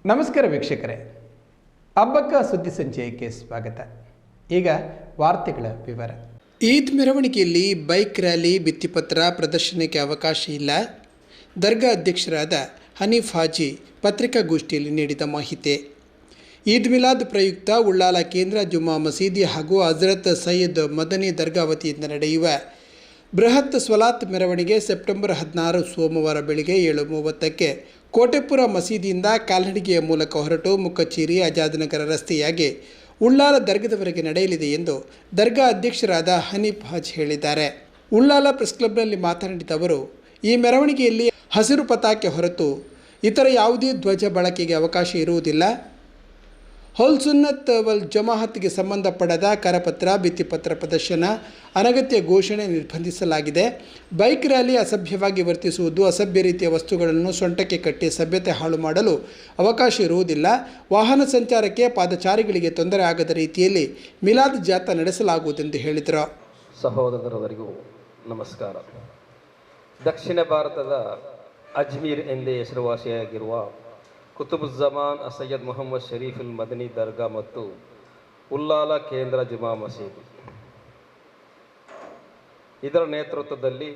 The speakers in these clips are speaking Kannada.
ನಮಸ್ಕಾರ ವೀಕ್ಷಕರೇ, ಹಬ್ಬಕ್ಕ ಸುದ್ದಿ ಸಂಚಯಕ್ಕೆ ಸ್ವಾಗತ. ಈಗ ವಾರ್ತೆಗಳ ವಿವರ. ಈದ್ ಮೆರವಣಿಗೆಯಲ್ಲಿ ಬೈಕ್ ರ್ಯಾಲಿ, ಭಿತ್ತಿಪತ್ರ ಪ್ರದರ್ಶನಕ್ಕೆ ಅವಕಾಶ ಇಲ್ಲ. ದರ್ಗಾ ಅಧ್ಯಕ್ಷರಾದ ಹನೀಫ್ ಹಾಜಿ ಪತ್ರಿಕಾಗೋಷ್ಠಿಯಲ್ಲಿ ನೀಡಿದ ಮಾಹಿತಿ. ಈದ್ ಮಿಲಾದ್ ಪ್ರಯುಕ್ತ ಉಳ್ಳಾಲ ಕೇಂದ್ರ ಜುಮ್ಮಾ ಮಸೀದಿ ಹಾಗೂ ಹಜರತ್ ಸೈಯದ್ ಮದನಿ ದರ್ಗಾ ವತಿಯಿಂದ ನಡೆಯುವ ಬೃಹತ್ ಸ್ವಲಾತ್ ಮೆರವಣಿಗೆ ಸೆಪ್ಟೆಂಬರ್ 16 ಸೋಮವಾರ ಬೆಳಗ್ಗೆ 7:30ಕ್ಕೆ ಕೋಟೆಪುರ ಮಸೀದಿಯಿಂದ ಕಾಲ್ನಡಿಗೆಯ ಮೂಲಕ ಹೊರಟು ಮುಕ್ಕಚೇರಿ ಆಜಾದ್ನಗರ ರಸ್ತೆಯಾಗಿ ಉಳ್ಳಾಲ ದರ್ಗಾದವರೆಗೆ ನಡೆಯಲಿದೆ ಎಂದು ದರ್ಗಾ ಅಧ್ಯಕ್ಷರಾದ ಹನೀಫ್ ಹಾಜ್ ಹೇಳಿದ್ದಾರೆ. ಉಳ್ಳಾಲ ಪ್ರೆಸ್ ಕ್ಲಬ್ನಲ್ಲಿ ಮಾತನಾಡಿದ ಅವರು, ಈ ಮೆರವಣಿಗೆಯಲ್ಲಿ ಹಸಿರು ಪತಾಕೆ ಹೊರತು ಇತರ ಯಾವುದೇ ಧ್ವಜ ಬಳಕೆಗೆ ಅವಕಾಶ ಇರುವುದಿಲ್ಲ. ಹೊಲ್ ಸುನ್ನತ್ ವಲ್ ಜಮಾಅತ್ಗೆ ಸಂಬಂಧಪಡದ ಕರಪತ್ರ, ಭಿತ್ತಿಪತ್ರ ಪ್ರದರ್ಶನ, ಅನಗತ್ಯ ಘೋಷಣೆ ನಿರ್ಬಂಧಿಸಲಾಗಿದೆ. ಬೈಕ್ ರ್ಯಾಲಿ ಅಸಭ್ಯವಾಗಿ ವರ್ತಿಸುವುದು, ಅಸಭ್ಯ ರೀತಿಯ ವಸ್ತುಗಳನ್ನು ಸೊಂಟಕ್ಕೆ ಕಟ್ಟಿ ಸಭ್ಯತೆ ಹಾಳು ಮಾಡಲು ಅವಕಾಶ ಇರುವುದಿಲ್ಲ. ವಾಹನ ಸಂಚಾರಕ್ಕೆ, ಪಾದಚಾರಿಗಳಿಗೆ ತೊಂದರೆ ಆಗದ ರೀತಿಯಲ್ಲಿ ಮಿಲಾದ್ ಜಾಥಾ ನಡೆಸಲಾಗುವುದೆಂದು ಹೇಳಿದರು. ಸಹೋದರರಿಗೂ ನಮಸ್ಕಾರ. ದಕ್ಷಿಣ ಭಾರತದ ಅಜ್ಮೀರ್ ಎಂದೇ ಹೆಸರುವಾಸಿಯಾಗಿರುವ ಕುತುಬುಜ್ಜಮಾನ್ ಸೈಯದ್ ಮೊಹಮ್ಮದ್ ಶರೀಫುಲ್ ಮದನಿ ದರ್ಗಾ ಮತ್ತು ಉಳ್ಳಾಲ ಕೇಂದ್ರ ಜುಮಾ ಮಸೀದಿ ಇದರ ನೇತೃತ್ವದಲ್ಲಿ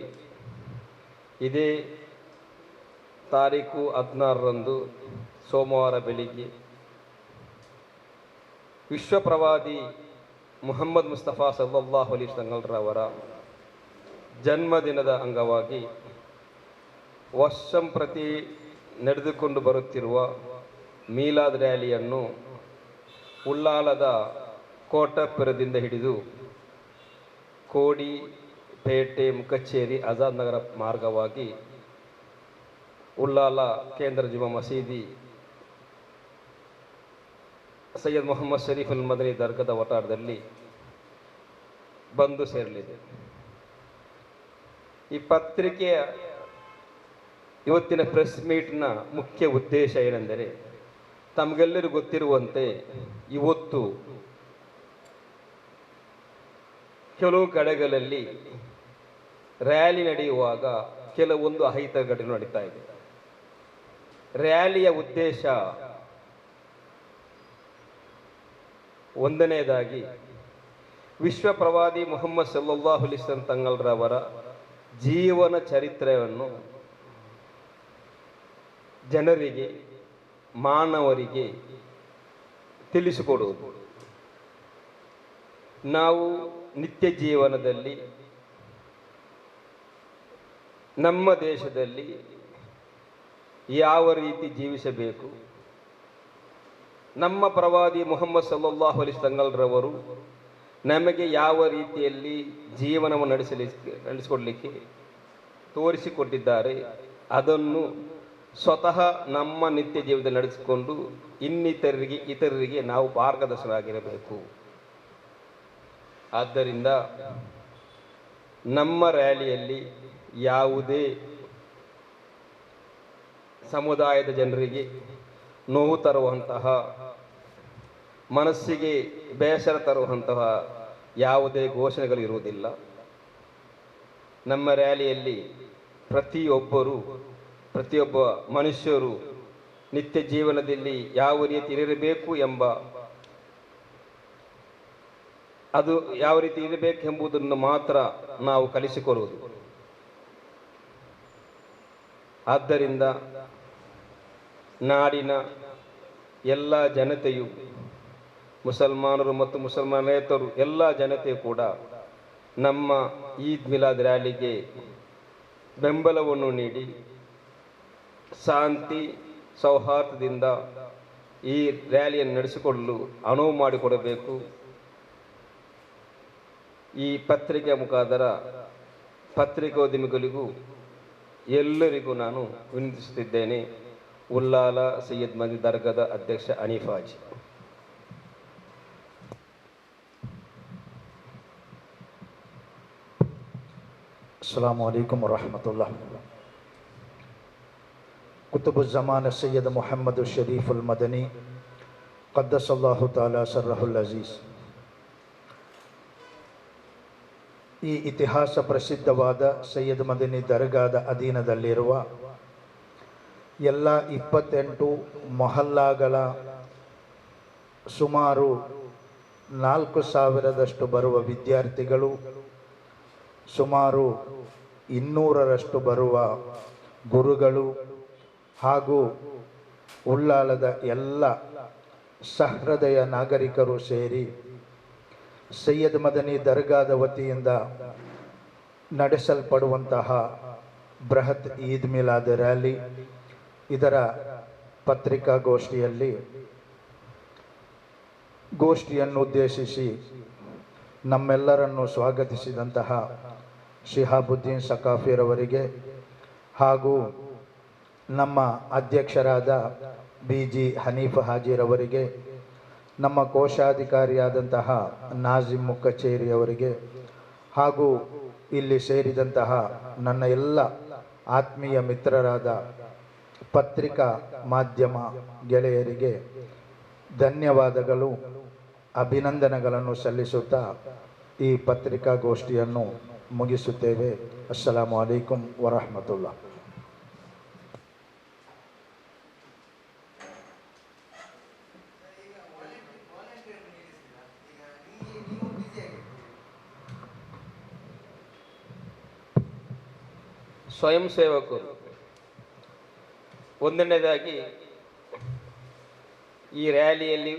ಇದೇ ತಾರೀಕು 16ರಂದು ಸೋಮವಾರ ಬೆಳಿಗ್ಗೆ ವಿಶ್ವಪ್ರವಾದಿ ಮುಹಮ್ಮದ್ ಮುಸ್ತಫಾ ಸಲ್ಲಲ್ಲಾಹು ಅಲೈಹಿ ವಸಲ್ಲಂರವರ ಜನ್ಮದಿನದ ಅಂಗವಾಗಿ ವರ್ಷಂಪ್ರತಿ ನಡೆದುಕೊಂಡು ಬರುತ್ತಿರುವ ಮೀಲಾದ್ ರ್ಯಾಲಿಯನ್ನು ಉಳ್ಳಾಲದ ಕೋಟಪುರದಿಂದ ಹಿಡಿದು ಕೋಡಿ, ಪೇಟೆ, ಮುಕ್ಕಚೇರಿ, ಆಜಾದ್ನಗರ ಮಾರ್ಗವಾಗಿ ಉಳ್ಳಾಲ ಕೇಂದ್ರ ಜುಮಾ ಮಸೀದಿ ಸೈಯದ್ ಮೊಹಮ್ಮದ್ ಶರೀಫುಲ್ ಮದನಿ ದರ್ಗಾದ ವಠಾರದಲ್ಲಿ ಬಂದು ಸೇರಲಿದೆ. ಈ ಪತ್ರಿಕೆಯ ಇವತ್ತಿನ ಪ್ರೆಸ್ ಮೀಟ್ನ ಮುಖ್ಯ ಉದ್ದೇಶ ಏನೆಂದರೆ, ತಮಗೆಲ್ಲರಿಗೂ ಗೊತ್ತಿರುವಂತೆ ಇವತ್ತು ಕೆಲವು ಕಡೆಗಳಲ್ಲಿ ರ್ಯಾಲಿ ನಡೆಯುವಾಗ ಕೆಲವೊಂದು ಅಹಿತ ಘಟನೆ ನಡೀತಾ ಇದೆ. ರ್ಯಾಲಿಯ ಉದ್ದೇಶ ಒಂದನೇದಾಗಿ ವಿಶ್ವಪ್ರವಾದಿ ಮುಹಮ್ಮದ್ ಸಲ್ಲಲ್ಲಾಹು ಅಲೈಹಿ ವಸಲ್ಲಂ ತಂಗಲ್ರವರ ಜೀವನ ಚರಿತ್ರೆಯನ್ನು ಜನರಿಗೆ, ಮಾನವರಿಗೆ ತಿಳಿಸಿಕೊಡುವುದು. ನಾವು ನಿತ್ಯ ಜೀವನದಲ್ಲಿ ನಮ್ಮ ದೇಶದಲ್ಲಿ ಯಾವ ರೀತಿ ಜೀವಿಸಬೇಕು, ನಮ್ಮ ಪ್ರವಾದಿ ಮುಹಮ್ಮದ್ ಸಲ್ಲಲ್ಲಾಹು ಅಲೈಹಿ ವಸಲ್ಲಂರವರು ನಮಗೆ ಯಾವ ರೀತಿಯಲ್ಲಿ ಜೀವನವನ್ನು ನಡೆಸಿಕೊಡಲಿಕ್ಕೆ ತೋರಿಸಿಕೊಟ್ಟಿದ್ದಾರೆ, ಅದನ್ನು ಸ್ವತಃ ನಮ್ಮ ನಿತ್ಯ ಜೀವನದಲ್ಲಿ ನಡೆಸಿಕೊಂಡು ಇತರರಿಗೆ ನಾವು ಮಾರ್ಗದರ್ಶನರಾಗಿರಬೇಕು. ಆದ್ದರಿಂದ ನಮ್ಮ ರ್ಯಾಲಿಯಲ್ಲಿ ಯಾವುದೇ ಸಮುದಾಯದ ಜನರಿಗೆ ನೋವು ತರುವಂತಹ, ಮನಸ್ಸಿಗೆ ಬೇಸರ ತರುವಂತಹ ಯಾವುದೇ ಘೋಷಣೆಗಳು ಇರುವುದಿಲ್ಲ. ನಮ್ಮ ರ್ಯಾಲಿಯಲ್ಲಿ ಪ್ರತಿಯೊಬ್ಬ ಮನುಷ್ಯರು ನಿತ್ಯ ಜೀವನದಲ್ಲಿ ಯಾವ ರೀತಿ ಇರಬೇಕು ಎಂಬುದನ್ನು ಮಾತ್ರ ನಾವು ಕಲಿಸಿಕೊಡುವುದು. ಆದ್ದರಿಂದ ನಾಡಿನ ಎಲ್ಲ ಜನತೆಯು, ಮುಸಲ್ಮಾನರು ಮತ್ತು ಮುಸಲ್ಮಾನೇತರು ಎಲ್ಲ ಜನತೆಯು ಕೂಡ ನಮ್ಮ ಈದ್ ಮಿಲಾದ್ ರ್ಯಾಲಿಗೆ ಬೆಂಬಲವನ್ನು ನೀಡಿ ಶಾಂತಿ ಸೌಹಾರ್ದದಿಂದ ಈ ರ್ಯಾಲಿಯನ್ನು ನಡೆಸಿಕೊಳ್ಳಲು ಅನುವು ಮಾಡಿಕೊಡಬೇಕು. ಈ ಪತ್ರಿಕೆಯ ಮುಖಾಂತರ ಪತ್ರಿಕೋದ್ಯಮಿಗಳಿಗೂ ಎಲ್ಲರಿಗೂ ನಾನು ವಿನಂತಿಸುತ್ತಿದ್ದೇನೆ. ಉಳ್ಳಾಲ ಸೈಯದ್ ಮದನಿ ದರ್ಗಾದ ಅಧ್ಯಕ್ಷ ಹನೀಫ್ ಹಾಜಿ. अस्सलामु अलैकुम वरहमतुल्लाह. कुतुबुज़्ज़मान सैयद मोहम्मद शरीफुल मदनी क़द्दसल्लाहु ताला सर्रहुल अज़ीज़್ ಈ ಇತಿಹಾಸ ಪ್ರಸಿದ್ಧವಾದ ಸೈಯದ್ ಮದನಿ ದರ್ಗಾದ ಅಧೀನದಲ್ಲಿರುವ ಎಲ್ಲ 28 ಮೊಹಲ್ಲಾಗಳ ಸುಮಾರು 4,000 ಬರುವ ವಿದ್ಯಾರ್ಥಿಗಳು, ಸುಮಾರು 200 ಬರುವ ಗುರುಗಳು ಹಾಗೂ ಉಳ್ಳಾಲದ ಎಲ್ಲ ಸಹೃದಯ ನಾಗರಿಕರು ಸೇರಿ ಸೈಯದ್ ಮದನಿ ದರ್ಗಾದ ವತಿಯಿಂದ ನಡೆಸಲ್ಪಡುವಂತಹ ಬೃಹತ್ ಈದ್ ಮಿಲಾದ್ ರ್ಯಾಲಿ, ಇದರ ಗೋಷ್ಠಿಯನ್ನು ಉದ್ದೇಶಿಸಿ ನಮ್ಮೆಲ್ಲರನ್ನು ಸ್ವಾಗತಿಸಿದಂತಹ ಶಿಹಾಬುದ್ದೀನ್ ಸಕಾಫಿರವರಿಗೆ ಹಾಗೂ ನಮ್ಮ ಅಧ್ಯಕ್ಷರಾದ BG ಹನೀಫ್ ಹಾಜಿರವರಿಗೆ, ನಮ್ಮ ಕೋಶಾಧಿಕಾರಿಯಾದಂತಹ ನಾಜಿಮ್ ಮುಕ್ಕಚೇರಿ ಅವರಿಗೆ ಹಾಗೂ ಇಲ್ಲಿ ಸೇರಿದಂತಹ ನನ್ನ ಎಲ್ಲ ಆತ್ಮೀಯ ಮಿತ್ರರಾದ ಪತ್ರಿಕಾ ಮಾಧ್ಯಮ ಗೆಳೆಯರಿಗೆ ಧನ್ಯವಾದಗಳು, ಅಭಿನಂದನೆಗಳನ್ನು ಸಲ್ಲಿಸುತ್ತಾ ಈ ಪತ್ರಿಕಾಗೋಷ್ಠಿಯನ್ನು ಮುಗಿಸುತ್ತೇವೆ. ಅಸ್ಸಲಾಮು ಅಲೈಕುಂ ವರಹಮತುಲ್ಲಾಹ್. ಸ್ವಯಂ ಸೇವಕರು ಒಂದನೇದಾಗಿ ಈ ರ್ಯಾಲಿಯಲ್ಲಿ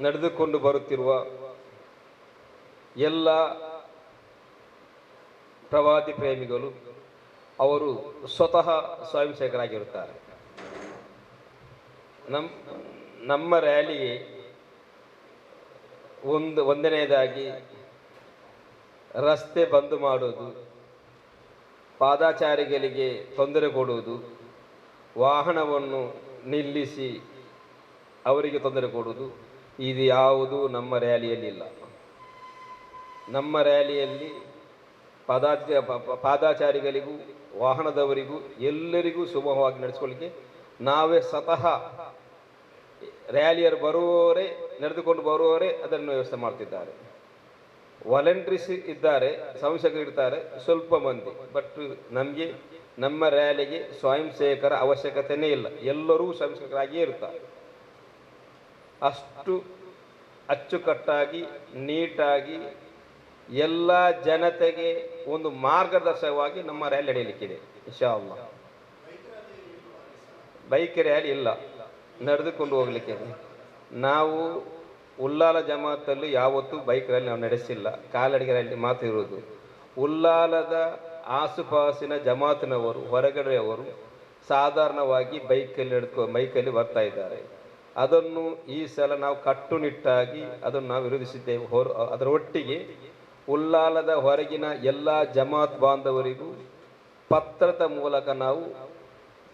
ನಡೆದುಕೊಂಡು ಬರುತ್ತಿರುವ ಎಲ್ಲ ಪ್ರವಾದಿ ಪ್ರೇಮಿಗಳು ಅವರು ಸ್ವತಃ ಸ್ವಯಂ ಸೇವಕರಾಗಿರುತ್ತಾರೆ. ನಮ್ಮ ರ್ಯಾಲಿಗೆ ಒಂದನೇದಾಗಿ ರಸ್ತೆ ಬಂದ್ ಮಾಡೋದು, ಪಾದಾಚಾರಿಗಳಿಗೆ ತೊಂದರೆ ಕೊಡುವುದು, ವಾಹನವನ್ನು ನಿಲ್ಲಿಸಿ ಅವರಿಗೆ ತೊಂದರೆ ಕೊಡುವುದು, ಇದು ಯಾವುದು ನಮ್ಮ ರ್ಯಾಲಿಯಲ್ಲಿಲ್ಲ. ನಮ್ಮ ರ್ಯಾಲಿಯಲ್ಲಿ ಪಾದಾಚಾರಿಗಳಿಗೂ ವಾಹನದವರಿಗೂ ಎಲ್ಲರಿಗೂ ಸುಗಮವಾಗಿ ನಡೆಸಿಕೊಳ್ಳಿಕ್ಕೆ ನಾವೇ ಸ್ವತಃ ರ್ಯಾಲಿಯರು ಬರುವವರೇ, ನಡೆದುಕೊಂಡು ಬರುವವರೇ ಅದನ್ನು ವ್ಯವಸ್ಥೆ ಮಾಡ್ತಿದ್ದಾರೆ. ವಾಲಂಟ್ರೀಸ್ ಇದ್ದಾರೆ, ಸಂಸಕರು ಇರ್ತಾರೆ ಸ್ವಲ್ಪ ಮಂದಿ, ಬಟ್ ನಮಗೆ ನಮ್ಮ ರ್ಯಾಲಿಗೆ ಸ್ವಯಂ ಸೇವಕರ ಅವಶ್ಯಕತೆಯೇ ಇಲ್ಲ, ಎಲ್ಲರೂ ಸ್ವಯಂ ಸೇವಕರಾಗಿಯೇ ಇರ್ತಾರೆ. ಅಷ್ಟು ಅಚ್ಚುಕಟ್ಟಾಗಿ ನೀಟಾಗಿ ಎಲ್ಲ ಜನತೆಗೆ ಒಂದು ಮಾರ್ಗದರ್ಶಕವಾಗಿ ನಮ್ಮ ರ್ಯಾಲಿ ನಡೆಯಲಿಕ್ಕಿದೆ ಇನ್ಶಾ ಅಲ್ಲಾಹ್. ಬೈಕ್ ರ್ಯಾಲಿ ಇಲ್ಲ, ನಡೆದುಕೊಂಡು ಹೋಗ್ಲಿಕ್ಕೆ. ನಾವು ಉಲ್ಲಾಲ ಜಮಾತಲ್ಲಿ ಯಾವತ್ತೂ ಬೈಕ್ ರ್ಯಾಲಿ ನಾವು ನಡೆಸಿಲ್ಲ, ಕಾಲ್ನಡಿಗೆ ರ್ಯಾಲಿ ಮಾತ್ರ ಇರುವುದು. ಉಲ್ಲಾಲದ ಆಸುಪಾಸಿನ ಜಮಾತಿನವರು, ಹೊರಗಡೆಯವರು ಸಾಧಾರಣವಾಗಿ ಬೈಕಲ್ಲಿ ಬರ್ತಾ ಇದ್ದಾರೆ. ಅದನ್ನು ಈ ಸಲ ನಾವು ಕಟ್ಟುನಿಟ್ಟಾಗಿ ಅದನ್ನು ನಾವು ವಿರೋಧಿಸಿದ್ದೇವೆ. ಅದರ ಒಟ್ಟಿಗೆ ಉಲ್ಲಾಲದ ಹೊರಗಿನ ಎಲ್ಲ ಜಮಾತ್ ಬಾಂಧವರಿಗೂ ಪತ್ರದ ಮೂಲಕ ನಾವು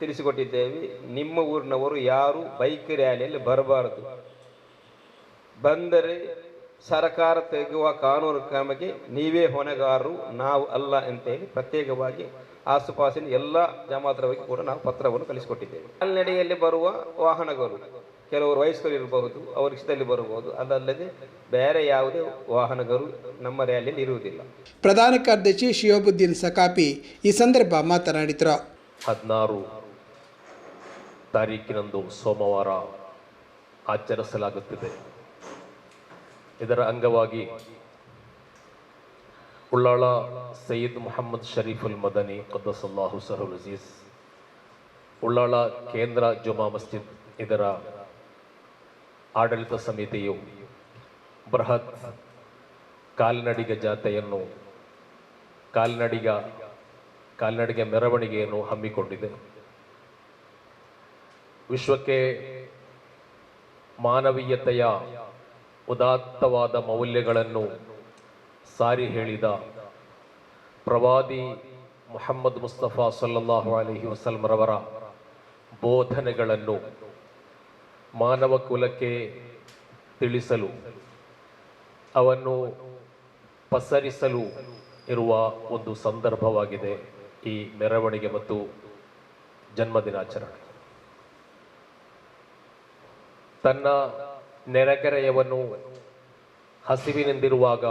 ತಿಳಿಸಿಕೊಟ್ಟಿದ್ದೇವೆ, ನಿಮ್ಮ ಊರಿನವರು ಯಾರು ಬೈಕ್ ರ್ಯಾಲಿಯಲ್ಲಿ ಬರಬಾರದು, ಬಂದರೆ ಸರ್ಕಾರ ತೆಗೆಯುವ ಕಾನೂನು ಕ್ರಮಕ್ಕೆ ನೀವೇ ಹೊಣೆಗಾರರು, ನಾವು ಅಲ್ಲ ಅಂತೇಳಿ ಪ್ರತ್ಯೇಕವಾಗಿ ಆಸುಪಾಸಿನ ಎಲ್ಲ ಜಮಾತರವರಿಗೆ ಕೂಡ ನಾವು ಪತ್ರವನ್ನು ಕಳಿಸಿಕೊಟ್ಟಿದ್ದೇವೆ. ಕಾಲ್ನಡಿಗೆಯಲ್ಲಿ ಬರುವ ವಾಹನಗಳು ಕೆಲವರು ವಯಸ್ಕರು ಇರಬಹುದು, ಅವರ ಇಷ್ಟದಲ್ಲಿ ಬರಬಹುದು, ಅದಲ್ಲದೆ ಬೇರೆ ಯಾವುದೇ ವಾಹನಗಳು ನಮ್ಮ ರ್ಯಾಲಿಯಲ್ಲಿ ಇರುವುದಿಲ್ಲ. ಪ್ರಧಾನ ಕಾರ್ಯದರ್ಶಿ ಶಿಹಾಬುದ್ದೀನ್ ಸಕಾಫಿ ಈ ಸಂದರ್ಭ ಮಾತನಾಡಿದರು. 16 ತಾರೀಕಿನಂದು ಸೋಮವಾರ ಆಚರಿಸಲಾಗುತ್ತಿದೆ. ಇದರ ಅಂಗವಾಗಿ ಉಳ್ಳಾಳ ಸೈಯದ್ ಮೊಹಮ್ಮದ್ ಶರೀಫುಲ್ ಮದನಿ ಖದ್ದಸಲ್ಲಾಹು ಸರುಲ್ ಅಜೀಜ್ ಉಳ್ಳಾಳ ಕೇಂದ್ರ ಜುಮಾ ಮಸ್ಜಿದ್ ಇದರ ಆಡಳಿತ ಸಮಿತಿಯು ಬೃಹತ್ ಕಾಲ್ನಡಿಗ ಜಾಥೆಯನ್ನು ಕಾಲ್ನಡಿಗೆ ಮೆರವಣಿಗೆಯನ್ನು ಹಮ್ಮಿಕೊಂಡಿದೆ. ವಿಶ್ವಕ್ಕೆ ಮಾನವೀಯತೆಯ ಉದಾತ್ತವಾದ ಮೌಲ್ಯಗಳನ್ನು ಸಾರಿ ಹೇಳಿದ ಪ್ರವಾದಿ ಮುಹಮ್ಮದ್ ಮುಸ್ತಫಾ ಸಲ್ಲಲ್ಲಾಹು ಅಲೈಹಿ ವಸಲ್ಲಮರವರ ಬೋಧನೆಗಳನ್ನು ಮಾನವ ಕುಲಕ್ಕೆ ತಿಳಿಸಲು, ಅವನ್ನು ಪಸರಿಸಲು ಇರುವ ಒಂದು ಸಂದರ್ಭವಾಗಿದೆ ಈ ಮೆರವಣಿಗೆ ಮತ್ತು ಜನ್ಮದಿನಾಚರಣೆ. ತನ್ನ ನೆರೆಕೆರೆಯವನು ಹಸಿವಿನಿಂದಿರುವಾಗ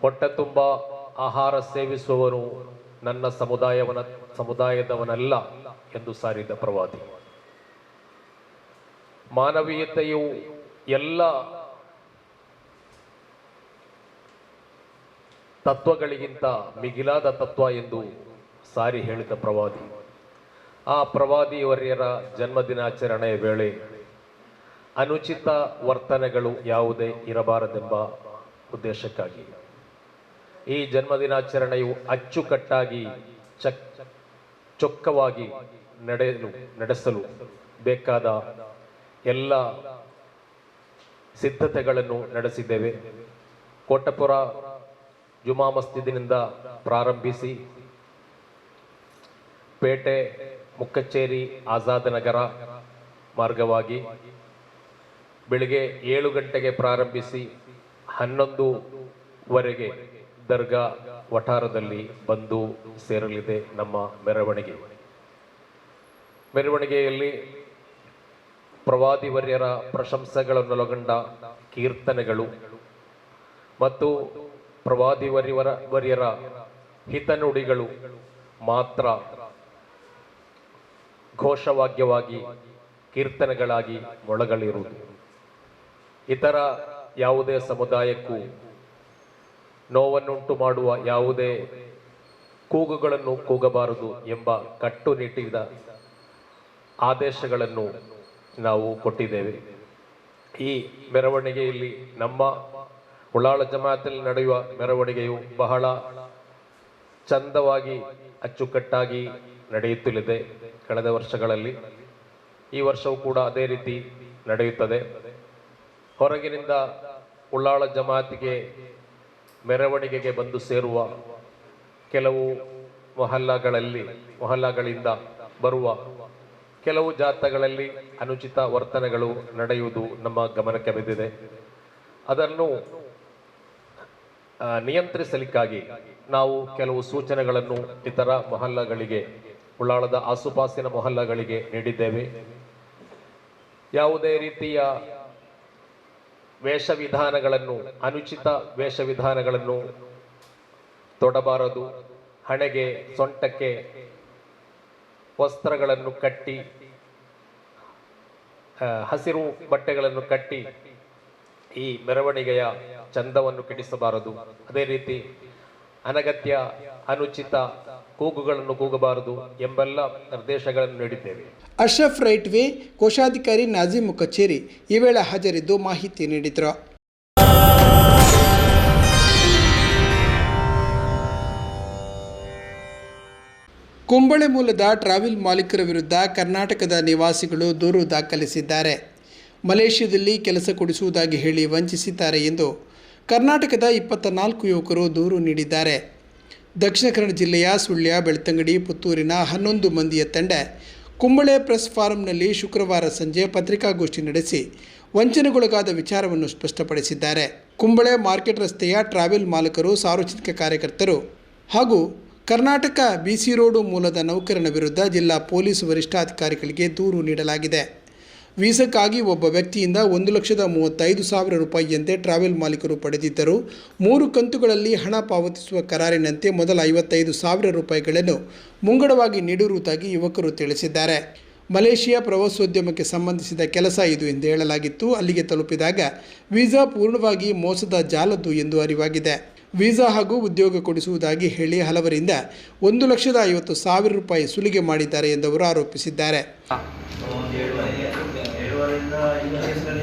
ಹೊಟ್ಟೆ ತುಂಬ ಆಹಾರ ಸೇವಿಸುವವನು ನನ್ನ ಸಮುದಾಯದವನಲ್ಲ ಎಂದು ಸಾರಿದ ಪ್ರವಾದಿ. ಮಾನವೀಯತೆಯು ಎಲ್ಲ ತತ್ವಗಳಿಗಿಂತ ಮಿಗಿಲಾದ ತತ್ವ ಎಂದು ಸಾರಿ ಹೇಳಿದ ಪ್ರವಾದಿ. ಆ ಪ್ರವಾದಿಯವರ್ಯರ ಜನ್ಮದಿನಾಚರಣೆಯ ವೇಳೆ ಅನುಚಿತ ವರ್ತನೆಗಳು ಯಾವುದೇ ಇರಬಾರದೆಂಬ ಉದ್ದೇಶಕ್ಕಾಗಿ ಈ ಜನ್ಮದಿನಾಚರಣೆಯು ಅಚ್ಚುಕಟ್ಟಾಗಿ ಚೊಕ್ಕವಾಗಿ ನಡೆಸಲು ಬೇಕಾದ ಎಲ್ಲ ಸಿದ್ಧತೆಗಳನ್ನು ನಡೆಸಿದ್ದೇವೆ. ಕೋಟಪುರ ಜುಮಾ ಮಸ್ಜಿದಿನಿಂದ ಪ್ರಾರಂಭಿಸಿ ಪೇಟೆ, ಮುಕ್ಕಚ್ಚೇರಿ, ಆಜಾದ್ ನಗರ ಮಾರ್ಗವಾಗಿ ಬೆಳಿಗ್ಗೆ 7 ಗಂಟೆಗೆ ಪ್ರಾರಂಭಿಸಿ 11ವರೆಗೆ ದರ್ಗಾ ವಠಾರದಲ್ಲಿ ಬಂದು ಸೇರಲಿದೆ ನಮ್ಮ ಮೆರವಣಿಗೆ. ಮೆರವಣಿಗೆಯಲ್ಲಿ ಪ್ರವಾದಿವರ್ಯರ ಪ್ರಶಂಸೆಗಳನ್ನೊಳಗೊಂಡ ಕೀರ್ತನೆಗಳು ಮತ್ತು ಪ್ರವಾದಿವರ್ಯರ ಹಿತನುಡಿಗಳು ಮಾತ್ರ ಘೋಷವಾಕ್ಯವಾಗಿ ಕೀರ್ತನೆಗಳಾಗಿ ಮೊಳಗಲಿರುವುದು. ಇತರ ಯಾವುದೇ ಸಮುದಾಯಕ್ಕೂ ನೋವನ್ನುಂಟು ಮಾಡುವ ಯಾವುದೇ ಕೂಗುಗಳನ್ನು ಕೂಗಬಾರದು ಎಂಬ ಕಟ್ಟುನಿಟ್ಟಿನ ಆದೇಶಗಳನ್ನು ನಾವು ಕೊಟ್ಟಿದ್ದೇವೆ. ಈ ಮೆರವಣಿಗೆಯಲ್ಲಿ ನಮ್ಮ ಉಳ್ಳಾಳ ಜಮಾಅತಲ್ಲಿ ನಡೆಯುವ ಮೆರವಣಿಗೆಯು ಬಹಳ ಚಂದವಾಗಿ ಅಚ್ಚುಕಟ್ಟಾಗಿ ನಡೆಯುತ್ತಲಿದೆ ಕಳೆದ ವರ್ಷಗಳಲ್ಲಿ. ಈ ವರ್ಷವೂ ಕೂಡ ಅದೇ ರೀತಿ ನಡೆಯುತ್ತದೆ. ಹೊರಗಿನಿಂದ ಉಳ್ಳಾಳ ಜಮಾತಿಗೆ ಮೆರವಣಿಗೆಗೆ ಬಂದು ಸೇರುವ ಕೆಲವು ಮೊಹಲ್ಲಾಗಳಿಂದ ಬರುವ ಕೆಲವು ಜಾಥಾಗಳಲ್ಲಿ ಅನುಚಿತ ವರ್ತನೆಗಳು ನಡೆಯುವುದು ನಮ್ಮ ಗಮನಕ್ಕೆ ಬಿದ್ದಿದೆ. ಅದನ್ನು ನಿಯಂತ್ರಿಸಲಿಕ್ಕಾಗಿ ನಾವು ಕೆಲವು ಸೂಚನೆಗಳನ್ನು ಇತರ ಮೊಹಲ್ಲಾಗಳಿಗೆ, ಉಳ್ಳಾಳದ ಆಸುಪಾಸಿನ ಮೊಹಲ್ಲಾಗಳಿಗೆ ನೀಡಿದ್ದೇವೆ. ಯಾವುದೇ ರೀತಿಯ ಅನುಚಿತ ವೇಷವಿಧಾನಗಳನ್ನು ತೊಡಬಾರದು. ಹಣೆಗೆ, ಸೊಂಟಕ್ಕೆ ವಸ್ತ್ರಗಳನ್ನು ಕಟ್ಟಿ, ಹಸಿರು ಬಟ್ಟೆಗಳನ್ನು ಕಟ್ಟಿ ಈ ಮೆರವಣಿಗೆಯ ಚಂದವನ್ನು ಕೆಡಿಸಬಾರದು. ಅದೇ ರೀತಿ ಅನಗತ್ಯ ಅನುಚಿತ ಕೂಗುಗಳನ್ನು ಕೂಗಬಾರದು ಎಂಬೆಲ್ಲ ನಿರ್ದೇಶಗಳನ್ನು ನೀಡಿದ್ದೇವೆ. ಅಶ್ರಫ್ ರೈಟ್ವೇ ಕೋಶಾಧಿಕಾರಿ ನಾಜಿಮ್ ಕಚೇರಿ ಈ ವೇಳೆ ಹಾಜರಿದ್ದು ಮಾಹಿತಿ ನೀಡಿದರು. ಕುಂಬಳೆ ಮೂಲದ ಟ್ರಾವೆಲ್ ಮಾಲೀಕರ ವಿರುದ್ಧ ಕರ್ನಾಟಕದ ನಿವಾಸಿಗಳು ದೂರು ದಾಖಲಿಸಿದ್ದಾರೆ. ಮಲೇಷ್ಯಾದಲ್ಲಿ ಕೆಲಸ ಕೊಡಿಸುವುದಾಗಿ ಹೇಳಿ ವಂಚಿಸಿದ್ದಾರೆ ಎಂದು ಕರ್ನಾಟಕದ 24 ಯುವಕರು ದೂರು ನೀಡಿದ್ದಾರೆ. ದಕ್ಷಿಣ ಕನ್ನಡ ಜಿಲ್ಲೆಯ ಸುಳ್ಯ, ಬೆಳ್ತಂಗಡಿ, ಪುತ್ತೂರಿನ 11 ಮಂದಿಯ ತಂಡ ಕುಂಬಳೆ ಪ್ರೆಸ್ ಫಾರಂನಲ್ಲಿ ಶುಕ್ರವಾರ ಸಂಜೆ ಪತ್ರಿಕಾಗೋಷ್ಠಿ ನಡೆಸಿ ವಂಚನೆಗೊಳಗಾದ ವಿಚಾರವನ್ನು ಸ್ಪಷ್ಟಪಡಿಸಿದ್ದಾರೆ. ಕುಂಬಳೆ ಮಾರ್ಕೆಟ್ ರಸ್ತೆಯ ಟ್ರಾವೆಲ್ ಮಾಲೀಕರು, ಸಾರ್ವಜನಿಕ ಕಾರ್ಯಕರ್ತರು ಹಾಗೂ ಕರ್ನಾಟಕ BC ರೋಡು ಮೂಲದ ನೌಕರನ ವಿರುದ್ಧ ಜಿಲ್ಲಾ ಪೊಲೀಸ್ ವರಿಷ್ಠಾಧಿಕಾರಿಗಳಿಗೆ ದೂರು ನೀಡಲಾಗಿದೆ. ವೀಸಾಕ್ಕಾಗಿ ಒಬ್ಬ ವ್ಯಕ್ತಿಯಿಂದ 1,35,000 ರೂಪಾಯಿಯಂತೆ ಟ್ರಾವೆಲ್ ಮಾಲೀಕರು ಪಡೆದಿದ್ದರು. 3 ಕಂತುಗಳಲ್ಲಿ ಹಣ ಪಾವತಿಸುವ ಕರಾರಿನಂತೆ ಮೊದಲ 55,000 ರೂಪಾಯಿಗಳನ್ನು ಮುಂಗಡವಾಗಿ ನೀಡಿರುವುದಾಗಿ ಯುವಕರು ತಿಳಿಸಿದ್ದಾರೆ. ಮಲೇಷಿಯಾ ಪ್ರವಾಸೋದ್ಯಮಕ್ಕೆ ಸಂಬಂಧಿಸಿದ ಕೆಲಸ ಇದು ಎಂದು ಹೇಳಲಾಗಿತ್ತು. ಅಲ್ಲಿಗೆ ತಲುಪಿದಾಗ ವೀಸಾ ಪೂರ್ಣವಾಗಿ ಮೋಸದ ಜಾಲದ್ದು ಎಂದು ಅರಿವಾಗಿದೆ. ವೀಸಾ ಹಾಗೂ ಉದ್ಯೋಗ ಕೊಡಿಸುವುದಾಗಿ ಹೇಳಿ ಹಲವರಿಂದ 1,50,000 ರೂಪಾಯಿ ಸುಲಿಗೆ ಮಾಡಿದ್ದಾರೆ ಎಂದವರು ಆರೋಪಿಸಿದ್ದಾರೆ.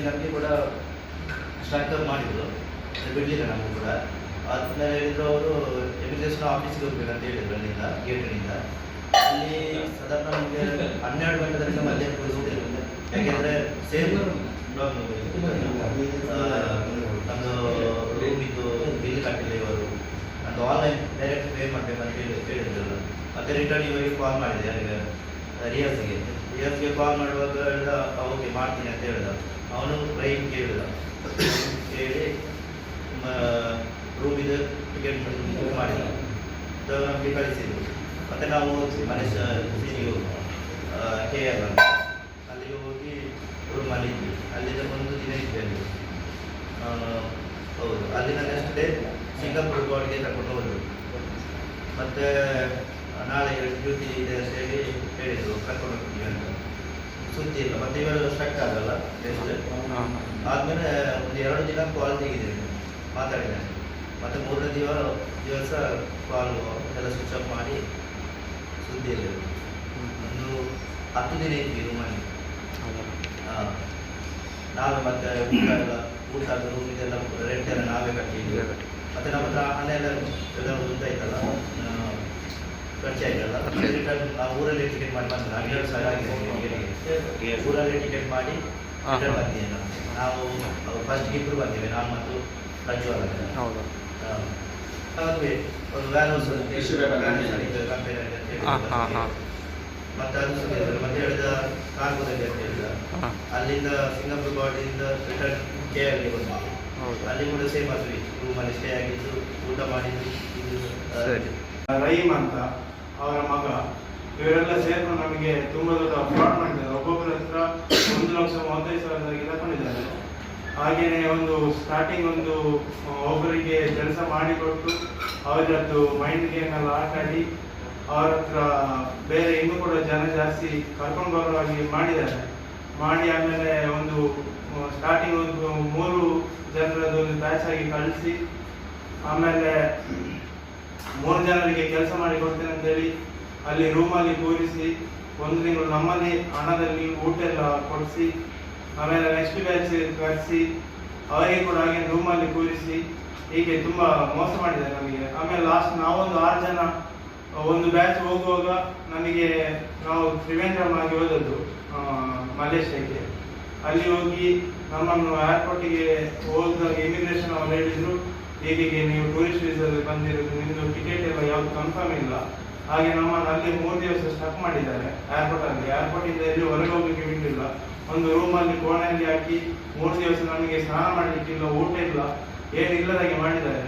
ನಮಗೆ ಕೂಡ ಸ್ಟ್ರಕ್ಚರ್ ಮಾಡಿದ್ರು, ಬಿಡಲಿಲ್ಲ ನಮಗೂ ಕೂಡ. ಆದ್ಮೇಲೆ ಹೇಳಿದ್ರು ಅವರು ಇಮಿಗ್ರೇಷನ್ ಆಫೀಸ್ಗೆ ಹೋಗ್ಬೇಕಂತ ಹೇಳಿದ್ರು ಅಲ್ಲಿಂದ ಗೇಟಿನಿಂದ. ಅಲ್ಲಿ ಸಾಧಾರಣ ನಮಗೆ 12 ಗಂಟೆ ತನಕ ಮಧ್ಯಾಹ್ನ ಕೂರಿಸಿದ್ರು. ಯಾಕೆಂದರೆ ಸೇಮ್ ನಮ್ಮದು ರೂಮಿದ್ದು ಬಿಲ್ ಕಟ್ಟಿಲ್ಲ ಇವರು, ನಮ್ಮದು ಆನ್ಲೈನ್ ಡೈರೆಕ್ಟ್ ಪೇ ಮಾಡಬೇಕಂತ ಹೇಳಿದ್ರು. ಮತ್ತು ರಿಟರ್ನ್ ಇವರಿಗೆ ಕಾಲ್ ಮಾಡಿದೆ, ಯಾರಿಗೆ ರಿಯಾಜ್ಗೆ ಕಾಲ್ ಮಾಡುವಾಗ ಹೇಳ್ದ ಓಕೆ ಮಾಡ್ತೀನಿ ಅಂತ ಹೇಳ್ದ. ಅವನು ಟ್ರೈನ್ ಕೇಳಿದ, ಕೇಳಿ ರೂಮಿದು ಟಿಕೆಟ್ ಮಾಡಿದ, ನಮಗೆ ಕಳಿಸಿದ್ರು. ಮತ್ತು ನಾವು ಮನೇಶ್ KR ಅಲ್ಲಿಗೆ ಹೋಗಿ ರೂಮಲ್ಲಿ ಇದ್ವಿ. ಅಲ್ಲಿಂದ 1 ದಿನ ಇದ್ವಿ ಅಲ್ಲಿ. ಹೌದು, ಅಲ್ಲಿಂದ ನೆಕ್ಸ್ಟ್ ಡೇ ಸಿಂಗಾಪುರ್ ಗೋಡ್ಗೆ ಕರ್ಕೊಂಡು ಹೋದ್ರು. ಮತ್ತು ನಾಳೆ ಡ್ಯೂಟಿ ಇದೆ ಅಂತ ಹೇಳಿ ಹೇಳಿದರು, ಕರ್ಕೊಂಡು ಹೋಗ್ತೀವಿ ಅಂತ. ಸುದ್ದಿ ಇಲ್ಲ. ಮತ್ತು ಇವರು ಸ್ಟ್ರಕ್ ಆಗಲ್ಲ ಟೆಸ್ಟ್ ಆದಮೇಲೆ ಒಂದು 2 ದಿನ ಕಾಲ್ ತೆಗೆದಿದ್ದೇನೆ, ಮಾತಾಡಿದ್ದೇನೆ. ಮತ್ತು 3ನೇ ದಿವಸ ಕಾಲು ಎಲ್ಲ ಸ್ವಿಚ್ ಆಫ್ ಮಾಡಿ ಸುದ್ದಿ ಇಲ್ಲ. ಒಂದು 10 ದಿನ ಇದ್ವಿ ರೂಮಲ್ಲಿ. ನಾವೇ ಮತ್ತೆ ಊಟದ ರೂಮ್ ಇದೆಲ್ಲ ರೆಂಟ್ ಎಲ್ಲ ನಾವೇ ಕಟ್ಟಿದ್ವಿ. ಮತ್ತು ನಮ್ಮ ಹತ್ರ ಹಣ ಎಲ್ಲ ಗೊತ್ತಾಯ್ತಲ್ಲ, ಖರ್ಚಾಯ್ತಲ್ಲ. ನಾವು ಊರಲ್ಲಿ ಟಿಕೆಟ್ ಮಾಡಿ ಬಂದ 2,000 ಆಗಿದೆ. ಊರಲ್ಲಿ ಟಿಕೆಟ್ ಮಾಡಿ ರಿಟರ್ನ್ ಬಂದಿದ್ದೆ ನಾವು. ಫಸ್ಟ್ ಇಬ್ಬರು ಬಂದಿವೆ, ನಾನು ಮತ್ತು ಪ್ರಜ್ವಲ್. ಅದುವೇ ಒಂದು ವ್ಯಾನ್ ಕಂಪನಿ ಮತ್ತು ಅದು ಮತ್ತೆ ಹೇಳಿದ ಕಾರ್ಗೋದಲ್ಲಿ ಅಂತ ಹೇಳಿದ. ಅಲ್ಲಿಂದ ಸಿಂಗಾಪುರ್ ಬಾರ್ಡಿಂದ ರಿಟರ್ನ್ KLಗೆ ಬಂದಿದ್ದೆ. ಅಲ್ಲಿ ಕೂಡ ಸೇಮ್ ಆದ್ವಿ, ರೂಮಲ್ಲಿ ಸ್ಟೇ ಆಗಿದ್ದು, ಊಟ ಮಾಡಿದ್ದು. ರಹೀಮ್ ಅಂತ ಅವರ ಮಗ, ಇವರೆಲ್ಲ ಸೇರ್ಕೊಂಡು ನಮಗೆ ತುಂಬ ದೊಡ್ಡ ಫ್ರಾಡ್ ಮಾಡಿದ್ದಾರೆ. ಒಬ್ಬೊಬ್ಬರ ಹತ್ರ 1,35,000 ತಗೊಂಡಿದ್ದಾರೆ. ಹಾಗೆಯೇ ಒಂದು ಸ್ಟಾರ್ಟಿಂಗ್ ಒಬ್ಬರಿಗೆ ಕೆಲಸ ಮಾಡಿಕೊಟ್ಟು ಅವರದ್ದು ಮೈಂಡ್ ಗೇಮೆಲ್ಲ ಆಟಾಡಿ ಅವರ ಹತ್ರ ಬೇರೆ ಇನ್ನೂ ಕೂಡ ಜನ ಜಾಸ್ತಿ ಕರ್ಕೊಂಡು ಬರುವ ಹಾಗೆ ಮಾಡಿದ್ದಾರೆ. ಮಾಡಿ ಆಮೇಲೆ ಸ್ಟಾರ್ಟಿಂಗ್ 3 ಜನರದ್ದು ಒಂದು ಬ್ಯಾಚ್ ಆಗಿ ಕಳಿಸಿ, ಆಮೇಲೆ 3 ಜನರಿಗೆ ಕೆಲಸ ಮಾಡಿ ಕೊಡ್ತೇನೆ ಅಂತೇಳಿ ಅಲ್ಲಿ ರೂಮಲ್ಲಿ ಕೂರಿಸಿ 1 ತಿಂಗಳು ನಮ್ಮಲ್ಲಿ ಹಣದಲ್ಲಿ ಊಟ ಎಲ್ಲ ಕೊಡಿಸಿ, ಆಮೇಲೆ ನೆಕ್ಸ್ಟ್ ಬ್ಯಾಚ್ ಕರೆಸಿ ಅವರಿಗೆ ಕೂಡ ಹಾಗೆ ರೂಮಲ್ಲಿ ಕೂರಿಸಿ ಹೀಗೆ ತುಂಬ ಮೋಸ ಮಾಡಿದ್ದಾರೆ ನಮಗೆ. ಆಮೇಲೆ ಲಾಸ್ಟ್ ನಾವೊಂದು 6 ಜನ ಒಂದು ಬ್ಯಾಚ್ ಹೋಗುವಾಗ ನಾವು ತ್ರಿವೇಂದ್ರಂ ಆಗಿ ಹೋದದ್ದು ಮಲೇಷ್ಯಾಕ್ಕೆ. ಅಲ್ಲಿ ಹೋಗಿ ನಮ್ಮನ್ನು ಏರ್ಪೋರ್ಟಿಗೆ ಹೋದಾಗ ಇಮಿಗ್ರೇಷನ್ ಅವರು ಹೇಳಿದರು, ಹೀಗೆ ನೀವು ಟೂರಿಸ್ಟ್ ವೀಸಾದಲ್ಲಿ ಬಂದಿರೋದು, ನಿಮ್ಮದು ಟಿಕೆಟ್ ಎಲ್ಲ ಯಾವುದು ಕನ್ಫರ್ಮ್ ಇಲ್ಲ. ಹಾಗೆ ನಮ್ಮನ್ನು ಅಲ್ಲಿ 3 ದಿವಸ ಸ್ಟಕ್ ಮಾಡಿದ್ದಾರೆ ಏರ್ಪೋರ್ಟಲ್ಲಿ. ಏರ್ಪೋರ್ಟಿಂದ ಎಲ್ಲಿ ಹೊರಗೆ ಹೋಗ್ಲಿಕ್ಕೆ ಬಿಟ್ಟಿಲ್ಲ. ಒಂದು ರೂಮಲ್ಲಿ ಕೋಣೆಯಲ್ಲಿ ಹಾಕಿ 3 ದಿವಸ ನಮಗೆ ಸ್ನಾನ ಮಾಡಲಿಕ್ಕಿಲ್ಲ, ಊಟ ಇಲ್ಲ, ಏನಿಲ್ಲದಾಗೆ ಮಾಡಿದ್ದಾರೆ.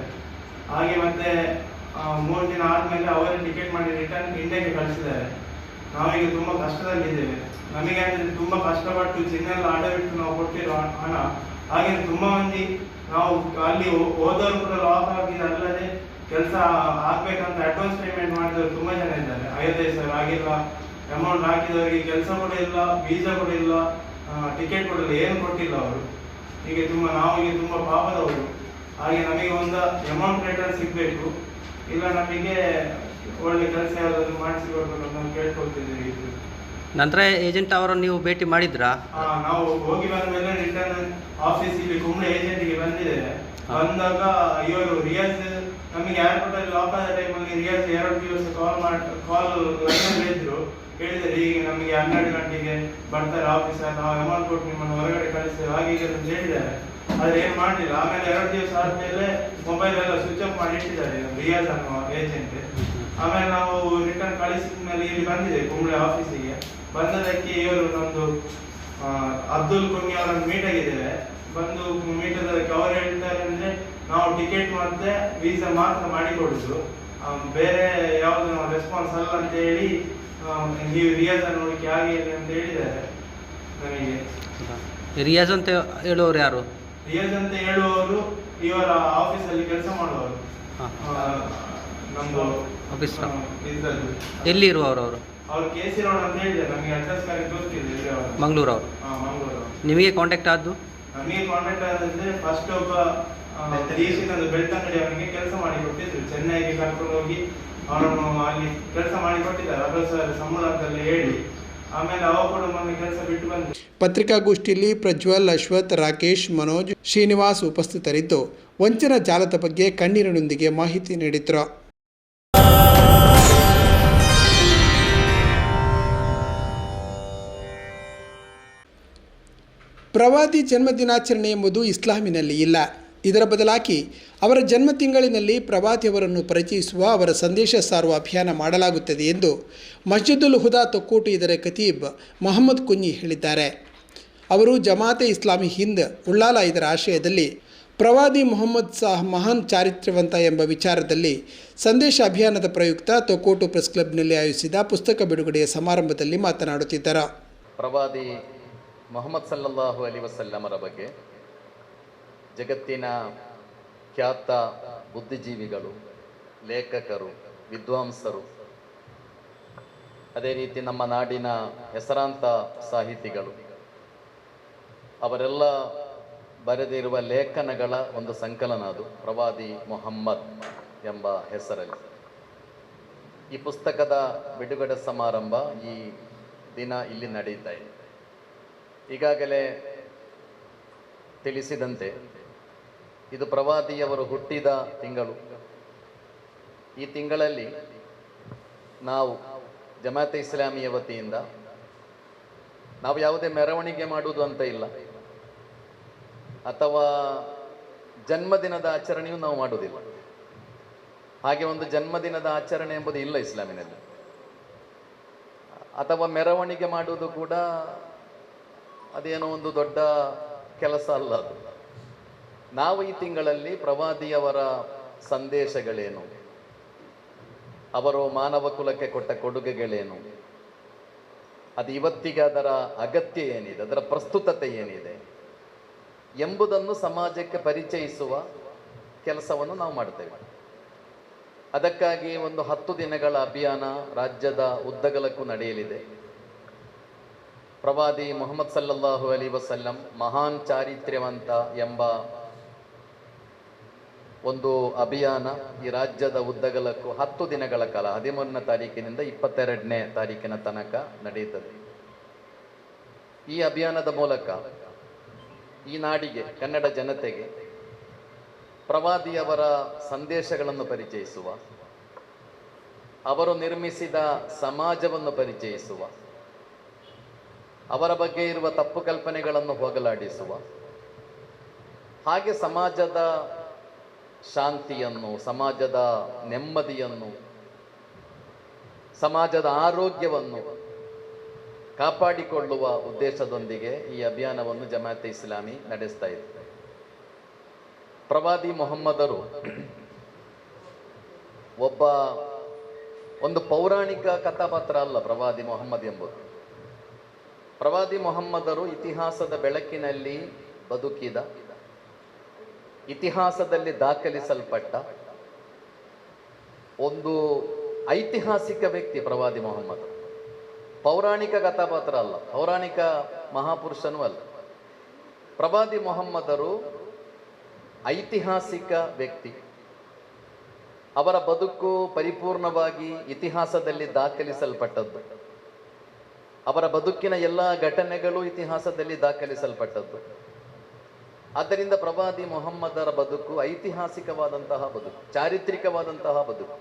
ಹಾಗೆ ಮತ್ತೆ 3 ದಿನ ಆದಮೇಲೆ ಅವರೇ ಟಿಕೆಟ್ ಮಾಡಿ ರಿಟರ್ನ್ ಇಂಡಿಯಾಗೆ ಕಳಿಸಿದ್ದಾರೆ. ನಾವೀಗ ತುಂಬ ಕಷ್ಟದಲ್ಲಿದ್ದೇವೆ. ನಮಗೆ ಅಂದರೆ ತುಂಬ ಕಷ್ಟಪಟ್ಟು ಚಿನ್ನೆಲ್ಲ ಅಡವಿಟ್ಟು ನಾವು ಕೊಟ್ಟಿರೋ ಹಣ. ಹಾಗೆ ತುಂಬ ಮಂದಿ ನಾವು ಅಲ್ಲಿ ಹೋದವರು ಕೂಡ ಲಾಸ್ ಆಗಿದೆ, ಅಲ್ಲದೆ ಕೆಲಸ ಆಗ್ಬೇಕಂತ ಅಡ್ವಾನ್ಸ್ ಪೇಮೆಂಟ್ ಮಾಡಿದವರು ತುಂಬ ಜನ ಇದ್ದಾರೆ. 5,000 ಆಗಿಲ್ಲ ಅಮೌಂಟ್ ಹಾಕಿದವರಿಗೆ ಕೆಲಸ ಕೂಡ ಇಲ್ಲ, ವೀಸಾ ಕೂಡ ಇಲ್ಲ, ಟಿಕೆಟ್ ಕೂಡ ಇಲ್ಲ, ಏನು ಕೊಟ್ಟಿಲ್ಲ ಅವರು. ಹೀಗೆ ನಾವೀಗ ತುಂಬ ಪಾಪದವರು. ಹಾಗೆ ನಮಗೆ ಒಂದು ಅಮೌಂಟ್ ರಿಟರ್ನ್ ಸಿಗಬೇಕು, ಇಲ್ಲ ನಮಗೆ ಒಳ್ಳೆ ಕೆಲಸ ಯಾವುದಾದ್ರು ಮಾಡಿಸಿಕೊಡ್ಬೇಕು ನಾವು ಕೇಳ್ಕೊಳ್ತಿದ್ದೀವಿ. ನಂತರ ಏಜೆಂಟ್ ಅವರನ್ನು ನೀವು ಭೇಟಿ ಮಾಡಿದ್ರಾ? ನಾವು ಹೋಗಿ ಬಂದ ಮೇಲೆ ರಿಟರ್ನ್ ಆಫೀಸ್ ಇಲ್ಲಿ ಕುಂಬ್ಳೆ ಏಜೆಂಟ್ಗೆ ಬಂದಿದ್ದೇವೆ. ಬಂದಾಗ ಇವರು ರಿಯಾಜ್ ನಮಗೆ ಏರ್ಪೋರ್ಟ್ ಅಲ್ಲಿ ಲಾಕ್ ಆದ ಟೈಮಲ್ಲಿ ರಿಯಾಜ್ 2 ದಿವಸ ಕಾಲ್ ಹೇಳಿದ್ರು. ಹೇಳಿದರೆ ಹೀಗೆ ನಮಗೆ 12 ಗಂಟೆಗೆ ಬರ್ತಾರೆ ಆಫೀಸರ್, ನಾವು ಅಮೌಂಟ್ ಕೊಟ್ಟು ನಿಮ್ಮನ್ನು ಹೊರಗಡೆ ಕಳಿಸ್ತೇವೆ ಹಾಗೆ ಅಂತ ಹೇಳಿದ್ದಾರೆ. ಆದ್ರೆ ಏನು ಮಾಡಲಿಲ್ಲ. ಆಮೇಲೆ 2 ದಿವಸ ಆದ್ಮೇಲೆ ಮೊಬೈಲ್ ಎಲ್ಲ ಸ್ವಿಚ್ ಆಫ್ ಮಾಡಿ ಇಟ್ಟಿದ್ದಾರೆ ರಿಯಾಜ್ ಅನ್ನುವ ಏಜೆಂಟ್. ಆಮೇಲೆ ನಾವು ರಿಟರ್ನ್ ಕಳಿಸಿದ ಮೇಲೆ ಇಲ್ಲಿ ಬಂದಿದೆ ಕುಂಬ್ಳೆ ಆಫೀಸಿಗೆ. ಬಂದದಕ್ಕೆ ಇವರು ನಮ್ದು ಅಬ್ದುಲ್ ಕುನ್ನಿ ಅವರನ್ನು ಮೀಟ್ ಆಗಿದ್ದೇವೆ. ಬಂದು ಮೀಟ್ ಆದಕ್ಕೆ ಅವರು ಹೇಳ್ತಾರೆ ಅಂದ್ರೆ ನಾವು ಟಿಕೆಟ್ ಮತ್ತೆ ವೀಸಾ ಮಾತ್ರ ಮಾಡಿಕೊಡುದು, ಬೇರೆ ಯಾವುದು ನಾವು ರೆಸ್ಪಾನ್ಸ್ ಅಲ್ಲ ಅಂತ ಹೇಳಿ ನೀವು ರಿಯಾಜ್ ಅನ್ನು ನೋಡಿಕೆ ಹಾಗೆ ಅಂತ ಹೇಳಿದ್ದಾರೆ ನನಗೆ. ರಿಯಾಜ್ ಅಂತ ಹೇಳುವವರು ಯಾರು? ರಿಯಾಜ್ ಅಂತ ಹೇಳುವವರು ಇವರ ಆಫೀಸಲ್ಲಿ ಕೆಲಸ ಮಾಡುವವರು. ನಮ್ದು ಆಫೀಸ್ ಎಲ್ಲಿ ಇರುವವರು ಅವರು? ಅವ್ರು KC ರೋಡ್ ಅಂತ ಹೇಳಿದ್ದಾರೆ. ನಮಗೆ ಅಡ್ರೆಸ್ ಕರೆಕ್ಟ್ ಗೊತ್ತಿಲ್ಲ. ಮಂಗಳೂರು ಅವರು. ಮಂಗಳೂರು. ನಿಮಗೆ ಕಾಂಟ್ಯಾಕ್ಟ್ ಆದ್ದು? ನಮಗೆ ಕಾಂಟ್ಯಾಕ್ಟ್ ಆದ್ರೆ ಫಸ್ಟ್ ಒಬ್ಬ ದೇಶದ ಬೆಳ್ತಂಗಡಿ ಅವನಿಗೆ ಕೆಲಸ ಮಾಡಿ ಕೊಟ್ಟಿದ್ರು. ಚೆನ್ನೈಗೆ ಕರ್ಕೊಂಡು ಹೋಗಿ ಅವರನ್ನು ಅಲ್ಲಿ ಕೆಲಸ ಮಾಡಿ ಕೊಟ್ಟಿದ್ದಾರೆ 60,000 ಸಂಬಳದಲ್ಲಿ ಹೇಳಿ. ಆಮೇಲೆ ಅವ ಕೂಡ ಮೊನ್ನೆ ಕೆಲಸ ಬಿಟ್ಟು ಬಂದ. ಪತ್ರಿಕಾಗೋಷ್ಠಿಯಲ್ಲಿ ಪ್ರಜ್ವಲ್, ಅಶ್ವಥ್, ರಾಕೇಶ್, ಮನೋಜ್, ಶ್ರೀನಿವಾಸ್ ಉಪಸ್ಥಿತರಿದ್ದು ವಂಚನಾ ಜಾಲದ ಬಗ್ಗೆ ಕಣ್ಣೀರಿನೊಂದಿಗೆ ಮಾಹಿತಿ ನೀಡಿದರು. ಪ್ರವಾದಿ ಜನ್ಮದಿನಾಚರಣೆ ಎಂಬುದು ಇಸ್ಲಾಮಿನಲ್ಲಿ ಇಲ್ಲ. ಇದರ ಬದಲಾಗಿ ಅವರ ಜನ್ಮ ತಿಂಗಳಿನಲ್ಲಿ ಪ್ರವಾದಿಯವರನ್ನು ಪರಿಚಯಿಸುವ, ಅವರ ಸಂದೇಶ ಸಾರುವ ಅಭಿಯಾನ ಮಾಡಲಾಗುತ್ತದೆ ಎಂದು ಮಸ್ಜಿದುಲ್ ಹುದಾ ತೊಕ್ಕೋಟು ಇದರ ಖತೀಬ್ ಮೊಹಮ್ಮದ್ ಕುಂಜಿ ಹೇಳಿದ್ದಾರೆ. ಅವರು ಜಮಾತೆ ಇಸ್ಲಾಮಿ ಹಿಂದ್ ಉಳ್ಳಾಲ ಇದರ ಆಶಯದಲ್ಲಿ ಪ್ರವಾದಿ ಮೊಹಮ್ಮದ್ ಸಾಹ್ ಮಹಾನ್ ಚಾರಿತ್ರ್ಯವಂತ ಎಂಬ ವಿಚಾರದಲ್ಲಿ ಸಂದೇಶ ಅಭಿಯಾನದ ಪ್ರಯುಕ್ತ ತೊಕ್ಕೋಟು ಪ್ರೆಸ್ ಕ್ಲಬ್ನಲ್ಲಿ ಆಯೋಜಿಸಿದ ಪುಸ್ತಕ ಬಿಡುಗಡೆಯ ಸಮಾರಂಭದಲ್ಲಿ ಮಾತನಾಡುತ್ತಿದ್ದರು. ಪ್ರವಾದಿ ಮೊಹಮ್ಮದ್ ಸಲ್ಲಲ್ಲಾಹು ಅಲೈಹಿ ವಸಲ್ಲಮರ ಬಗ್ಗೆ ಜಗತ್ತಿನ ಖ್ಯಾತ ಬುದ್ಧಿಜೀವಿಗಳು, ಲೇಖಕರು, ವಿದ್ವಾಂಸರು, ಅದೇ ರೀತಿ ನಮ್ಮ ನಾಡಿನ ಹೆಸರಾಂತ ಸಾಹಿತಿಗಳು, ಅವರೆಲ್ಲ ಬರೆದಿರುವ ಲೇಖನಗಳ ಒಂದು ಸಂಕಲನ ಅದು ಪ್ರವಾದಿ ಮೊಹಮ್ಮದ್ ಎಂಬ ಹೆಸರಲ್ಲಿ. ಈ ಪುಸ್ತಕದ ಬಿಡುಗಡೆ ಸಮಾರಂಭ ಈ ದಿನ ಇಲ್ಲಿ ನಡೆಯುತ್ತಾ ಇದೆ. ಈಗಾಗಲೇ ತಿಳಿಸಿದಂತೆ ಇದು ಪ್ರವಾದಿಯವರು ಹುಟ್ಟಿದ ತಿಂಗಳು. ಈ ತಿಂಗಳಲ್ಲಿ ನಾವು ಜಮಾತೆ ಇಸ್ಲಾಮಿಯ ವತಿಯಿಂದ ನಾವು ಯಾವುದೇ ಮೆರವಣಿಗೆ ಮಾಡುವುದು ಅಂತ ಇಲ್ಲ, ಅಥವಾ ಜನ್ಮದಿನದ ಆಚರಣೆಯೂ ನಾವು ಮಾಡುವುದಿಲ್ಲ. ಹಾಗೆ ಒಂದು ಜನ್ಮದಿನದ ಆಚರಣೆ ಎಂಬುದು ಇಲ್ಲ ಇಸ್ಲಾಮಿನಲ್ಲಿ. ಅಥವಾ ಮೆರವಣಿಗೆ ಮಾಡುವುದು ಕೂಡ ಅದೇನೋ ಒಂದು ದೊಡ್ಡ ಕೆಲಸ ಅಲ್ಲ ಅದು. ನಾವು ಈ ತಿಂಗಳಲ್ಲಿ ಪ್ರವಾದಿಯವರ ಸಂದೇಶಗಳೇನು, ಅವರು ಮಾನವ ಕುಲಕ್ಕೆ ಕೊಟ್ಟ ಕೊಡುಗೆಗಳೇನು, ಅದು ಇವತ್ತಿಗೆ ಅದರ ಅಗತ್ಯ ಏನಿದೆ, ಅದರ ಪ್ರಸ್ತುತತೆ ಏನಿದೆ ಎಂಬುದನ್ನು ಸಮಾಜಕ್ಕೆ ಪರಿಚಯಿಸುವ ಕೆಲಸವನ್ನು ನಾವು ಮಾಡ್ತೇವೆ. ಅದಕ್ಕಾಗಿ ಒಂದು 10 ದಿನಗಳ ಅಭಿಯಾನ ರಾಜ್ಯದ ಉದ್ದಗಲಕ್ಕೂ ನಡೆಯಲಿದೆ. ಪ್ರವಾದಿ ಮೊಹಮ್ಮದ್ ಸಲ್ಲಲ್ಲಾಹು ಅಲೈಹಿ ವಸಲ್ಲಂ ಮಹಾನ್ ಚಾರಿತ್ರ್ಯವಂತ ಎಂಬ ಒಂದು ಅಭಿಯಾನ ಈ ರಾಜ್ಯದ ಉದ್ದಗಲಕ್ಕೂ 10 ದಿನಗಳ ಕಾಲ 13ನೇ ತಾರೀಕಿನಿಂದ 22ನೇ ತಾರೀಕಿನ ತನಕ ನಡೆಯುತ್ತದೆ. ಈ ಅಭಿಯಾನದ ಮೂಲಕ ಈ ನಾಡಿಗೆ, ಕನ್ನಡ ಜನತೆಗೆ ಪ್ರವಾದಿಯವರ ಸಂದೇಶಗಳನ್ನು ಪರಿಚಯಿಸುವ, ಅವರು ನಿರ್ಮಿಸಿದ ಸಮಾಜವನ್ನು ಪರಿಚಯಿಸುವ, ಅವರ ಬಗ್ಗೆ ಇರುವ ತಪ್ಪು ಕಲ್ಪನೆಗಳನ್ನು ಹೋಗಲಾಡಿಸುವ, ಹಾಗೆ ಸಮಾಜದ ಶಾಂತಿಯನ್ನು, ಸಮಾಜದ ನೆಮ್ಮದಿಯನ್ನು, ಸಮಾಜದ ಆರೋಗ್ಯವನ್ನು ಕಾಪಾಡಿಕೊಳ್ಳುವ ಉದ್ದೇಶದೊಂದಿಗೆ ಈ ಅಭಿಯಾನವನ್ನು ಜಮಾತೆ ಇಸ್ಲಾಮಿ ನಡೆಸ್ತಾ ಇದೆ. ಪ್ರವಾದಿ ಮೊಹಮ್ಮದರು ಒಂದು ಪೌರಾಣಿಕ ಕಥಾಪಾತ್ರ ಅಲ್ಲ. ಪ್ರವಾದಿ ಮೊಹಮ್ಮದ್ ಎಂಬುದು, ಪ್ರವಾದಿ ಮೊಹಮ್ಮದರು ಇತಿಹಾಸದ ಬೆಳಕಿನಲ್ಲಿ ಬದುಕಿದ, ಇತಿಹಾಸದಲ್ಲಿ ದಾಖಲಿಸಲ್ಪಟ್ಟ ಒಂದು ಐತಿಹಾಸಿಕ ವ್ಯಕ್ತಿ ಪ್ರವಾದಿ ಮೊಹಮ್ಮದ್. ಪೌರಾಣಿಕ ಕಥಾಪಾತ್ರ ಅಲ್ಲ, ಪೌರಾಣಿಕ ಮಹಾಪುರುಷನೂ ಅಲ್ಲ. ಪ್ರವಾದಿ ಮೊಹಮ್ಮದರು ಐತಿಹಾಸಿಕ ವ್ಯಕ್ತಿ. ಅವರ ಬದುಕು ಪರಿಪೂರ್ಣವಾಗಿ ಇತಿಹಾಸದಲ್ಲಿ ದಾಖಲಿಸಲ್ಪಟ್ಟದ್ದು. ಅವರ ಬದುಕಿನ ಎಲ್ಲ ಘಟನೆಗಳು ಇತಿಹಾಸದಲ್ಲಿ ದಾಖಲಿಸಲ್ಪಟ್ಟದ್ದು. ಆದ್ದರಿಂದ ಪ್ರವಾದಿ ಮೊಹಮ್ಮದರ ಬದುಕು ಐತಿಹಾಸಿಕವಾದಂತಹ ಬದುಕು, ಚಾರಿತ್ರಿಕವಾದಂತಹ ಬದುಕು.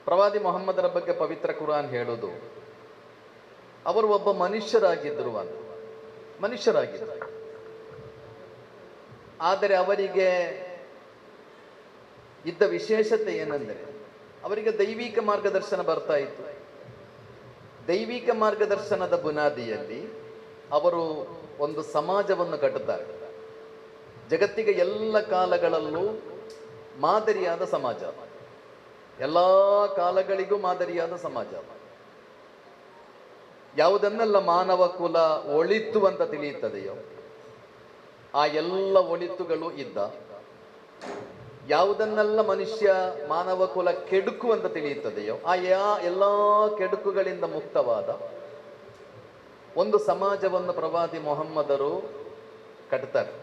ಪ್ರವಾದಿ ಮೊಹಮ್ಮದರ ಬಗ್ಗೆ ಪವಿತ್ರ ಕುರಾನ್ ಹೇಳುವುದು, ಅವರು ಒಬ್ಬ ಮನುಷ್ಯರಾಗಿದ್ದರು ಅಂತ. ಮನುಷ್ಯರಾಗಿದ್ದರು, ಆದರೆ ಅವರಿಗೆ ಇದ್ದ ವಿಶೇಷತೆ ಏನೆಂದರೆ ಅವರಿಗೆ ದೈವಿಕ ಮಾರ್ಗದರ್ಶನ ಬರ್ತಾ ಇತ್ತು. ದೈವಿಕ ಮಾರ್ಗದರ್ಶನದ ಬುನಾದಿಯಲ್ಲಿ ಅವರು ಒಂದು ಸಮಾಜವನ್ನು ಕಟ್ಟುತ್ತಾರೆ. ಜಗತ್ತಿಗೆ ಎಲ್ಲ ಕಾಲಗಳಲ್ಲೂ ಮಾದರಿಯಾದ ಸಮಾಜ, ಎಲ್ಲ ಕಾಲಗಳಿಗೂ ಮಾದರಿಯಾದ ಸಮಾಜ. ಯಾವುದನ್ನೆಲ್ಲ ಮಾನವ ಕುಲ ಒಳಿತು ಅಂತ ತಿಳಿಯುತ್ತದೆಯೋ ಆ ಎಲ್ಲ ಒಳಿತುಗಳು ಇದ್ದ, ಯಾವುದನ್ನೆಲ್ಲ ಮನುಷ್ಯ ಮಾನವ ಕುಲ ಕೆಡುಕು ಅಂತ ತಿಳಿಯುತ್ತದೆಯೋ ಆ ಎಲ್ಲ ಕೆಡುಕುಗಳಿಂದ ಮುಕ್ತವಾದ ಒಂದು ಸಮಾಜವನ್ನು ಪ್ರವಾದಿ ಮೊಹಮ್ಮದರು ಕಟ್ತಾರೆ.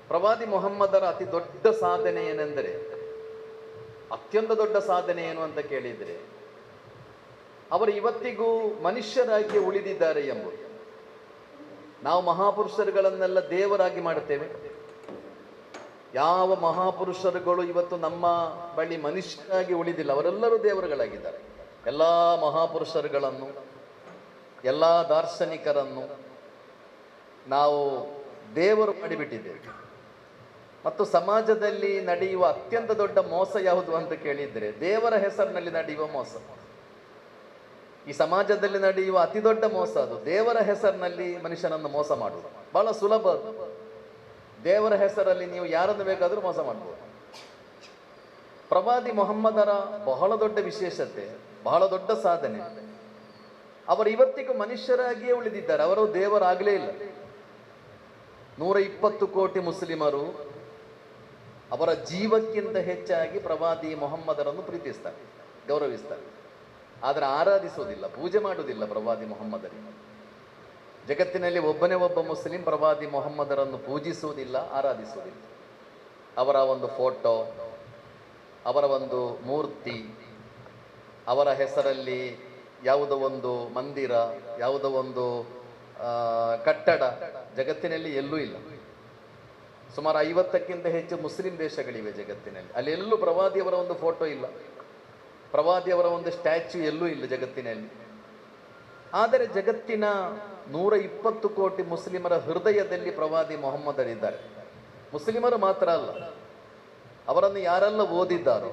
ಪ್ರವಾದಿ ಮೊಹಮ್ಮದರ ಅತಿ ದೊಡ್ಡ ಸಾಧನೆ ಏನೆಂದರೆ, ಅತ್ಯಂತ ದೊಡ್ಡ ಸಾಧನೆ ಏನು ಅಂತ ಕೇಳಿದರೆ, ಅವರು ಇವತ್ತಿಗೂ ಮನುಷ್ಯರಾಗಿ ಉಳಿದಿದ್ದಾರೆ ಎಂಬುದು. ನಾವು ಮಹಾಪುರುಷರುಗಳನ್ನೆಲ್ಲ ದೇವರಾಗಿ ಮಾಡುತ್ತೇವೆ. ಯಾವ ಮಹಾಪುರುಷರುಗಳು ಇವತ್ತು ನಮ್ಮ ಬಳಿ ಮನುಷ್ಯರಾಗಿ ಉಳಿದಿಲ್ಲ, ಅವರೆಲ್ಲರೂ ದೇವರುಗಳಾಗಿದ್ದಾರೆ. ಎಲ್ಲ ಮಹಾಪುರುಷರುಗಳನ್ನು, ಎಲ್ಲ ದಾರ್ಶನಿಕರನ್ನು ನಾವು ದೇವರು ಮಾಡಿಬಿಟ್ಟಿದ್ದೇವೆ. ಮತ್ತು ಸಮಾಜದಲ್ಲಿ ನಡೆಯುವ ಅತ್ಯಂತ ದೊಡ್ಡ ಮೋಸ ಯಾವುದು ಅಂತ ಕೇಳಿದರೆ, ದೇವರ ಹೆಸರಿನಲ್ಲಿ ನಡೆಯುವ ಮೋಸ. ಈ ಸಮಾಜದಲ್ಲಿ ನಡೆಯುವ ಅತಿ ದೊಡ್ಡ ಮೋಸ ಅದು. ದೇವರ ಹೆಸರಿನಲ್ಲಿ ಮನುಷ್ಯನನ್ನು ಮೋಸ ಮಾಡುವುದು ಬಹಳ ಸುಲಭ. ದೇವರ ಹೆಸರಲ್ಲಿ ನೀವು ಯಾರನ್ನು ಬೇಕಾದರೂ ಮೋಸ ಮಾಡಬಹುದು. ಪ್ರವಾದಿ ಮೊಹಮ್ಮದರ ಬಹಳ ದೊಡ್ಡ ವಿಶೇಷತೆ, ಬಹಳ ದೊಡ್ಡ ಸಾಧನೆ, ಅವರು ಇವತ್ತಿಗೂ ಮನುಷ್ಯರಾಗಿಯೇ ಉಳಿದಿದ್ದಾರೆ. ಅವರು ದೇವರಾಗಲೇ ಇಲ್ಲ. 120 ಕೋಟಿ ಮುಸ್ಲಿಮರು ಅವರ ಜೀವಕ್ಕಿಂತ ಹೆಚ್ಚಾಗಿ ಪ್ರವಾದಿ ಮೊಹಮ್ಮದರನ್ನು ಪ್ರೀತಿಸ್ತಾರೆ, ಗೌರವಿಸ್ತಾರೆ. ಆದರೆ ಆರಾಧಿಸುವುದಿಲ್ಲ, ಪೂಜೆ ಮಾಡುವುದಿಲ್ಲ ಪ್ರವಾದಿ ಮೊಹಮ್ಮದರಿಗೆ. ಜಗತ್ತಿನಲ್ಲಿ ಒಬ್ಬನೇ ಒಬ್ಬ ಮುಸ್ಲಿಂ ಪ್ರವಾದಿ ಮೊಹಮ್ಮದರನ್ನು ಪೂಜಿಸುವುದಿಲ್ಲ, ಆರಾಧಿಸುವುದಿಲ್ಲ. ಅವರ ಒಂದು ಫೋಟೋ, ಅವರ ಒಂದು ಮೂರ್ತಿ, ಅವರ ಹೆಸರಲ್ಲಿ ಯಾವುದೋ ಒಂದು ಮಂದಿರ, ಯಾವುದೋ ಒಂದು ಕಟ್ಟಡ ಜಗತ್ತಿನಲ್ಲಿ ಎಲ್ಲೂ ಇಲ್ಲ. ಸುಮಾರು 50ಕ್ಕಿಂತ ಹೆಚ್ಚು ಮುಸ್ಲಿಂ ದೇಶಗಳಿವೆ ಜಗತ್ತಿನಲ್ಲಿ. ಅಲ್ಲೆಲ್ಲೂ ಪ್ರವಾದಿಯವರ ಒಂದು ಫೋಟೋ ಇಲ್ಲ, ಪ್ರವಾದಿಯವರ ಒಂದು ಸ್ಟ್ಯಾಚ್ಯೂ ಎಲ್ಲೂ ಇಲ್ಲ ಜಗತ್ತಿನಲ್ಲಿ. ಆದರೆ ಜಗತ್ತಿನ 120 ಕೋಟಿ ಮುಸ್ಲಿಮರ ಹೃದಯದಲ್ಲಿ ಪ್ರವಾದಿ ಮೊಹಮ್ಮದರಿದ್ದಾರೆ. ಮುಸ್ಲಿಮರು ಮಾತ್ರ ಅಲ್ಲ, ಅವರನ್ನು ಯಾರೆಲ್ಲ ಓದಿದ್ದಾರೋ,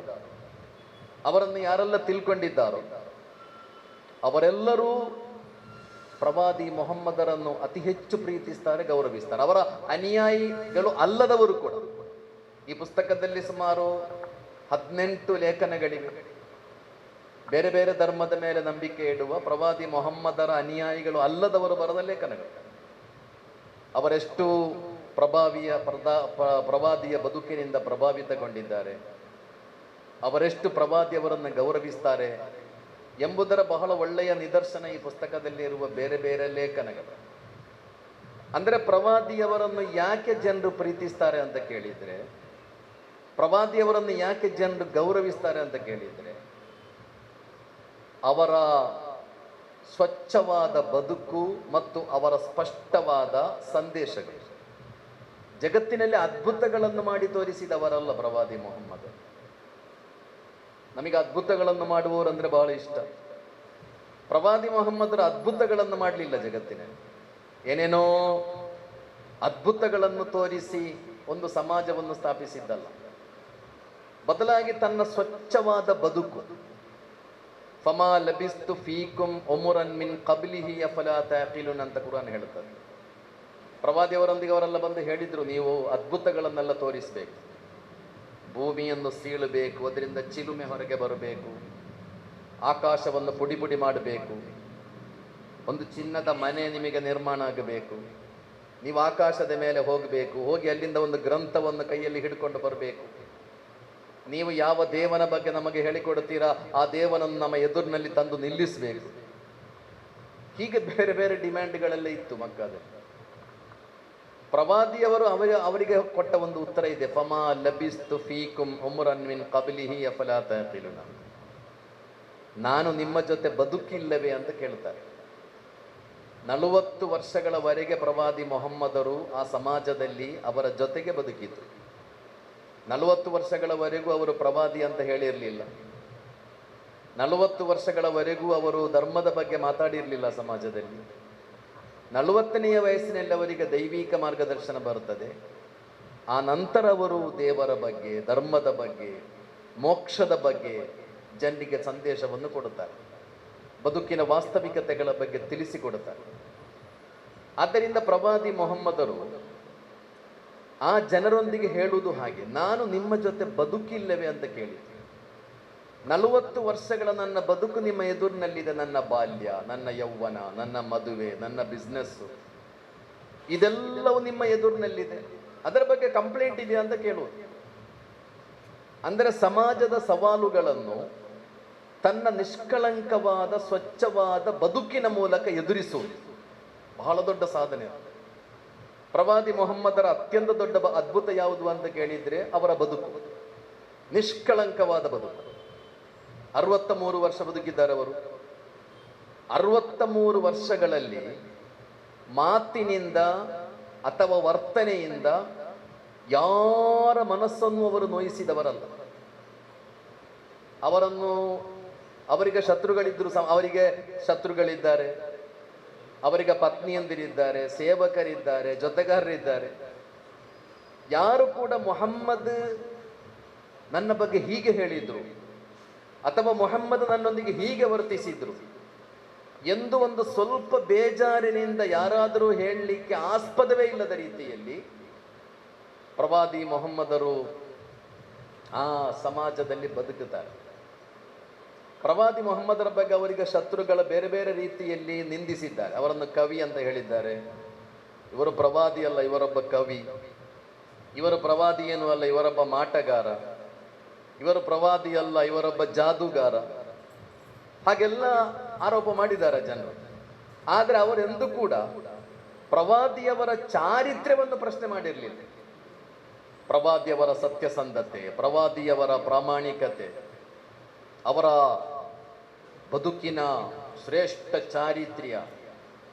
ಅವರನ್ನು ಯಾರೆಲ್ಲ ತಿಳ್ಕೊಂಡಿದ್ದಾರೋ ಅವರೆಲ್ಲರೂ ಪ್ರವಾದಿ ಮೊಹಮ್ಮದರನ್ನು ಅತಿ ಹೆಚ್ಚು ಪ್ರೀತಿಸ್ತಾರೆ, ಗೌರವಿಸ್ತಾರೆ. ಅವರ ಅನುಯಾಯಿಗಳು ಅಲ್ಲದವರು ಕೂಡ. ಈ ಪುಸ್ತಕದಲ್ಲಿ ಸುಮಾರು 18 ಲೇಖನಗಳಿವೆ. ಬೇರೆ ಬೇರೆ ಧರ್ಮದ ಮೇಲೆ ನಂಬಿಕೆ ಇಡುವ ಪ್ರವಾದಿ ಮೊಹಮ್ಮದರ ಅನುಯಾಯಿಗಳು ಅಲ್ಲದವರು ಬರೆದ ಲೇಖನಗಳು. ಅವರೆಷ್ಟು ಪ್ರವಾದಿಯ ಬದುಕಿನಿಂದ ಪ್ರಭಾವಿತಗೊಂಡಿದ್ದಾರೆ, ಅವರೆಷ್ಟು ಪ್ರವಾದಿಯವರನ್ನು ಗೌರವಿಸ್ತಾರೆ ಎಂಬುದರ ಬಹಳ ಒಳ್ಳೆಯ ನಿದರ್ಶನ ಈ ಪುಸ್ತಕದಲ್ಲಿ ಇರುವ ಬೇರೆ ಬೇರೆ ಲೇಖನಗಳು. ಅಂದರೆ ಪ್ರವಾದಿಯವರನ್ನು ಯಾಕೆ ಜನರು ಪ್ರೀತಿಸ್ತಾರೆ ಅಂತ ಕೇಳಿದರೆ, ಪ್ರವಾದಿಯವರನ್ನು ಯಾಕೆ ಜನರು ಗೌರವಿಸ್ತಾರೆ ಅಂತ ಕೇಳಿದರೆ, ಅವರ ಸ್ವಚ್ಛವಾದ ಬದುಕು ಮತ್ತು ಅವರ ಸ್ಪಷ್ಟವಾದ ಸಂದೇಶಗಳು. ಜಗತ್ತಿನಲ್ಲಿ ಅದ್ಭುತಗಳನ್ನು ಮಾಡಿ ತೋರಿಸಿದವರಲ್ಲ ಪ್ರವಾದಿ ಮೊಹಮ್ಮದ್. ನಮಗೆ ಅದ್ಭುತಗಳನ್ನು ಮಾಡುವವರಂದ್ರೆ ಬಹಳ ಇಷ್ಟ. ಪ್ರವಾದಿ ಮೊಹಮ್ಮದರ ಅದ್ಭುತಗಳನ್ನು ಮಾಡಲಿಲ್ಲ ಜಗತ್ತಿನಲ್ಲಿ. ಏನೇನೋ ಅದ್ಭುತಗಳನ್ನು ತೋರಿಸಿ ಒಂದು ಸಮಾಜವನ್ನು ಸ್ಥಾಪಿಸಿದ್ದಲ್ಲ. ಬದಲಾಗಿ ತನ್ನ ಸ್ವಚ್ಛವಾದ ಬದುಕು, ಫಮಾ ಲಬಿಸ್ತು ಫೀಕುಂ ಉಮರನ್ ಮಿನ್ ಕಬ್ಲಿಹಿ ಅಫಲಾ ತಾಕಿಲೂನ್ ಅಂತ ಕುರಾನ್ ಹೇಳುತ್ತದೆ. ಪ್ರವಾದಿಯವರೊಂದಿಗೆ ಅವರೆಲ್ಲ ಬಂದು ಹೇಳಿದ್ರು, ನೀವು ಅದ್ಭುತಗಳನ್ನೆಲ್ಲ ತೋರಿಸಬೇಕು, ಭೂಮಿಯನ್ನು ಸೀಳಬೇಕು, ಅದರಿಂದ ಚಿಲುಮೆ ಹೊರಗೆ ಬರಬೇಕು, ಆಕಾಶವನ್ನು ಪುಡಿ ಪುಡಿ ಮಾಡಬೇಕು, ಒಂದು ಚಿನ್ನದ ಮನೆ ನಿಮಗೆ ನಿರ್ಮಾಣ ಆಗಬೇಕು, ನೀವು ಆಕಾಶದ ಮೇಲೆ ಹೋಗಬೇಕು, ಹೋಗಿ ಅಲ್ಲಿಂದ ಒಂದು ಗ್ರಂಥವನ್ನು ಕೈಯಲ್ಲಿ ಹಿಡ್ಕೊಂಡು ಬರಬೇಕು, ನೀವು ಯಾವ ದೇವನ ಬಗ್ಗೆ ನಮಗೆ ಹೇಳಿಕೊಡ್ತೀರಾ ಆ ದೇವನನ್ನು ನಮ್ಮ ಎದುರಿನಲ್ಲಿ ತಂದು ನಿಲ್ಲಿಸಬೇಕು. ಹೀಗೆ ಬೇರೆ ಬೇರೆ ಡಿಮ್ಯಾಂಡ್ಗಳೆಲ್ಲ ಇತ್ತು ಮಕ್ಕದಲ್ಲಿ. ಪ್ರವಾದಿಯವರು ಅವರಿಗೆ ಕೊಟ್ಟ ಒಂದು ಉತ್ತರ ಇದೆ, ಫಮಾ ಲಬಿಸ್ತು ಫೀಕುಂ ಉಮರನ್ ಮಿನ್ ಕಬ್ಲಿಹಿ ಅಫಲಾ ತಾಕಿಲೂನ್. ನಾನು ನಿಮ್ಮ ಜೊತೆ ಬದುಕಿಲ್ಲವೇ ಅಂತ ಕೇಳ್ತಾರೆ. 40 ವರ್ಷಗಳವರೆಗೆ ಪ್ರವಾದಿ ಮೊಹಮ್ಮದರು ಆ ಸಮಾಜದಲ್ಲಿ ಅವರ ಜೊತೆಗೆ ಬದುಕಿದ್ರು. 40 ವರ್ಷಗಳವರೆಗೂ ಅವರು ಪ್ರವಾದಿ ಅಂತ ಹೇಳಿರಲಿಲ್ಲ. 40 ವರ್ಷಗಳವರೆಗೂ ಅವರು ಧರ್ಮದ ಬಗ್ಗೆ ಮಾತಾಡಿರಲಿಲ್ಲ ಸಮಾಜದಲ್ಲಿ. 40ನೆಯ ವಯಸ್ಸಿನಲ್ಲಿ ಅವರಿಗೆ ದೈವಿಕ ಮಾರ್ಗದರ್ಶನ ಬರುತ್ತದೆ. ಆ ನಂತರ ಅವರು ದೇವರ ಬಗ್ಗೆ, ಧರ್ಮದ ಬಗ್ಗೆ, ಮೋಕ್ಷದ ಬಗ್ಗೆ ಜನರಿಗೆ ಸಂದೇಶವನ್ನು ಕೊಡುತ್ತಾರೆ, ಬದುಕಿನ ವಾಸ್ತವಿಕತೆಗಳ ಬಗ್ಗೆ ತಿಳಿಸಿಕೊಡುತ್ತಾರೆ. ಆದ್ದರಿಂದ ಪ್ರವಾದಿ ಮೊಹಮ್ಮದರು ಆ ಜನರೊಂದಿಗೆ ಹೇಳುವುದು ಹಾಗೆ, ನಾನು ನಿಮ್ಮ ಜೊತೆ ಬದುಕಿಲ್ಲವೇ ಅಂತ ಕೇಳಿದ್ದೆ. 40 ವರ್ಷಗಳ ನನ್ನ ಬದುಕು ನಿಮ್ಮ ಎದುರಿನಲ್ಲಿದೆ. ನನ್ನ ಬಾಲ್ಯ, ನನ್ನ ಯೌವನ, ನನ್ನ ಮದುವೆ, ನನ್ನ ಬಿಸ್ನೆಸ್ಸು, ಇದೆಲ್ಲವೂ ನಿಮ್ಮ ಎದುರಿನಲ್ಲಿದೆ. ಅದರ ಬಗ್ಗೆ ಕಂಪ್ಲೇಂಟ್ ಇದೆಯಾ ಅಂತ ಕೇಳುವುದು. ಅಂದರೆ ಸಮಾಜದ ಸವಾಲುಗಳನ್ನು ತನ್ನ ನಿಷ್ಕಳಂಕವಾದ ಸ್ವಚ್ಛವಾದ ಬದುಕಿನ ಮೂಲಕ ಎದುರಿಸುವುದು ಬಹಳ ದೊಡ್ಡ ಸಾಧನೆ. ಪ್ರವಾದಿ ಮೊಹಮ್ಮದರ ಅತ್ಯಂತ ದೊಡ್ಡ ಅದ್ಭುತ ಯಾವುದು ಅಂತ ಕೇಳಿದರೆ ಅವರ ಬದುಕು, ನಿಷ್ಕಳಂಕವಾದ ಬದುಕು. 63 ವರ್ಷ ಬದುಕಿದ್ದಾರೆ ಅವರು. 63 ವರ್ಷಗಳಲ್ಲಿ ಮಾತಿನಿಂದ ಅಥವಾ ವರ್ತನೆಯಿಂದ ಯಾರ ಮನಸ್ಸನ್ನು ಅವರು ನೋಯಿಸಿದವರಲ್ಲ. ಅವರಿಗೆ ಶತ್ರುಗಳಿದ್ದರು, ಅವರಿಗೆ ಶತ್ರುಗಳಿದ್ದಾರೆ, ಅವರಿಗೆ ಪತ್ನಿಯಂದಿರಿದ್ದಾರೆ, ಸೇವಕರಿದ್ದಾರೆ, ಜೊತೆಗಾರರಿದ್ದಾರೆ. ಯಾರು ಕೂಡ ಮೊಹಮ್ಮದ್ ನನ್ನ ಬಗ್ಗೆ ಹೀಗೆ ಹೇಳಿದ್ರು ಅಥವಾ ಮೊಹಮ್ಮದ್ ನನ್ನೊಂದಿಗೆ ಹೀಗೆ ವರ್ತಿಸಿದ್ರು ಎಂದು ಒಂದು ಸ್ವಲ್ಪ ಬೇಜಾರಿನಿಂದ ಯಾರಾದರೂ ಹೇಳಲಿಕ್ಕೆ ಆಸ್ಪದವೇ ಇಲ್ಲದ ರೀತಿಯಲ್ಲಿ ಪ್ರವಾದಿ ಮೊಹಮ್ಮದರು ಆ ಸಮಾಜದಲ್ಲಿ ಬದುಕುತ್ತಾರೆ. ಪ್ರವಾದಿ ಮೊಹಮ್ಮದರ ಬಗ್ಗೆ ಅವರಿಗೆ ಶತ್ರುಗಳ ಬೇರೆ ಬೇರೆ ರೀತಿಯಲ್ಲಿ ನಿಂದಿಸಿದ್ದಾರೆ. ಅವರನ್ನು ಕವಿ ಅಂತ ಹೇಳಿದ್ದಾರೆ. ಇವರು ಪ್ರವಾದಿ ಅಲ್ಲ, ಇವರೊಬ್ಬ ಕವಿ. ಇವರು ಪ್ರವಾದಿ ಏನೂ ಅಲ್ಲ, ಇವರೊಬ್ಬ ಮಾಟಗಾರ, ಇವರು ಪ್ರವಾದಿ ಅಲ್ಲ, ಇವರೊಬ್ಬ ಜಾದೂಗಾರ, ಹಾಗೆಲ್ಲ ಆರೋಪ ಮಾಡಿದ್ದಾರೆ ಜನರು. ಆದರೆ ಅವರೆಂದೂ ಕೂಡ ಪ್ರವಾದಿಯವರ ಚಾರಿತ್ರ್ಯವನ್ನು ಪ್ರಶ್ನೆ ಮಾಡಿರಲಿಲ್ಲ. ಪ್ರವಾದಿಯವರ ಸತ್ಯಸಂಧತೆ, ಪ್ರವಾದಿಯವರ ಪ್ರಾಮಾಣಿಕತೆ, ಅವರ ಬದುಕಿನ ಶ್ರೇಷ್ಠ ಚಾರಿತ್ರ್ಯ,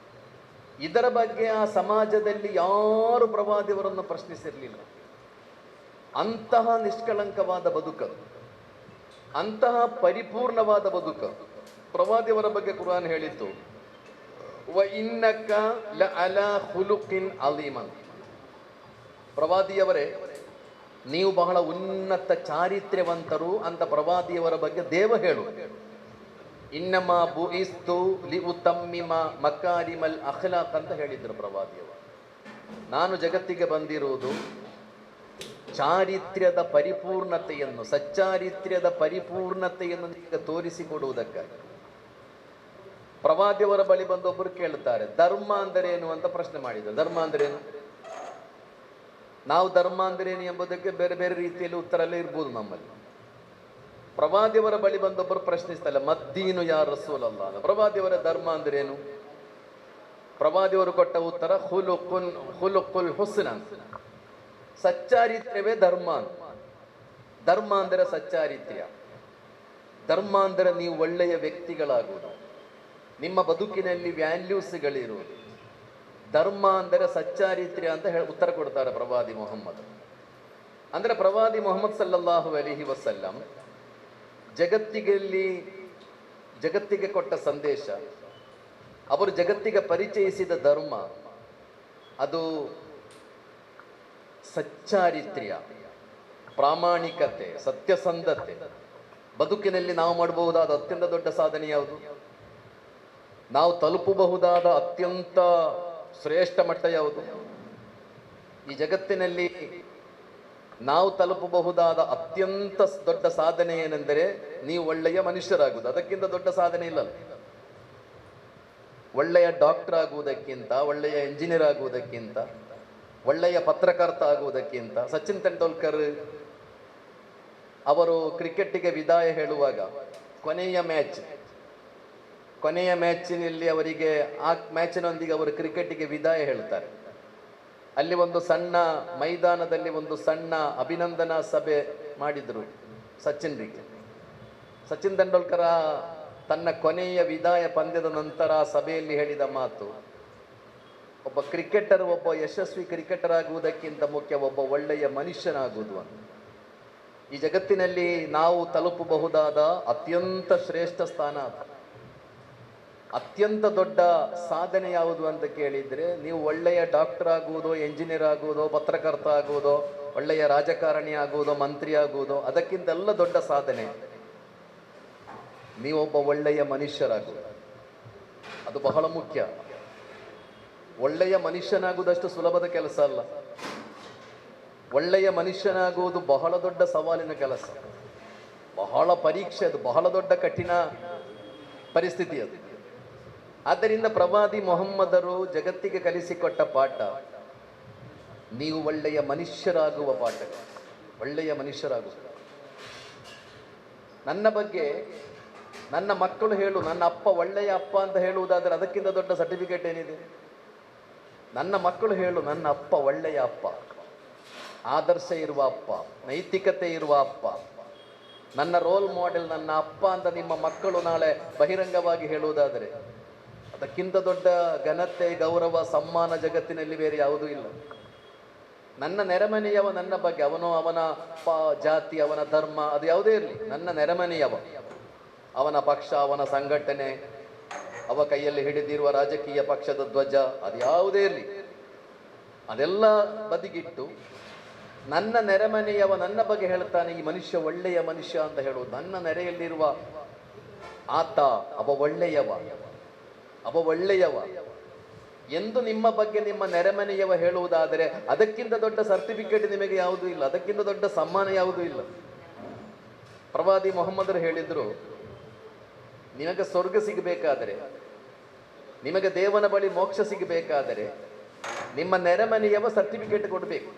ಇದರ ಬಗ್ಗೆ ಆ ಸಮಾಜದಲ್ಲಿ ಯಾರು ಪ್ರವಾದಿಯವರನ್ನು ಪ್ರಶ್ನಿಸಿರಲಿಲ್ಲ. ಅಂತಹ ನಿಷ್ಕಳಂಕವಾದ ಬದುಕದು, ಅಂತಹ ಪರಿಪೂರ್ಣವಾದ ಬದುಕು. ಪ್ರವಾದಿಯವರ ಬಗ್ಗೆ ಕುರಾನ್ ಹೇಳಿತ್ತು, ವ ಇನ್ನಕ ಲಅಲಾ ಖುಲುಕಿನ್ ಅಲೀಮನ್. ಪ್ರವಾದಿಯವರೇ, ನೀವು ಬಹಳ ಉನ್ನತ ಚಾರಿತ್ರ್ಯವಂತರು ಅಂತ ಪ್ರವಾದಿಯವರ ಬಗ್ಗೆ ದೇವ ಹೇಳು. ಇನ್ನಮ ಬುಇಸ್ತು ಲಿಉತಮ್ಮಿಮ ಮಕಾರಿಮಲ್ ಅಖ್ಲಾಕ್ ಅಂತ ಹೇಳಿದ್ರು ಪ್ರವಾದಿಯವರು. ನಾನು ಜಗತ್ತಿಗೆ ಬಂದಿರುವುದು ಚಾರಿತ್ರ್ಯದ ಪರಿಪೂರ್ಣತೆಯನ್ನು, ಸಚ್ಚಾರಿತ್ರ್ಯದ ಪರಿಪೂರ್ಣತೆಯನ್ನು ಈಗ ತೋರಿಸಿಕೊಡುವುದಕ್ಕಾಗಿ. ಪ್ರವಾದಿಯವರ ಬಳಿ ಬಂದೊಬ್ಬರು ಕೇಳ್ತಾರೆ, ಧರ್ಮ ಅಂದರೇನು ಅಂತ ಪ್ರಶ್ನೆ ಮಾಡಿದ್ರು. ಧರ್ಮ ಅಂದ್ರೇನು? ನಾವು ಧರ್ಮ ಅಂದ್ರೇನು ಎಂಬುದಕ್ಕೆ ಬೇರೆ ಬೇರೆ ರೀತಿಯಲ್ಲಿ ಉತ್ತರಲ್ಲೇ ಇರ್ಬೋದು ನಮ್ಮಲ್ಲಿ. ಪ್ರವಾದಿಯವರ ಬಳಿ ಬಂದೊಬ್ಬರು ಪ್ರಶ್ನಿಸ್ತಾರೆ, ಮದ್ದೀನು ಯಾ ರಸೂಲಲ್ಲ, ಪ್ರವಾದಿಯವರ ಧರ್ಮ ಅಂದ್ರೇನು? ಪ್ರವಾದಿಯವರು ಕೊಟ್ಟ ಉತ್ತರ ಖುಲುಕುಲ್ ಹುಸ್ನ, ಸಚ್ಚಾರಿತ್ರ್ಯವೇ ಧರ್ಮ. ಧರ್ಮ ಅಂದರೆ ಸಚ್ಚಾರಿತ್ರ್ಯ. ಧರ್ಮ ಅಂದರೆ ನೀವು ಒಳ್ಳೆಯ ವ್ಯಕ್ತಿಗಳಾಗುವುದು, ನಿಮ್ಮ ಬದುಕಿನಲ್ಲಿ ವ್ಯಾಲ್ಯೂಸ್ಗಳಿರುವುದು. ಧರ್ಮ ಅಂದರೆ ಸಚ್ಚಾರಿತ್ರ್ಯ ಅಂತ ಉತ್ತರ ಕೊಡ್ತಾರೆ ಪ್ರವಾದಿ ಮೊಹಮ್ಮದ್. ಅಂದರೆ ಪ್ರವಾದಿ ಮೊಹಮ್ಮದ್ ಸಲ್ಲಲ್ಲಾಹು ಅಲೈಹಿ ವಸಲ್ಲಂ ಜಗತ್ತಿಗೆ ಕೊಟ್ಟ ಸಂದೇಶ, ಅವರು ಜಗತ್ತಿಗೆ ಪರಿಚಯಿಸಿದ ಧರ್ಮ, ಅದು ಸಚ್ಚಾರಿತ್ರ್ಯ, ಪ್ರಾಮಾಣಿಕತೆ, ಸತ್ಯಸಂಧತೆ. ಬದುಕಿನಲ್ಲಿ ನಾವು ಮಾಡಬಹುದಾದ ಅತ್ಯಂತ ದೊಡ್ಡ ಸಾಧನೆ ಯಾವುದು? ನಾವು ತಲುಪಬಹುದಾದ ಅತ್ಯಂತ ಶ್ರೇಷ್ಠ ಮಟ್ಟ ಯಾವುದು? ಈ ಜಗತ್ತಿನಲ್ಲಿ ನಾವು ತಲುಪಬಹುದಾದ ಅತ್ಯಂತ ದೊಡ್ಡ ಸಾಧನೆ ಏನೆಂದರೆ ನೀವು ಒಳ್ಳೆಯ ಮನುಷ್ಯರಾಗುವುದು. ಅದಕ್ಕಿಂತ ದೊಡ್ಡ ಸಾಧನೆ ಇಲ್ಲ. ಒಳ್ಳೆಯ ಡಾಕ್ಟರ್ ಆಗುವುದಕ್ಕಿಂತ, ಒಳ್ಳೆಯ ಎಂಜಿನಿಯರ್ ಆಗುವುದಕ್ಕಿಂತ, ಒಳ್ಳೆಯ ಪತ್ರಕರ್ತ ಆಗುವುದಕ್ಕಿಂತ. ಸಚಿನ್ ತೆಂಡೂಲ್ಕರ್ ಅವರು ಕ್ರಿಕೆಟ್ಟಿಗೆ ವಿದಾಯ ಹೇಳುವಾಗ ಕೊನೆಯ ಮ್ಯಾಚಿನಲ್ಲಿ ಅವರಿಗೆ ಆ ಮ್ಯಾಚಿನೊಂದಿಗೆ ಅವರು ಕ್ರಿಕೆಟಿಗೆ ವಿದಾಯ ಹೇಳ್ತಾರೆ. ಅಲ್ಲಿ ಒಂದು ಸಣ್ಣ ಮೈದಾನದಲ್ಲಿ ಒಂದು ಸಣ್ಣ ಅಭಿನಂದನಾ ಸಭೆ ಮಾಡಿದರು ಸಚಿನ್ರಿಗೆ. ಸಚಿನ್ ತೆಂಡೂಲ್ಕರ್ ತನ್ನ ಕೊನೆಯ ವಿದಾಯ ಪಂದ್ಯದ ನಂತರ ಸಭೆಯಲ್ಲಿ ಹೇಳಿದ ಮಾತು, ಒಬ್ಬ ಕ್ರಿಕೆಟರ್, ಒಬ್ಬ ಯಶಸ್ವಿ ಕ್ರಿಕೆಟರ್ ಆಗುವುದಕ್ಕಿಂತ ಮುಖ್ಯ ಒಬ್ಬ ಒಳ್ಳೆಯ ಮನುಷ್ಯನಾಗುವುದು ಅಂತ. ಈ ಜಗತ್ತಿನಲ್ಲಿ ನಾವು ತಲುಪಬಹುದಾದ ಅತ್ಯಂತ ಶ್ರೇಷ್ಠ ಸ್ಥಾನ, ಅತ್ಯಂತ ದೊಡ್ಡ ಸಾಧನೆ ಯಾವುದು ಅಂತ ಕೇಳಿದರೆ, ನೀವು ಒಳ್ಳೆಯ ಡಾಕ್ಟರ್ ಆಗುವುದೋ, ಎಂಜಿನಿಯರ್ ಆಗುವುದೋ, ಪತ್ರಕರ್ತ ಆಗುವುದೋ, ಒಳ್ಳೆಯ ರಾಜಕಾರಣಿ ಆಗುವುದೋ, ಮಂತ್ರಿ ಆಗುವುದೋ, ಅದಕ್ಕಿಂತೆಲ್ಲ ದೊಡ್ಡ ಸಾಧನೆ ನೀವೊಬ್ಬ ಒಳ್ಳೆಯ ಮನುಷ್ಯರಾಗುವುದು. ಅದು ಬಹಳ ಮುಖ್ಯ. ಒಳ್ಳೆಯ ಮನುಷ್ಯನಾಗುವುದಷ್ಟು ಸುಲಭದ ಕೆಲಸ ಅಲ್ಲ. ಒಳ್ಳೆಯ ಮನುಷ್ಯನಾಗುವುದು ಬಹಳ ದೊಡ್ಡ ಸವಾಲಿನ ಕೆಲಸ, ಬಹಳ ಪರೀಕ್ಷೆ, ಅದು ಬಹಳ ದೊಡ್ಡ ಕಠಿಣ ಪರಿಸ್ಥಿತಿ ಅದು. ಆದ್ದರಿಂದ ಪ್ರವಾದಿ ಮೊಹಮ್ಮದರು ಜಗತ್ತಿಗೆ ಕಲಿಸಿಕೊಟ್ಟ ಪಾಠ, ನೀವು ಒಳ್ಳೆಯ ಮನುಷ್ಯರಾಗುವ ಪಾಠ, ಒಳ್ಳೆಯ ಮನುಷ್ಯರಾಗುವ. ನನ್ನ ಬಗ್ಗೆ ನನ್ನ ಮಕ್ಕಳು ಹೇಳು, ನನ್ನ ಅಪ್ಪ ಒಳ್ಳೆಯ ಅಪ್ಪ ಅಂತ ಹೇಳುವುದಾದರೆ ಅದಕ್ಕಿಂತ ದೊಡ್ಡ ಸರ್ಟಿಫಿಕೇಟ್ ಏನಿದೆ? ನನ್ನ ಮಕ್ಕಳು ಹೇಳು, ನನ್ನ ಅಪ್ಪ ಒಳ್ಳೆಯ ಅಪ್ಪ, ಆದರ್ಶ ಇರುವ ಅಪ್ಪ, ನೈತಿಕತೆ ಇರುವ ಅಪ್ಪ, ನನ್ನ ರೋಲ್ ಮಾಡೆಲ್ ನನ್ನ ಅಪ್ಪ ಅಂತ ನಿಮ್ಮ ಮಕ್ಕಳು ನಾಳೆ ಬಹಿರಂಗವಾಗಿ ಹೇಳುವುದಾದರೆ ಅದಕ್ಕಿಂತ ದೊಡ್ಡ ಘನತೆ, ಗೌರವ, ಸಮ್ಮಾನ ಜಗತ್ತಿನಲ್ಲಿ ಬೇರೆ ಯಾವುದೂ ಇಲ್ಲ. ನನ್ನ ನೆರೆಮನೆಯವ ನನ್ನ ಬಗ್ಗೆ, ಅವನ ಜಾತಿ, ಅವನ ಧರ್ಮ, ಅದು ಯಾವುದೇ ಇರಲಿ, ನನ್ನ ನೆರೆಮನೆಯವ, ಅವನ ಪಕ್ಷ, ಅವನ ಸಂಘಟನೆ, ಅವ ಕೈಯಲ್ಲಿ ಹಿಡಿದಿರುವ ರಾಜಕೀಯ ಪಕ್ಷದ ಧ್ವಜ, ಅದು ಯಾವುದೇ ಇರಲಿ, ಅದೆಲ್ಲ ಬದಿಗಿಟ್ಟು ನನ್ನ ನೆರೆಮನೆಯವ ನನ್ನ ಬಗ್ಗೆ ಹೇಳ್ತಾನೆ, ಈ ಮನುಷ್ಯ ಒಳ್ಳೆಯ ಮನುಷ್ಯ ಅಂತ ಹೇಳುವುದು. ನನ್ನ ನೆರೆಯಲ್ಲಿರುವ ಆತ ಅವ ಒಳ್ಳೆಯವ ಎಂದು ನಿಮ್ಮ ಬಗ್ಗೆ ನಿಮ್ಮ ನೆರೆಮನೆಯವ ಹೇಳುವುದಾದರೆ ಅದಕ್ಕಿಂತ ದೊಡ್ಡ ಸರ್ಟಿಫಿಕೇಟ್ ನಿಮಗೆ ಯಾವುದೂ ಇಲ್ಲ, ಅದಕ್ಕಿಂತ ದೊಡ್ಡ ಸಮ್ಮಾನ ಯಾವುದೂ ಇಲ್ಲ. ಪ್ರವಾದಿ ಮೊಹಮ್ಮದರು ಹೇಳಿದರು, ನಿಮಗೆ ಸ್ವರ್ಗ ಸಿಗಬೇಕಾದರೆ, ನಿಮಗೆ ದೇವನ ಬಳಿ ಮೋಕ್ಷ ಸಿಗಬೇಕಾದರೆ ನಿಮ್ಮ ನೆರೆಮನೆಯವ ಸರ್ಟಿಫಿಕೇಟ್ ಕೊಡಬೇಕು.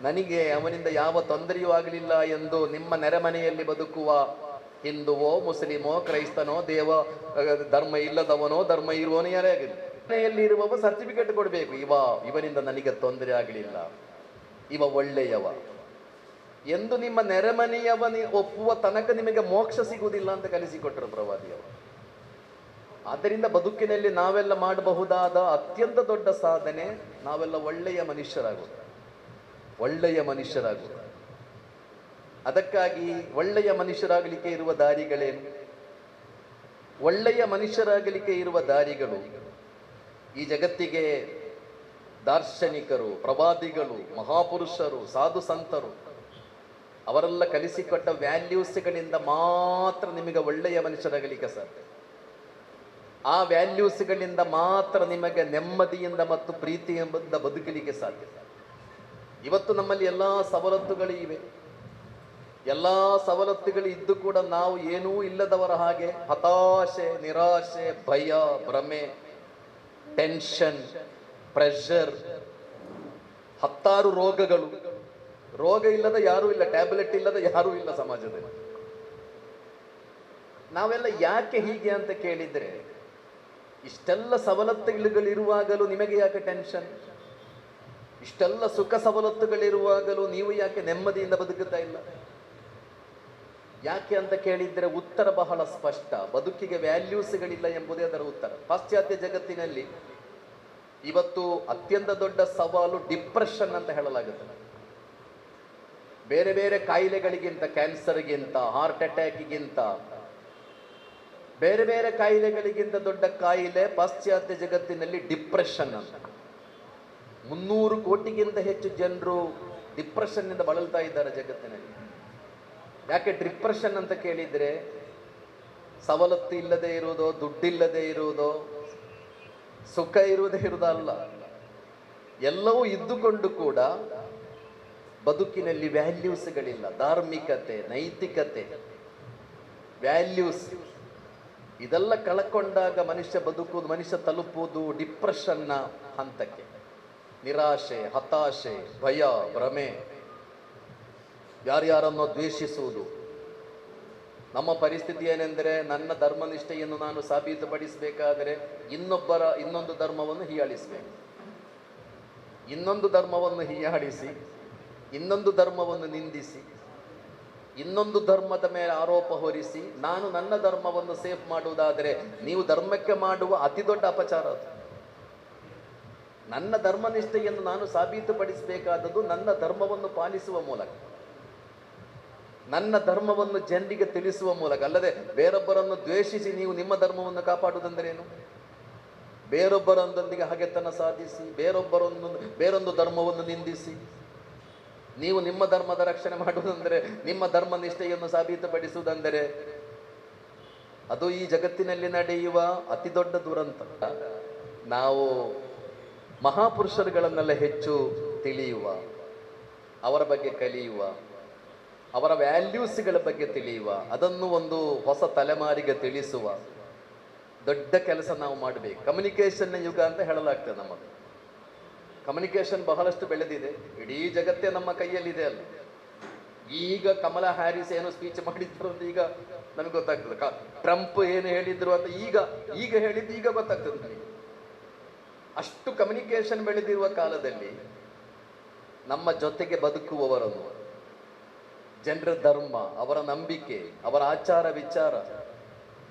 ನನಗೆ ಅವನಿಂದ ಯಾವ ತೊಂದರೆಯೂ ಆಗಲಿಲ್ಲ ಎಂದು ನಿಮ್ಮ ನೆರೆಮನೆಯಲ್ಲಿ ಬದುಕುವ ಹಿಂದುವೋ ಮುಸ್ಲಿಮೋ ಕ್ರೈಸ್ತನೋ ಧರ್ಮ ಇಲ್ಲದವನೋ ಧರ್ಮ ಇರುವವನೋ ಯಾರೇ ಆಗಲಿ, ಮನೆಯಲ್ಲಿರುವವ ಸರ್ಟಿಫಿಕೇಟ್ ಕೊಡಬೇಕು, ಇವನಿಂದ ನನಗೆ ತೊಂದರೆ ಆಗಲಿಲ್ಲ, ಇವ ಒಳ್ಳೆಯವ ಎಂದು ನಿಮ್ಮ ನೆರೆಮನೆಯವನಿ ಒಪ್ಪುವ ತನಕ ನಿಮಗೆ ಮೋಕ್ಷ ಸಿಗುವುದಿಲ್ಲ ಅಂತ ಕಲಿಸಿಕೊಟ್ಟರು ಪ್ರವಾದಿಯವರು. ಆದ್ದರಿಂದ ಬದುಕಿನಲ್ಲಿ ನಾವೆಲ್ಲ ಮಾಡಬಹುದಾದ ಅತ್ಯಂತ ದೊಡ್ಡ ಸಾಧನೆ, ನಾವೆಲ್ಲ ಒಳ್ಳೆಯ ಮನುಷ್ಯರಾಗುವುದು. ಅದಕ್ಕಾಗಿ ಒಳ್ಳೆಯ ಮನುಷ್ಯರಾಗಲಿಕ್ಕೆ ಇರುವ ದಾರಿಗಳೇನು? ಒಳ್ಳೆಯ ಮನುಷ್ಯರಾಗಲಿಕ್ಕೆ ಇರುವ ದಾರಿಗಳು ಈ ಜಗತ್ತಿಗೆ ದಾರ್ಶನಿಕರು, ಪ್ರವಾದಿಗಳು, ಮಹಾಪುರುಷರು, ಸಾಧು ಸಂತರು ಅವರೆಲ್ಲ ಕಲಿಸಿಕೊಟ್ಟ ವ್ಯಾಲ್ಯೂಸ್ಗಳಿಂದ ಮಾತ್ರ ನಿಮಗೆ ಒಳ್ಳೆಯ ಮನುಷ್ಯರಾಗಲಿಕ್ಕೆ ಸಾಧ್ಯ. ಆ ವ್ಯಾಲ್ಯೂಸ್ಗಳಿಂದ ಮಾತ್ರ ನಿಮಗೆ ನೆಮ್ಮದಿಯಿಂದ ಮತ್ತು ಪ್ರೀತಿಯಿಂದ ಬದುಕಲಿಕ್ಕೆ ಸಾಧ್ಯ. ಇವತ್ತು ನಮ್ಮಲ್ಲಿ ಎಲ್ಲ ಸವಲತ್ತುಗಳು ಇವೆ, ಎಲ್ಲ ಸವಲತ್ತುಗಳು ಇದ್ದು ಕೂಡ ನಾವು ಏನೂ ಇಲ್ಲದವರ ಹಾಗೆ ಹತಾಶೆ, ನಿರಾಶೆ, ಭಯ, ಭ್ರಮೆ, ಟೆನ್ಷನ್, ಪ್ರೆಷರ್, 10 ರೋಗಗಳು. ರೋಗ ಇಲ್ಲದ ಯಾರೂ ಇಲ್ಲ, ಟ್ಯಾಬ್ಲೆಟ್ ಇಲ್ಲದ ಯಾರೂ ಇಲ್ಲ ಸಮಾಜದಲ್ಲಿ. ನಾವೆಲ್ಲ ಯಾಕೆ ಹೀಗೆ ಅಂತ ಕೇಳಿದ್ರೆ, ಇಷ್ಟೆಲ್ಲ ಸವಲತ್ತುಗಳಿರುವಾಗಲೂ ನಿಮಗೆ ಯಾಕೆ ಟೆನ್ಷನ್? ಇಷ್ಟೆಲ್ಲ ಸುಖ ಸವಲತ್ತುಗಳಿರುವಾಗಲೂ ನೀವು ಯಾಕೆ ನೆಮ್ಮದಿಯಿಂದ ಬದುಕುತ್ತಾ ಇಲ್ಲ? ಯಾಕೆ ಅಂತ ಕೇಳಿದ್ರೆ ಉತ್ತರ ಬಹಳ ಸ್ಪಷ್ಟ. ಬದುಕಿಗೆ ವ್ಯಾಲ್ಯೂಸ್ಗಳಿಲ್ಲ ಎಂಬುದೇ ಅದರ ಉತ್ತರ. ಪಾಶ್ಚಾತ್ಯ ಜಗತ್ತಿನಲ್ಲಿ ಇವತ್ತು ಅತ್ಯಂತ ದೊಡ್ಡ ಸವಾಲು ಡಿಪ್ರೆಷನ್ ಅಂತ ಹೇಳಲಾಗುತ್ತೆ. ಬೇರೆ ಬೇರೆ ಕಾಯಿಲೆಗಳಿಗಿಂತ, ಕ್ಯಾನ್ಸರ್ಗಿಂತ, ಹಾರ್ಟ್ ಅಟ್ಯಾಕ್ಗಿಂತ, ಬೇರೆ ಬೇರೆ ಕಾಯಿಲೆಗಳಿಗಿಂತ ದೊಡ್ಡ ಕಾಯಿಲೆ ಪಾಶ್ಚಾತ್ಯ ಜಗತ್ತಿನಲ್ಲಿ ಡಿಪ್ರೆಷನ್ ಅಂತ. 300 ಕೋಟಿಗಿಂತ ಹೆಚ್ಚು ಜನರು ಡಿಪ್ರೆಷನ್ನಿಂದ ಬಳಲ್ತಾ ಇದ್ದಾರೆ ಜಗತ್ತಿನಲ್ಲಿ. ಯಾಕೆ ಡಿಪ್ರೆಷನ್ ಅಂತ ಕೇಳಿದರೆ, ಸವಲತ್ತು ಇಲ್ಲದೆ ಇರುವುದೋ, ದುಡ್ಡಿಲ್ಲದೆ ಇರುವುದೋ, ಸುಖ ಇರುವುದಲ್ಲ, ಎಲ್ಲವೂ ಇದ್ದುಕೊಂಡು ಕೂಡ ಬದುಕಿನಲ್ಲಿ ವ್ಯಾಲ್ಯೂಸ್ಗಳಿಲ್ಲ. ಧಾರ್ಮಿಕತೆ, ನೈತಿಕತೆ, ವ್ಯಾಲ್ಯೂಸ್ ಇದೆಲ್ಲ ಕಳ್ಕೊಂಡಾಗ ಮನುಷ್ಯ ತಲುಪುವುದು ಡಿಪ್ರೆಷನ್ನ ಹಂತಕ್ಕೆ. ನಿರಾಶೆ, ಹತಾಶೆ, ಭಯ, ಭ್ರಮೆ, ಯಾರ್ಯಾರನ್ನೋ ದ್ವೇಷಿಸುವುದು. ನಮ್ಮ ಪರಿಸ್ಥಿತಿ ಏನೆಂದರೆ, ನನ್ನ ಧರ್ಮನಿಷ್ಠೆಯನ್ನು ನಾನು ಸಾಬೀತುಪಡಿಸಬೇಕಾದರೆ ಇನ್ನೊಂದು ಧರ್ಮವನ್ನು ಹೀಯಾಳಿಸಬೇಕು. ಇನ್ನೊಂದು ಧರ್ಮವನ್ನು ಹೀಯಾಳಿಸಿ, ಇನ್ನೊಂದು ಧರ್ಮವನ್ನು ನಿಂದಿಸಿ, ಇನ್ನೊಂದು ಧರ್ಮದ ಮೇಲೆ ಆರೋಪ ಹೊರಿಸಿ ನಾನು ನನ್ನ ಧರ್ಮವನ್ನು ಸೇಫ್ ಮಾಡುವುದಾದರೆ ನೀವು ಧರ್ಮಕ್ಕೆ ಮಾಡುವ ಅತಿ ದೊಡ್ಡ ಅಪಚಾರ ಅದು. ನನ್ನ ಧರ್ಮನಿಷ್ಠೆಯನ್ನು ನಾನು ಸಾಬೀತುಪಡಿಸಬೇಕಾದದ್ದು ನನ್ನ ಧರ್ಮವನ್ನು ಪಾಲಿಸುವ ಮೂಲಕ, ನನ್ನ ಧರ್ಮವನ್ನು ಜನರಿಗೆ ತಿಳಿಸುವ ಮೂಲಕ, ಅಲ್ಲದೆ ಬೇರೊಬ್ಬರನ್ನು ದ್ವೇಷಿಸಿ ನೀವು ನಿಮ್ಮ ಧರ್ಮವನ್ನು ಕಾಪಾಡುವುದಂದ್ರೇನು? ಬೇರೊಬ್ಬರೊಂದಿಗೆ ಹಗೆತನ ಸಾಧಿಸಿ, ಬೇರೊಂದು ಧರ್ಮವನ್ನು ನಿಂದಿಸಿ ನೀವು ನಿಮ್ಮ ಧರ್ಮದ ರಕ್ಷಣೆ ಮಾಡುವುದಂದರೆ, ನಿಮ್ಮ ಧರ್ಮ ನಿಷ್ಠೆಯನ್ನು ಸಾಬೀತುಪಡಿಸುವುದಂದರೆ, ಅದು ಈ ಜಗತ್ತಿನಲ್ಲಿ ನಡೆಯುವ ಅತಿ ದೊಡ್ಡ ದುರಂತ. ನಾವು ಮಹಾಪುರುಷರುಗಳನ್ನೆಲ್ಲ ಹೆಚ್ಚು ತಿಳಿಯುವ, ಅವರ ಬಗ್ಗೆ ಕಲಿಯುವ, ಅವರ ವ್ಯಾಲ್ಯೂಸ್ಗಳ ಬಗ್ಗೆ ತಿಳಿಯುವ, ಅದನ್ನು ಒಂದು ಹೊಸ ತಲೆಮಾರಿಗೆ ತಿಳಿಸುವ ದೊಡ್ಡ ಕೆಲಸ ನಾವು ಮಾಡಬೇಕು. ಕಮ್ಯುನಿಕೇಷನ್ನ ಯುಗ ಅಂತ ಹೇಳಲಾಗ್ತದೆ. ನಮ್ಮದು ಕಮ್ಯುನಿಕೇಷನ್ ಬಹಳಷ್ಟು ಬೆಳೆದಿದೆ, ಇಡೀ ಜಗತ್ತೇ ನಮ್ಮ ಕೈಯಲ್ಲಿದೆ ಅಲ್ಲ. ಈಗ ಕಮಲಾ ಹ್ಯಾರಿಸ್ ಏನು ಸ್ಪೀಚ್ ಮಾಡಿದ್ರು ಅಂತ ಈಗ ನಮಗೆ ಗೊತ್ತಾಗ್ತದೆ. ಟ್ರಂಪ್ ಏನು ಹೇಳಿದ್ರು ಅಂತ ಈಗ ಹೇಳಿದ್ದು ಈಗ ಗೊತ್ತಾಗ್ತದೆ ನನಗೆ. ಅಷ್ಟು ಕಮ್ಯುನಿಕೇಷನ್ ಬೆಳೆದಿರುವ ಕಾಲದಲ್ಲಿ ನಮ್ಮ ಜೊತೆಗೆ ಬದುಕುವವರನ್ನು, ಜನರ ಧರ್ಮ, ಅವರ ನಂಬಿಕೆ, ಅವರ ಆಚಾರ ವಿಚಾರ,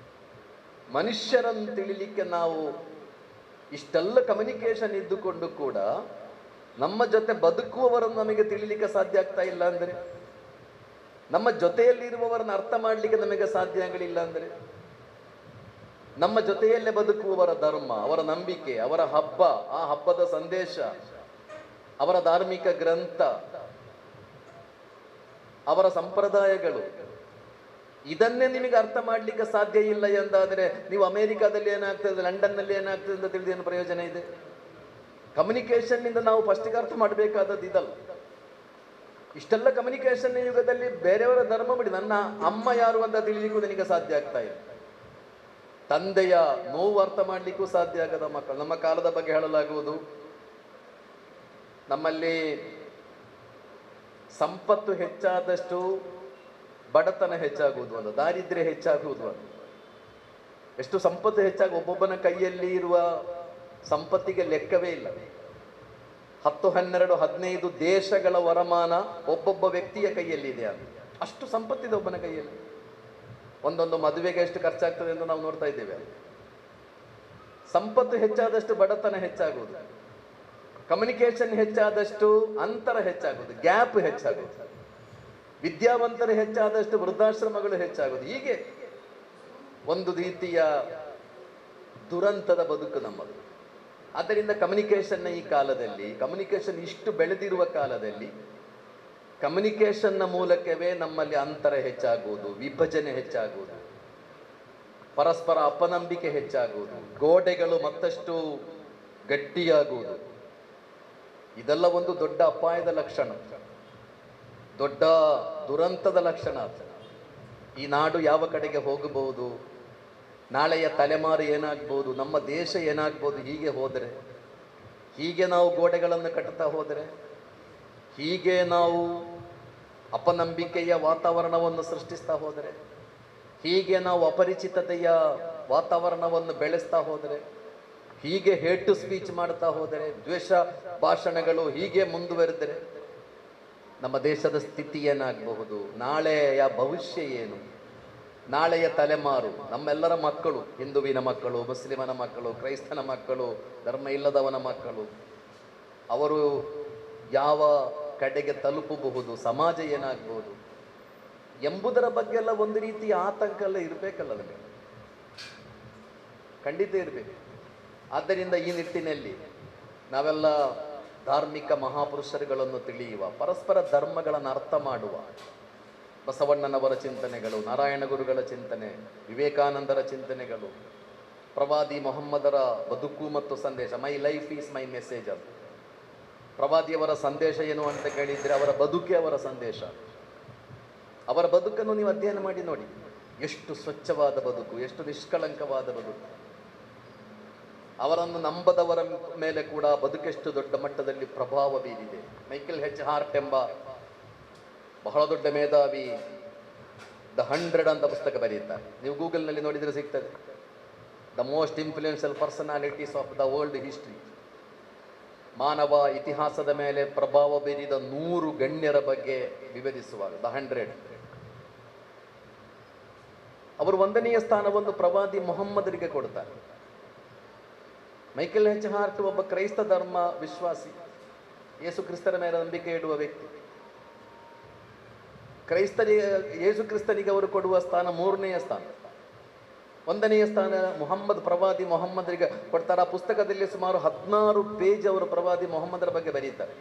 ಮನುಷ್ಯರನ್ನು ತಿಳಿಲಿಕ್ಕೆ ನಾವು ಇಷ್ಟೆಲ್ಲ ಕಮ್ಯುನಿಕೇಷನ್ ಇದ್ದುಕೊಂಡು ಕೂಡ ನಮ್ಮ ಜೊತೆ ಬದುಕುವವರನ್ನು ನಮಗೆ ತಿಳಿಲಿಕ್ಕೆ ಸಾಧ್ಯ ಆಗ್ತಾ ಇಲ್ಲ ಅಂದರೆ, ನಮ್ಮ ಜೊತೆಯಲ್ಲಿರುವವರನ್ನು ಅರ್ಥ ಮಾಡಲಿಕ್ಕೆ ನಮಗೆ ಸಾಧ್ಯ ಆಗಲಿಲ್ಲ ಅಂದರೆ, ನಮ್ಮ ಜೊತೆಯಲ್ಲೇ ಬದುಕುವವರ ಧರ್ಮ, ಅವರ ನಂಬಿಕೆ, ಅವರ ಹಬ್ಬ, ಆ ಹಬ್ಬದ ಸಂದೇಶ, ಅವರ ಧಾರ್ಮಿಕ ಗ್ರಂಥ, ಅವರ ಸಂಪ್ರದಾಯಗಳು, ಇದನ್ನೇ ನಿಮಗೆ ಅರ್ಥ ಮಾಡಲಿಕ್ಕೆ ಸಾಧ್ಯ ಇಲ್ಲ ಎಂದಾದರೆ ನೀವು ಅಮೆರಿಕಾದಲ್ಲಿ ಏನಾಗ್ತದೆ, ಲಂಡನ್ನಲ್ಲಿ ಏನಾಗ್ತದೆ ಅಂತ ತಿಳಿದೇನು ಪ್ರಯೋಜನ ಇದೆ? ಕಮ್ಯುನಿಕೇಷನ್ನಿಂದ ನಾವು ಫಸ್ಟಿಗೆ ಅರ್ಥ ಮಾಡಬೇಕಾದದ್ದು ಇದಲ್ಲ. ಇಷ್ಟೆಲ್ಲ ಕಮ್ಯುನಿಕೇಷನ್ ಯುಗದಲ್ಲಿ ಬೇರೆಯವರ ಧರ್ಮ ಬಿಡಿ, ನನ್ನ ಅಮ್ಮ ಯಾರು ಅಂತ ತಿಳಿಲಿಕ್ಕೂ ನನಗೆ ಸಾಧ್ಯ ಆಗ್ತಾ ಇಲ್ಲ. ತಂದೆಯ ನೋವು ಅರ್ಥ ಮಾಡಲಿಕ್ಕೂ ಸಾಧ್ಯ ಆಗದ ಮಕ್ಕಳು. ನಮ್ಮ ಕಾಲದ ಬಗ್ಗೆ ಹೇಳಲಾಗುವುದು, ನಮ್ಮಲ್ಲಿ ಸಂಪತ್ತು ಹೆಚ್ಚಾದಷ್ಟು ಬಡತನ ಹೆಚ್ಚಾಗುವುದು ಅಲ್ಲ, ದಾರಿದ್ರ್ಯ ಹೆಚ್ಚಾಗುವುದು ಅಲ್ಲ. ಎಷ್ಟು ಸಂಪತ್ತು ಹೆಚ್ಚಾಗಿ ಒಬ್ಬೊಬ್ಬನ ಕೈಯಲ್ಲಿ ಇರುವ ಸಂಪತ್ತಿಗೆ ಲೆಕ್ಕವೇ ಇಲ್ಲ. 10, 12, 15 ದೇಶಗಳ ವರಮಾನ ಒಬ್ಬೊಬ್ಬ ವ್ಯಕ್ತಿಯ ಕೈಯಲ್ಲಿ ಇದೆ. ಅದು ಅಷ್ಟು ಸಂಪತ್ತಿದೆ ಒಬ್ಬನ ಕೈಯಲ್ಲಿ. ಒಂದೊಂದು ಮದುವೆಗೆ ಎಷ್ಟು ಖರ್ಚಾಗ್ತದೆ ಎಂದು ನಾವು ನೋಡ್ತಾ ಇದ್ದೇವೆ. ಸಂಪತ್ತು ಹೆಚ್ಚಾದಷ್ಟು ಬಡತನ ಹೆಚ್ಚಾಗುವುದು, ಕಮ್ಯುನಿಕೇಶನ್ ಹೆಚ್ಚಾದಷ್ಟು ಅಂತರ ಹೆಚ್ಚಾಗುವುದು, ಗ್ಯಾಪ್ ಹೆಚ್ಚಾಗುವುದು, ವಿದ್ಯಾವಂತರು ಹೆಚ್ಚಾದಷ್ಟು ವೃದ್ಧಾಶ್ರಮಗಳು ಹೆಚ್ಚಾಗುವುದು. ಹೀಗೆ ಒಂದು ರೀತಿಯ ದುರಂತದ ಬದುಕು ನಮ್ಮದು. ಆದ್ದರಿಂದ ಕಮ್ಯುನಿಕೇಷನ್ನ ಈ ಕಾಲದಲ್ಲಿ, ಕಮ್ಯುನಿಕೇಷನ್ ಇಷ್ಟು ಬೆಳೆದಿರುವ ಕಾಲದಲ್ಲಿ, ಕಮ್ಯುನಿಕೇಷನ್ನ ಮೂಲಕವೇ ನಮ್ಮಲ್ಲಿ ಅಂತರ ಹೆಚ್ಚಾಗುವುದು, ವಿಭಜನೆ ಹೆಚ್ಚಾಗುವುದು, ಪರಸ್ಪರ ಅಪನಂಬಿಕೆ ಹೆಚ್ಚಾಗುವುದು, ಗೋಡೆಗಳು ಮತ್ತಷ್ಟು ಗಟ್ಟಿಯಾಗುವುದು. ಇದೆಲ್ಲ ಒಂದು ದೊಡ್ಡ ಅಪಾಯದ ಲಕ್ಷಣ, ದೊಡ್ಡ ದುರಂತದ ಲಕ್ಷಣ. ಈ ನಾಡು ಯಾವ ಕಡೆಗೆ ಹೋಗಬಹುದು, ನಾಳೆಯ ತಲೆಮಾರು ಏನಾಗ್ಬೋದು, ನಮ್ಮ ದೇಶ ಏನಾಗ್ಬೋದು ಹೀಗೆ ಹೋದರೆ, ಹೀಗೆ ನಾವು ಗೋಡೆಗಳನ್ನು ಕಟ್ಟುತ್ತಾ ಹೋದರೆ, ಹೀಗೆ ನಾವು ಅಪನಂಬಿಕೆಯ ವಾತಾವರಣವನ್ನು ಸೃಷ್ಟಿಸ್ತಾ ಹೋದರೆ, ಹೀಗೆ ನಾವು ಅಪರಿಚಿತತೆಯ ವಾತಾವರಣವನ್ನು ಬೆಳೆಸ್ತಾ ಹೋದರೆ, ಹೀಗೆ ಹೇಟ್ ಟು ಸ್ಪೀಚ್ ಮಾಡ್ತಾ ಹೋದರೆ, ದ್ವೇಷ ಭಾಷಣಗಳು ಹೀಗೆ ಮುಂದುವರೆದರೆ ನಮ್ಮ ದೇಶದ ಸ್ಥಿತಿ ಏನಾಗಬಹುದು, ನಾಳೆಯ ಭವಿಷ್ಯ ಏನು, ನಾಳೆಯ ತಲೆಮಾರು, ನಮ್ಮೆಲ್ಲರ ಮಕ್ಕಳು, ಹಿಂದುವಿನ ಮಕ್ಕಳು, ಮುಸ್ಲಿಮನ ಮಕ್ಕಳು, ಕ್ರೈಸ್ತನ ಮಕ್ಕಳು, ಧರ್ಮ ಇಲ್ಲದವನ ಮಕ್ಕಳು, ಅವರು ಯಾವ ಕಡೆಗೆ ತಲುಪಬಹುದು, ಸಮಾಜ ಏನಾಗಬಹುದು ಎಂಬುದರ ಬಗ್ಗೆ ಎಲ್ಲ ಒಂದು ರೀತಿಯ ಆತಂಕ ಎಲ್ಲ ಇರಬೇಕಲ್ಲ, ನಮಗೆ ಖಂಡಿತ ಇರಬೇಕು. ಆದ್ದರಿಂದ ಈ ನಿಟ್ಟಿನಲ್ಲಿ ನಾವೆಲ್ಲ ಧಾರ್ಮಿಕ ಮಹಾಪುರುಷರುಗಳನ್ನು ತಿಳಿಯುವ, ಪರಸ್ಪರ ಧರ್ಮಗಳನ್ನು ಅರ್ಥ ಮಾಡುವ, ಬಸವಣ್ಣನವರ ಚಿಂತನೆಗಳು, ನಾರಾಯಣ ಗುರುಗಳ ಚಿಂತನೆ, ವಿವೇಕಾನಂದರ ಚಿಂತನೆಗಳು, ಪ್ರವಾದಿ ಮೊಹಮ್ಮದರ ಬದುಕು ಮತ್ತು ಸಂದೇಶ, my life is my message. ಅದು ಪ್ರವಾದಿಯವರ ಸಂದೇಶ ಏನು ಅಂತ ಕೇಳಿದರೆ ಅವರ ಬದುಕೇ ಅವರ ಸಂದೇಶ. ಅವರ ಬದುಕನ್ನು ನೀವು ಅಧ್ಯಯನ ಮಾಡಿ ನೋಡಿ, ಎಷ್ಟು ಸ್ವಚ್ಛವಾದ ಬದುಕು, ಎಷ್ಟು ನಿಷ್ಕಳಂಕವಾದ ಬದುಕು. ಅವರನ್ನು ನಂಬದವರ ಮೇಲೆ ಕೂಡ ಬದುಕೆಷ್ಟು ದೊಡ್ಡ ಮಟ್ಟದಲ್ಲಿ ಪ್ರಭಾವ ಬೀರಿದೆ. Michael H. ಹಾರ್ಟ್ ಎಂಬ ಬಹಳ ದೊಡ್ಡ ಮೇಧಾವಿ ದ 100 ಅಂತ ಪುಸ್ತಕ ಬರೆಯುತ್ತಾರೆ. ನೀವು ಗೂಗಲ್ನಲ್ಲಿ ನೋಡಿದರೆ ಸಿಗ್ತದೆ. The most influential personalities of the world history. ಮಾನವ ಇತಿಹಾಸದ ಮೇಲೆ ಪ್ರಭಾವ ಬೀರಿದ 100 ಗಣ್ಯರ ಬಗ್ಗೆ ವಿವರಿಸುವಾಗ ದ 100. ಅವರು 1ನೆಯ ಸ್ಥಾನವನ್ನು ಪ್ರವಾದಿ ಮೊಹಮ್ಮದರಿಗೆ ಕೊಡ್ತಾರೆ. Michael H. ಹಾರ್ಟ್ ಒಬ್ಬ ಕ್ರೈಸ್ತ ಧರ್ಮ ವಿಶ್ವಾಸಿ, ಯೇಸು ಕ್ರಿಸ್ತರ ಮೇಲೆ ನಂಬಿಕೆ ಇಡುವ ವ್ಯಕ್ತಿ. ಯೇಸು ಕ್ರಿಸ್ತನಿಗೆ ಅವರು ಕೊಡುವ ಸ್ಥಾನ 3ನೆಯ ಸ್ಥಾನ. 1ನೆಯ ಸ್ಥಾನ ಪ್ರವಾದಿ ಮೊಹಮ್ಮದರಿಗೆ ಕೊಡ್ತಾರೆ. ಆ ಪುಸ್ತಕದಲ್ಲಿ ಸುಮಾರು 16 ಪೇಜ್ ಅವರು ಪ್ರವಾದಿ ಮೊಹಮ್ಮದರ ಬಗ್ಗೆ ಬರೀತಾರೆ.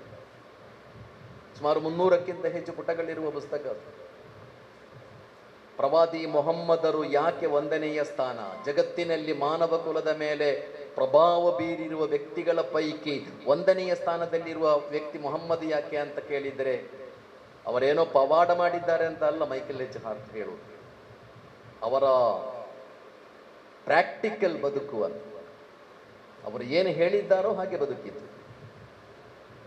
ಸುಮಾರು 300ಕ್ಕಿಂತ ಹೆಚ್ಚು ಪುಟಗಳಿರುವ ಪುಸ್ತಕ. ಪ್ರವಾದಿ ಮೊಹಮ್ಮದರು ಯಾಕೆ 1ನೆಯ ಸ್ಥಾನ? ಜಗತ್ತಿನಲ್ಲಿ ಮಾನವ ಕುಲದ ಮೇಲೆ ಪ್ರಭಾವ ಬೀರಿರುವ ವ್ಯಕ್ತಿಗಳ ಪೈಕಿ 1ನೆಯ ಸ್ಥಾನದಲ್ಲಿರುವ ವ್ಯಕ್ತಿ ಮೊಹಮ್ಮದ್ ಯಾಕೆ ಅಂತ ಕೇಳಿದರೆ, ಅವರೇನೋ ಪವಾಡ ಮಾಡಿದ್ದಾರೆ ಅಂತ ಅಲ್ಲ ಮೈಕೆಲ್ H. ಹಾರ್ಟ್ ಹೇಳುವುದು. ಅವರ ಪ್ರಾಕ್ಟಿಕಲ್ ಬದುಕು ಅಂತ, ಅವರು ಏನು ಹೇಳಿದ್ದಾರೋ ಹಾಗೆ ಬದುಕಿದ್ರು.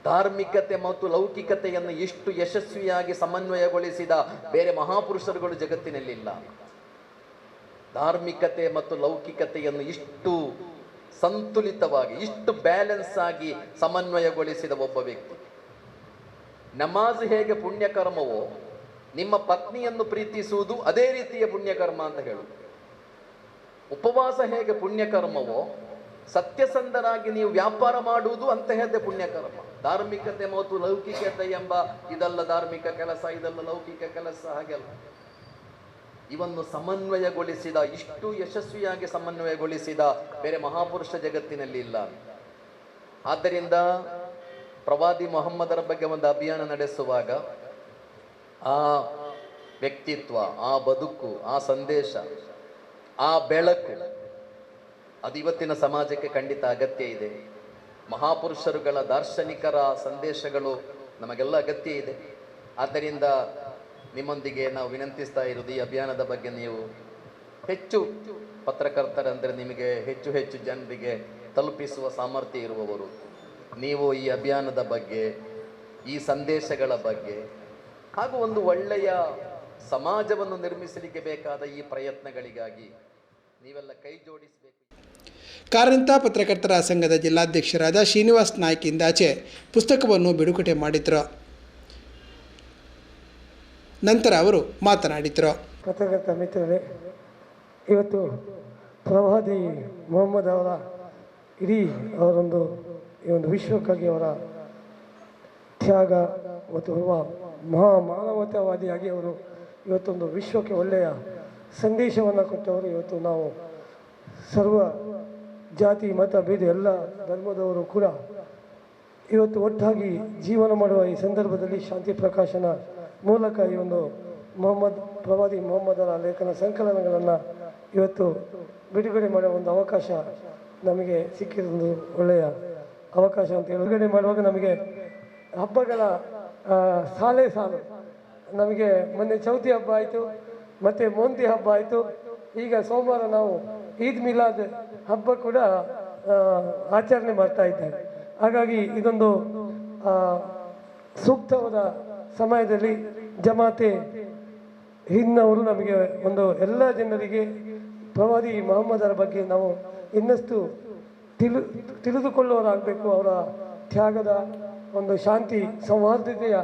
ಧಾರ್ಮಿಕತೆ ಮತ್ತು ಲೌಕಿಕತೆಯನ್ನು ಇಷ್ಟು ಯಶಸ್ವಿಯಾಗಿ ಸಮನ್ವಯಗೊಳಿಸಿದ ಬೇರೆ ಮಹಾಪುರುಷರುಗಳು ಜಗತ್ತಿನಲ್ಲಿಲ್ಲ. ಧಾರ್ಮಿಕತೆ ಮತ್ತು ಲೌಕಿಕತೆಯನ್ನು ಇಷ್ಟು ಸಂತುಲಿತವಾಗಿ, ಇಷ್ಟು ಬ್ಯಾಲೆನ್ಸ್ ಆಗಿ ಸಮನ್ವಯಗೊಳಿಸಿದ ಒಬ್ಬ ವ್ಯಕ್ತಿ. ನಮಾಜ್ ಹೇಗೆ ಪುಣ್ಯಕರ್ಮವೋ, ನಿಮ್ಮ ಪತ್ನಿಯನ್ನು ಪ್ರೀತಿಸುವುದು ಅದೇ ರೀತಿಯ ಪುಣ್ಯಕರ್ಮ ಅಂತ ಹೇಳುವುದು. ಉಪವಾಸ ಹೇಗೆ ಪುಣ್ಯಕರ್ಮವೋ, ಸತ್ಯಸಂಧರಾಗಿ ನೀವು ವ್ಯಾಪಾರ ಮಾಡುವುದು ಅಂತಹದ್ದೇ ಪುಣ್ಯಕರ್ಮ. ಧಾರ್ಮಿಕತೆ ಮತ್ತು ಲೌಕಿಕತೆ ಎಂಬ ಇದೆಲ್ಲ ಧಾರ್ಮಿಕ ಕೆಲಸ, ಇದೆಲ್ಲ ಲೌಕಿಕ ಕೆಲಸ, ಹಾಗೆಲ್ಲ ಇವನ್ನು ಸಮನ್ವಯಗೊಳಿಸಿದ, ಇಷ್ಟು ಯಶಸ್ವಿಯಾಗಿ ಸಮನ್ವಯಗೊಳಿಸಿದ ಬೇರೆ ಮಹಾಪುರುಷ ಜಗತ್ತಿನಲ್ಲಿ ಇಲ್ಲ. ಆದ್ದರಿಂದ ಪ್ರವಾದಿ ಮೊಹಮ್ಮದರ ಬಗ್ಗೆ ಒಂದು ಅಭಿಯಾನ ನಡೆಸುವಾಗ ಆ ವ್ಯಕ್ತಿತ್ವ, ಆ ಬದುಕು, ಆ ಸಂದೇಶ, ಆ ಬೆಳಕು ಅದು ಇವತ್ತಿನ ಸಮಾಜಕ್ಕೆ ಖಂಡಿತ ಅಗತ್ಯ ಇದೆ. ಮಹಾಪುರುಷರುಗಳ, ದಾರ್ಶನಿಕರ ಸಂದೇಶಗಳು ನಮಗೆಲ್ಲ ಅಗತ್ಯ ಇದೆ. ಆದ್ದರಿಂದ ನಿಮ್ಮೊಂದಿಗೆ ನಾವು ವಿನಂತಿಸ್ತಾ ಇರೋದು, ಈ ಅಭಿಯಾನದ ಬಗ್ಗೆ ನೀವು ಹೆಚ್ಚು ಪತ್ರಕರ್ತರಂದರೆ ನಿಮಗೆ ಹೆಚ್ಚು ಹೆಚ್ಚು ಜನರಿಗೆ ತಲುಪಿಸುವ ಸಾಮರ್ಥ್ಯ ಇರುವವರು, ನೀವು ಈ ಅಭಿಯಾನದ ಬಗ್ಗೆ, ಈ ಸಂದೇಶಗಳ ಬಗ್ಗೆ ಹಾಗೂ ಒಂದು ಒಳ್ಳೆಯ ಸಮಾಜವನ್ನು ನಿರ್ಮಿಸಲಿಕ್ಕೆ ಬೇಕಾದ ಈ ಪ್ರಯತ್ನಗಳಿಗಾಗಿ ನೀವೆಲ್ಲ ಕೈ ಜೋಡಿಸಬೇಕು. ಕಾರಂತ ಪತ್ರಕರ್ತರ ಸಂಘದ ಜಿಲ್ಲಾಧ್ಯಕ್ಷರಾದ ಶ್ರೀನಿವಾಸ್ ನಾಯ್ಕ್ ಇಂದಾಚೆ ಪುಸ್ತಕವನ್ನು ಬಿಡುಗಡೆ ಮಾಡಿದರು. ನಂತರ ಅವರು ಮಾತನಾಡಿದರು. ಪತ್ರಕರ್ತ ಮಿತ್ರರೇ, ಇವತ್ತು ಪ್ರವಾದಿ ಮೊಹಮ್ಮದ್ ಅವರ ಇಡೀ ಅವರೊಂದು ಈ ಒಂದು ವಿಶ್ವಕ್ಕಾಗಿ ಅವರ ತ್ಯಾಗ ಮತ್ತು ಮಾನವತಾವಾದಿಯಾಗಿ ಅವರು ಇವತ್ತೊಂದು ವಿಶ್ವಕ್ಕೆ ಒಳ್ಳೆಯ ಸಂದೇಶವನ್ನು ಕೊಟ್ಟವರು. ಇವತ್ತು ನಾವು ಸರ್ವ ಜಾತಿ ಮತ ಭೇದ ಎಲ್ಲ ಧರ್ಮದವರು ಕೂಡ ಇವತ್ತು ಒಟ್ಟಾಗಿ ಜೀವನ ಮಾಡುವ ಈ ಸಂದರ್ಭದಲ್ಲಿ ಶಾಂತಿ ಪ್ರಕಾಶನ ಮೂಲಕ ಈ ಒಂದು ಪ್ರವಾದಿ ಮೊಹಮ್ಮದರ ಲೇಖನ ಸಂಕಲನಗಳನ್ನು ಇವತ್ತು ಬಿಡುಗಡೆ ಮಾಡುವ ಒಂದು ಅವಕಾಶ ನಮಗೆ ಸಿಕ್ಕಿರೋದು ಒಳ್ಳೆಯ ಅವಕಾಶ ಅಂತ ಹೇಳಿ ಬಿಡುಗಡೆ ಮಾಡುವಾಗ ನಮಗೆ ಹಬ್ಬಗಳ ಸಾಲು ನಮಗೆ ಮೊನ್ನೆ ಚೌತಿ ಹಬ್ಬ ಆಯಿತು, ಮತ್ತು ಮೋಂತಿ ಹಬ್ಬ ಆಯಿತು. ಈಗ ಸೋಮವಾರ ನಾವು ಈದ್ ಮಿಲಾದ್ ಹಬ್ಬ ಕೂಡ ಆಚರಣೆ ಮಾಡ್ತಾ ಇದ್ದೇವೆ. ಹಾಗಾಗಿ ಇದೊಂದು ಸೂಕ್ತವಾದ ಸಮಯದಲ್ಲಿ ಜಮಾತೆ ಹಿಂದವರು ನಮಗೆ ಒಂದು ಎಲ್ಲ ಜನರಿಗೆ ಪ್ರವಾದಿ ಮೊಹಮ್ಮದರ ಬಗ್ಗೆ ನಾವು ಇನ್ನಷ್ಟು ತಿಳಿದುಕೊಳ್ಳುವರಾಗಬೇಕು. ಅವರ ತ್ಯಾಗದ ಒಂದು ಶಾಂತಿ ಸೌಹಾರ್ದತೆಯ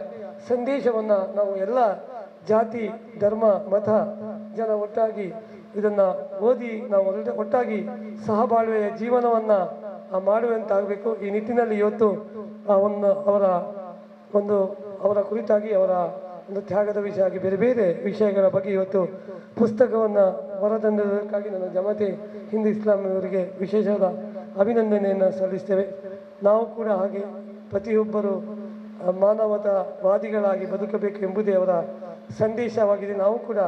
ಸಂದೇಶವನ್ನು ನಾವು ಎಲ್ಲ ಜಾತಿ ಧರ್ಮ ಮತ ಜನ ಒಟ್ಟಾಗಿ ಇದನ್ನು ಓದಿ ನಾವು ಒಟ್ಟಾಗಿ ಸಹಬಾಳ್ವೆಯ ಜೀವನವನ್ನು ಮಾಡುವಂತಾಗಬೇಕು. ಈ ನಿಟ್ಟಿನಲ್ಲಿ ಇವತ್ತು ಅವರ ಕುರಿತಾಗಿ ಅವರ ಒಂದು ತ್ಯಾಗದ ವಿಷಯ ಆಗಿ ಬೇರೆ ಬೇರೆ ವಿಷಯಗಳ ಬಗ್ಗೆ ಇವತ್ತು ಪುಸ್ತಕವನ್ನು ಹೊರತಂದಿರುವುದಕ್ಕಾಗಿ ನನ್ನ ಜಮಾತೆ ಹಿಂದೂ ಇಸ್ಲಾಮಿಯವರಿಗೆ ವಿಶೇಷವಾದ ಅಭಿನಂದನೆಯನ್ನು ಸಲ್ಲಿಸ್ತೇವೆ. ನಾವು ಕೂಡ ಹಾಗೆ ಪ್ರತಿಯೊಬ್ಬರು ಮಾನವತಾವಾದಿಗಳಾಗಿ ಬದುಕಬೇಕು ಎಂಬುದೇ ಅವರ ಸಂದೇಶವಾಗಿದೆ. ನಾವು ಕೂಡ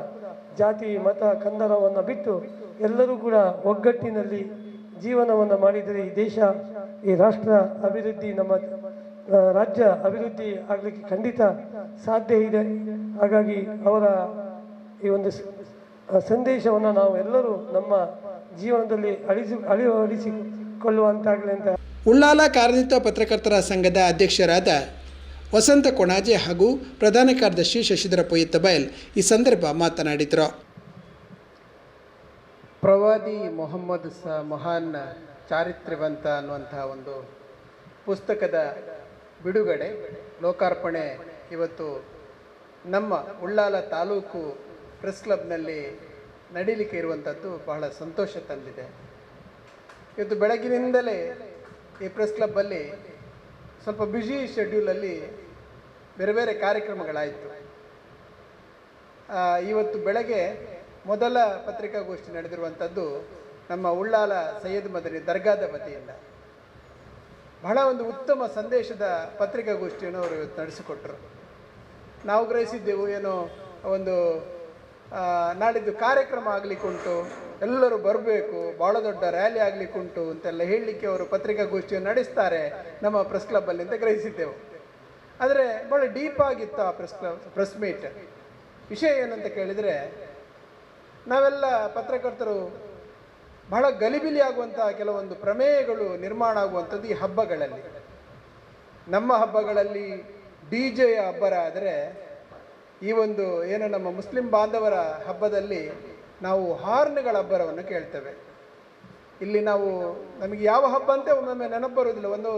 ಜಾತಿ ಮತ ಕಂದರವನ್ನು ಬಿಟ್ಟು ಎಲ್ಲರೂ ಕೂಡ ಒಗ್ಗಟ್ಟಿನಲ್ಲಿ ಜೀವನವನ್ನು ಮಾಡಿದರೆ ಈ ದೇಶ ಈ ರಾಷ್ಟ್ರ ಅಭಿವೃದ್ಧಿ ನಮ್ಮ ರಾಜ್ಯ ಅಭಿವೃದ್ಧಿ ಆಗಲಿಕ್ಕೆ ಖಂಡಿತ ಸಾಧ್ಯ ಇದೆ. ಹಾಗಾಗಿ ಅವರ ಈ ಒಂದು ಸಂದೇಶವನ್ನು ನಾವು ಎಲ್ಲರೂ ನಮ್ಮ ಜೀವನದಲ್ಲಿ ಅಳವಡಿಸಿಕೊಳ್ಳುವಂತಾಗಲಿ ಅಂತ. ಉಳ್ಳಾಲ ಕಾರಂತ ಪತ್ರಕರ್ತರ ಸಂಘದ ಅಧ್ಯಕ್ಷರಾದ ವಸಂತ ಕೊಣಾಜೆ ಹಾಗೂ ಪ್ರಧಾನ ಕಾರ್ಯದರ್ಶಿ ಶಶಿಧರ ಪೊಯ್ಯತ್ತಬೈಲ್ ಈ ಸಂದರ್ಭ ಮಾತನಾಡಿದರು. ಪ್ರವಾದಿ ಮೊಹಮ್ಮದ್ ಮಹಾನ್ ಚಾರಿತ್ರ್ಯವಂತ ಅನ್ನುವಂತಹ ಒಂದು ಪುಸ್ತಕದ ಬಿಡುಗಡೆ ಲೋಕಾರ್ಪಣೆ ಇವತ್ತು ನಮ್ಮ ಉಳ್ಳಾಲ ತಾಲೂಕು ಪ್ರೆಸ್ ಕ್ಲಬ್ನಲ್ಲಿ ನಡೀಲಿಕ್ಕೆ ಇರುವಂಥದ್ದು ಬಹಳ ಸಂತೋಷ ತಂದಿದೆ. ಇವತ್ತು ಬೆಳಗಿನಿಂದಲೇ ಈ ಪ್ರೆಸ್ ಕ್ಲಬ್ಬಲ್ಲಿ ಸ್ವಲ್ಪ ಬ್ಯುಸಿ ಶೆಡ್ಯೂಲಲ್ಲಿ ಬೇರೆ ಬೇರೆ ಕಾರ್ಯಕ್ರಮಗಳಾಯಿತು. ಇವತ್ತು ಬೆಳಗ್ಗೆ ಮೊದಲ ಪತ್ರಿಕಾಗೋಷ್ಠಿ ನಡೆದಿರುವಂಥದ್ದು ನಮ್ಮ ಉಳ್ಳಾಲ ಸೈಯದ್ ಮದನಿ ದರ್ಗಾದ ವತಿಯಿಂದ ಬಹಳ ಒಂದು ಉತ್ತಮ ಸಂದೇಶದ ಪತ್ರಿಕಾಗೋಷ್ಠಿಯನ್ನು ಅವರು ಇವತ್ತು ನಡೆಸಿಕೊಟ್ರು. ನಾವು ಗ್ರಹಿಸಿದ್ದೆವು ಏನೋ ಒಂದು ನಾಡಿದ್ದು ಕಾರ್ಯಕ್ರಮ ಆಗಲಿಕ್ಕುಂಟು, ಎಲ್ಲರೂ ಬರಬೇಕು, ಭಾಳ ದೊಡ್ಡ ರ್ಯಾಲಿ ಆಗಲಿಕ್ಕುಂಟು ಅಂತೆಲ್ಲ ಹೇಳಲಿಕ್ಕೆ ಅವರು ಪತ್ರಿಕಾಗೋಷ್ಠಿಯನ್ನು ನಡೆಸ್ತಾರೆ ನಮ್ಮ ಪ್ರೆಸ್ ಕ್ಲಬ್ಬಲ್ಲಿ ಅಂತ ಗ್ರಹಿಸಿದ್ದೆವು. ಆದರೆ ಭಾಳ ಡೀಪಾಗಿತ್ತು ಆ ಪ್ರೆಸ್ ಮೀಟ್. ವಿಷಯ ಏನಂತ ಕೇಳಿದರೆ, ನಾವೆಲ್ಲ ಪತ್ರಕರ್ತರು ಬಹಳ ಗಲಿಬಿಲಿ ಆಗುವಂಥ ಕೆಲವೊಂದು ಪ್ರಮೇಯಗಳು ನಿರ್ಮಾಣ ಆಗುವಂಥದ್ದು ಈ ಹಬ್ಬಗಳಲ್ಲಿ. ನಮ್ಮ ಹಬ್ಬಗಳಲ್ಲಿ DJ ಹಬ್ಬರ ಆದರೆ ಈ ಒಂದು ಏನು ನಮ್ಮ ಮುಸ್ಲಿಂ ಬಾಂಧವರ ಹಬ್ಬದಲ್ಲಿ ನಾವು ಹಾರ್ನ್ಗಳ ಹಬ್ಬರವನ್ನು ಕೇಳ್ತೇವೆ. ಇಲ್ಲಿ ನಮಗೆ ಯಾವ ಹಬ್ಬ ಅಂತ ಒಮ್ಮೊಮ್ಮೆ ನೆನಪು ಬರುವುದಿಲ್ಲ. ಒಂದು